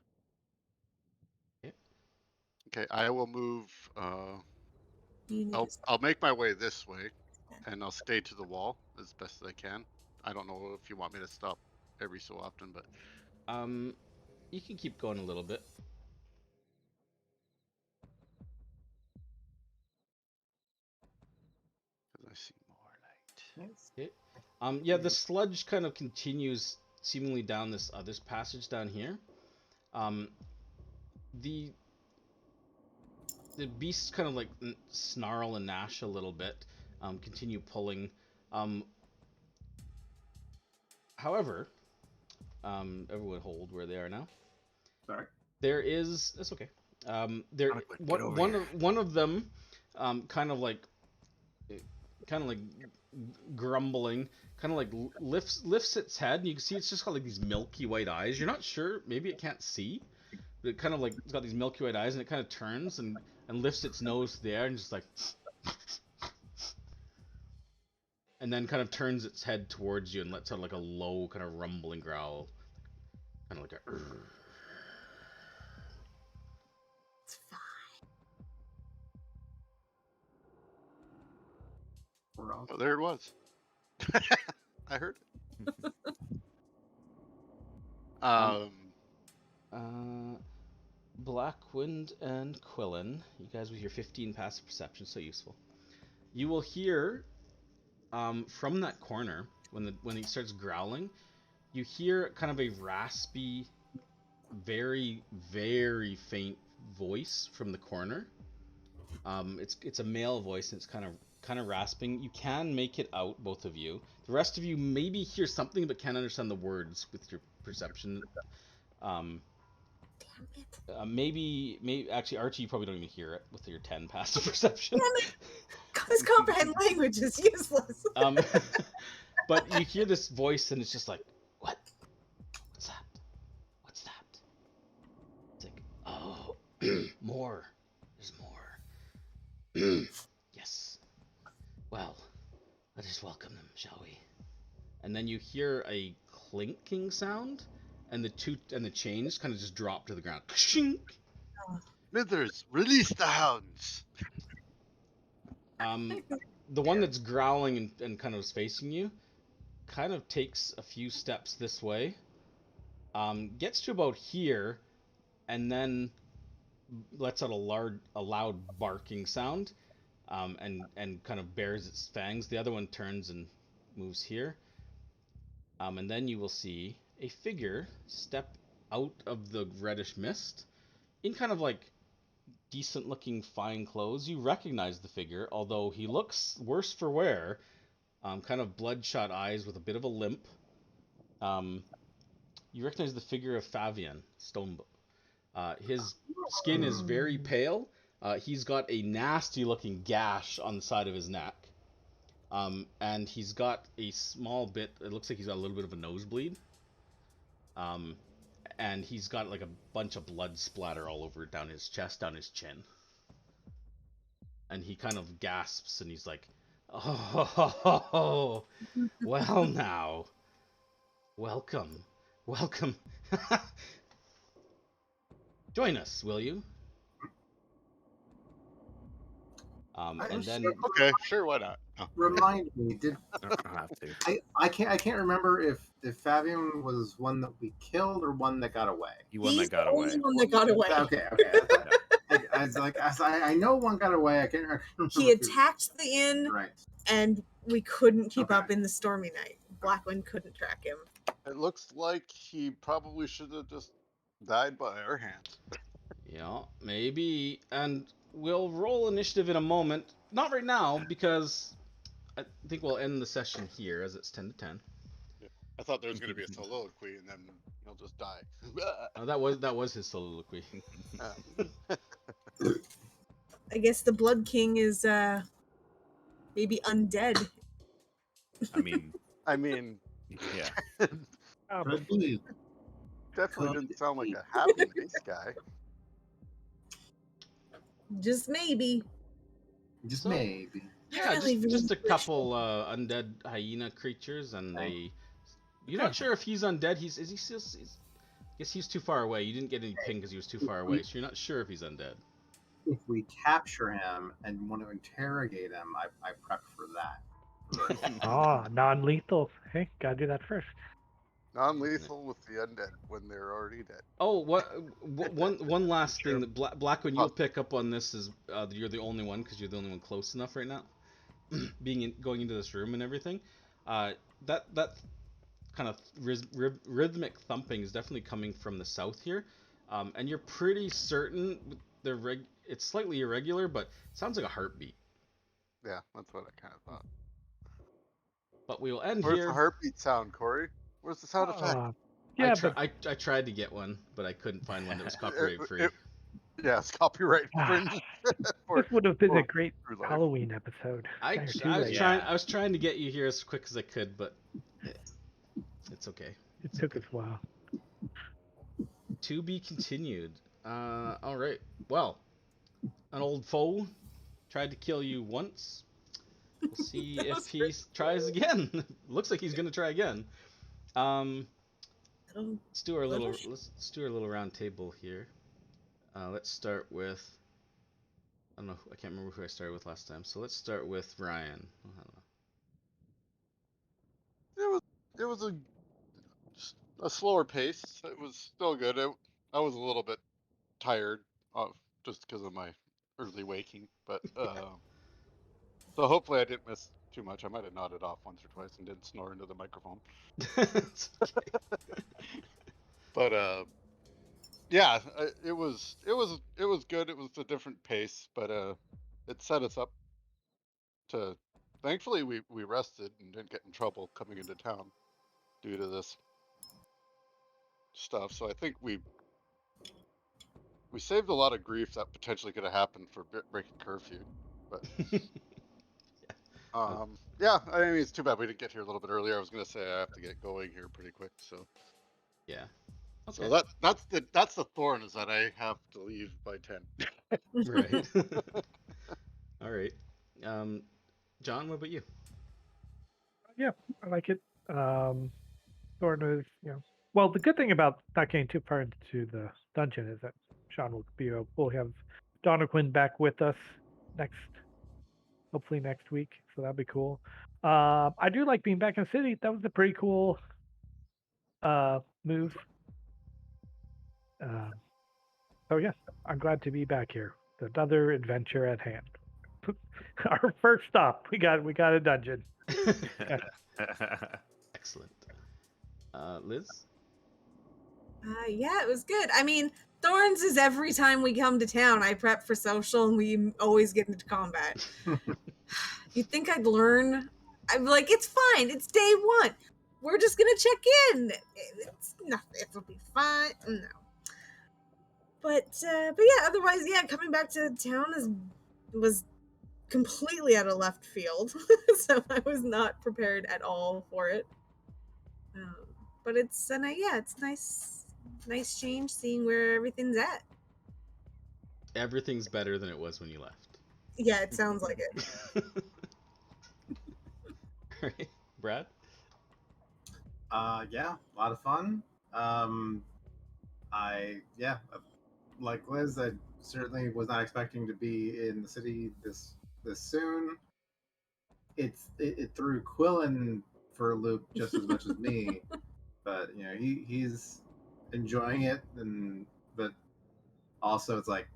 Yeah. Okay, I will move. I'll make my way this way, and I'll stay to the wall as best as I can. I don't know if you want me to stop every so often, but you can keep going a little bit. I see more light. Okay. Yeah, the sludge kind of continues seemingly down this passage down here. The beasts kind of like snarl and gnash a little bit, continue pulling. However, everyone hold where they are now. Sorry. That's okay. One of them, kind of like grumbling, kind of like lifts its head, and you can see it's just got like these milky white eyes. You're not sure, maybe it can't see, but it kind of like it's got these milky white eyes, and it kind of turns and lifts its nose to the air and just like, and then kind of turns its head towards you and lets out like a low kind of rumbling growl, kind of like a. It's fine. Oh, there it was. I heard it. Blackwind and Quillen, you guys with your 15 passive perception, so useful. You will hear from that corner when he starts growling, you hear kind of a raspy, very very faint voice from the corner. It's a male voice, and it's kind of rasping. You can make it out, both of you. The rest of you maybe hear something but can't understand the words with your perception. Maybe actually, Archie, you probably don't even hear it with your 10 passive perception. Because comprehend language is useless. But you hear this voice, and it's just like, what? What's that? What's that? It's like, oh, more. There's more. Yes. us welcome them, shall we? And then you hear a clinking sound, and the chains kind of just drop to the ground. Shink! Smithers, release the hounds. The one that's growling and kind of is facing you, kind of takes a few steps this way, gets to about here, and then lets out a loud barking sound, and kind of bares its fangs. The other one turns and moves here, and then you will see a figure step out of the reddish mist in kind of like decent looking fine clothes. You recognize the figure, although he looks worse for wear. Kind of bloodshot eyes with a bit of a limp. You recognize the figure of Favian Stonebow. His skin is very pale. He's got a nasty looking gash on the side of his neck. And he's got a small bit, it looks like he's got a little bit of a nosebleed. And he's got like a bunch of blood splatter all over down his chest, down his chin. And he kind of gasps and he's like, "Oh, well now. Welcome. Welcome. Join us, will you?" And then Okay, sure, why not? Oh. Remind me, did I'll have to. I can't remember if Fabian was one that we killed or one that got away. You one He's that got the away. only one that got away. Okay. I was like, I know one got away. I can't remember. He attacked the inn, Right. and we couldn't keep Okay. up in the stormy night. Blackwind couldn't track him. It looks like he probably should have just died by our hands. Yeah, maybe. And we'll roll initiative in a moment. Not right now, because I think we'll end the session here as it's 10 to 10. I thought there was going to be a soliloquy and then he'll just die. That was his soliloquy. I guess the Blood King is maybe undead. I mean, yeah. Probably. Definitely didn't sound like a happy, nice guy. Just maybe. Just So- maybe. Yeah, Really, just a really couple undead hyena creatures, and they. You're not sure if he's undead. Is he still? I guess he's too far away. You didn't get any ping because he was too far away, so you're not sure if he's undead. If we capture him and want to interrogate him, I prep for that. Non-lethal. Hey, gotta do that first. Non-lethal with the undead when they're already dead. Oh, one last thing that Blackwood, you'll pick up on this is you're the only one because you're the only one close enough right now, going into this room and everything. That kind of rhythmic thumping is definitely coming from the south here, and you're pretty certain it's slightly irregular, but it sounds like a heartbeat. Yeah, that's what I kind of thought. But we will end Where's here. the heartbeat sound, Corey? Where's the sound effect? Yeah, I tried to get one, but I couldn't find one that was copyright free. Yeah, it's copyright infringement. this would have been a for great True Life. Halloween episode. I was trying to get you here as quick as I could, but it's okay. It took us a while. To be continued. All right. Well, an old foe tried to kill you once. We'll see if he tries again. Looks like he's gonna try again. Let's do our little round table here. Let's start with. I don't know. I can't remember who I started with last time. So let's start with Ryan. It was a slower pace. It was still good. I was a little bit tired just because of my early waking, but so hopefully I didn't miss too much. I might have nodded off once or twice and didn't snore into the microphone. But yeah, it was good. It was a different pace, but it set us up to. Thankfully, we rested and didn't get in trouble coming into town due to this stuff. So I think we saved a lot of grief that potentially could have happened for breaking curfew. But yeah, I mean it's too bad we didn't get here a little bit earlier. I was gonna say I have to get going here pretty quick. So yeah. Okay. So that's the thorn is that I have to leave by 10. Right. All right. John, what about you? yeah, I like it. Sort of, Well, the good thing about not getting too far into the dungeon is that Sean will have Donnaquin back with us hopefully next week. So that'll be cool. I do like being back in the city. That was a pretty cool move. So yeah, I'm glad to be back here. Another adventure at hand. Our first stop. We got a dungeon. Excellent. Liz? Yeah, it was good. I mean, Thorns is every time we come to town, I prep for social and we always get into combat. You'd think I'd learn. I'm like, it's fine. It's day one. We're just gonna check in. It's nothing. It'll be fine. No. But yeah, otherwise, yeah, coming back to town was completely out of left field. So I was not prepared at all for it. But it's nice change seeing where everything's at. Everything's better than it was when you left. Yeah, it sounds like it. Alright, Brad? Yeah, a lot of fun. Like Liz, I certainly was not expecting to be in the city this soon. It threw Quillen for a loop just as much as me, but he's enjoying it, but also it's like,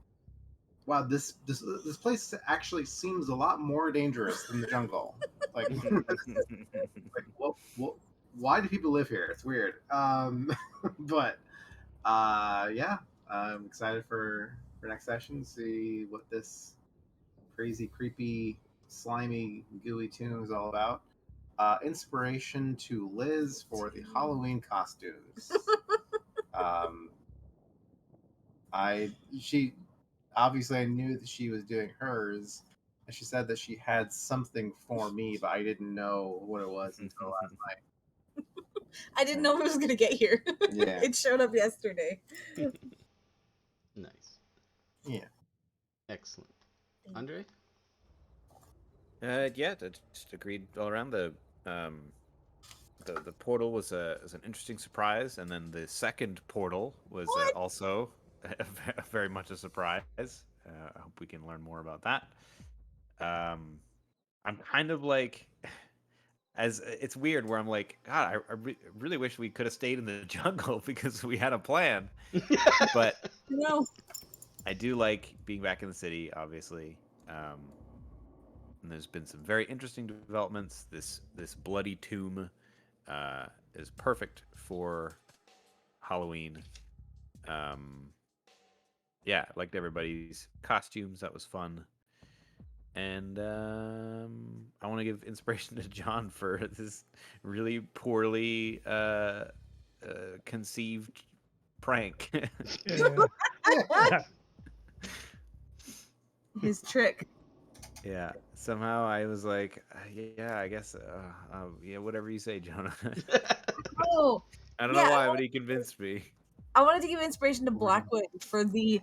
wow, this place actually seems a lot more dangerous than the jungle. Like, why do people live here? It's weird. But yeah, I'm excited for next session. See what this crazy, creepy, slimy, gooey tune is all about. Inspiration to Liz for the Halloween costumes. She obviously, I knew that she was doing hers, and she said that she had something for me, but I didn't know what it was until last night. I didn't know it was gonna get here. Yeah. It showed up yesterday. Nice. Yeah. Excellent. Andre? Yeah, just agreed all around. The portal was an interesting surprise, and then the second portal was also very much a surprise. I hope we can learn more about that. I'm kind of like, as it's weird, where I'm like, God, I really wish we could have stayed in the jungle because we had a plan. But No. I do like being back in the city, obviously. And there's been some very interesting developments. This bloody tomb is perfect for Halloween. Yeah, I liked everybody's costumes. That was fun. And I want to give inspiration to John for this really poorly conceived prank. His trick. Yeah, somehow I was like, yeah, I guess, yeah, whatever you say, Jonah. Oh, I don't know why, but he convinced me. I wanted to give inspiration to Blackwood for the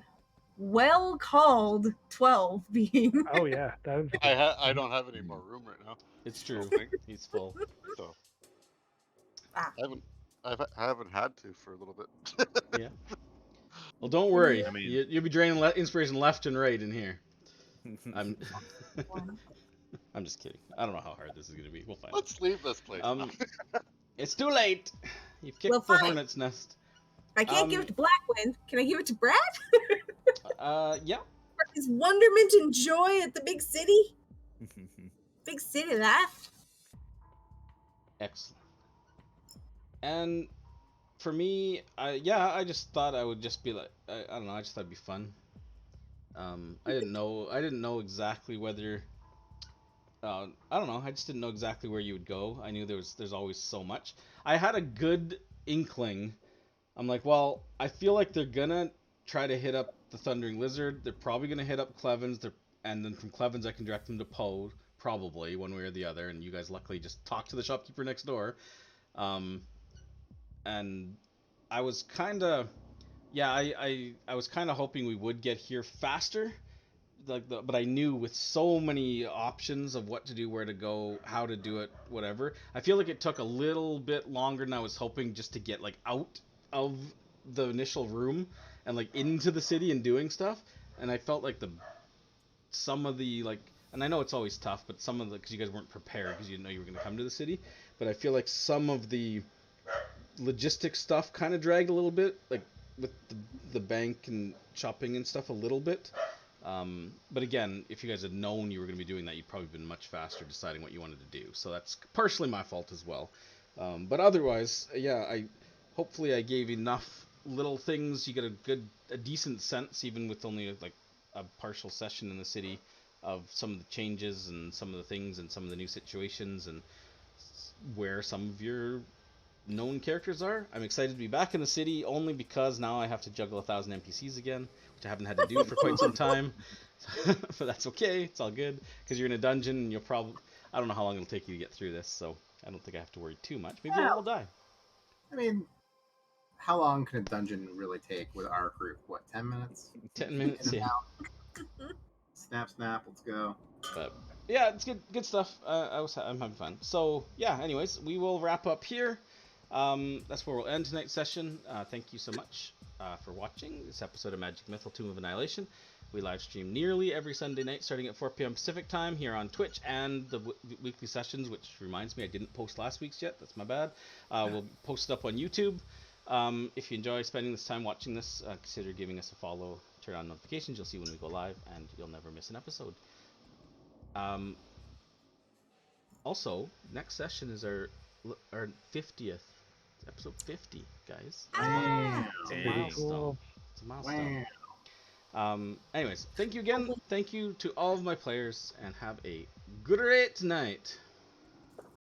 well-called 12 being. Oh yeah, that was. I don't have any more room right now. It's true. He's full. So I haven't had to for a little bit. Yeah. Well, don't worry. I mean, you'll be draining inspiration left and right in here. I'm just kidding. I don't know how hard this is going to be. We'll find out. Let's leave this place. It's too late. You've kicked the hornet's nest. I can't give it to Blackwind. Can I give it to Brad? Yeah. For his wonderment and joy at the big city. Big city life. Excellent. And for me, I just thought I would just be like, I don't know, I just thought it'd be fun. I didn't know exactly whether, I don't know, I just didn't know exactly where you would go. I knew there's always so much. I had a good inkling. I'm like, well, I feel like they're gonna try to hit up the Thundering Lizard. They're probably gonna hit up Clevens. And then from Clevens I can direct them to Po, probably one way or the other. And you guys luckily just talk to the shopkeeper next door. And I was kind of, I was kind of hoping we would get here faster but I knew with so many options of what to do, where to go, how to do it, whatever. I feel like it took a little bit longer than I was hoping just to get like out of the initial room and like into the city and doing stuff. And I felt like some of the like, and I know it's always tough, but some of the, because you guys weren't prepared because you didn't know you were going to come to the city, but I feel like some of the logistics stuff kind of dragged a little bit, like with the bank and shopping and stuff a little bit. But again, if you guys had known you were going to be doing that, you'd probably been much faster deciding what you wanted to do. So that's partially my fault as well. But otherwise, yeah, hopefully I gave enough little things. You get a decent sense, even with only like a partial session in the city, of some of the changes and some of the things and some of the new situations and where some of your known characters are. I'm excited to be back in the city only because now I have to juggle 1,000 NPCs again, which I haven't had to do for quite some time. But that's okay, it's all good, because you're in a dungeon and you'll probably, I don't know how long it'll take you to get through this, so I don't think I have to worry too much. Maybe I will die. I mean, how long can a dungeon really take with our group? What, 10 minutes? 10 minutes, yeah. Snap, snap, let's go. But yeah, it's good stuff. I'm having fun. So yeah, anyways, we will wrap up here. That's where we'll end tonight's session. Thank you so much for watching this episode of Magic Mythal Tomb of Annihilation. We live stream nearly every Sunday night starting at 4 p.m. Pacific time here on Twitch, and the weekly sessions, which reminds me I didn't post last week's yet. That's my bad. We'll post it up on YouTube. If you enjoy spending this time watching this, consider giving us a follow, turn on notifications. You'll see when we go live, and you'll never miss an episode. Also, next session is our 50th. It's episode 50, guys. Wow. It's a milestone. Cool. It's a milestone. Anyways, thank you again. Thank you to all of my players, and have a great night.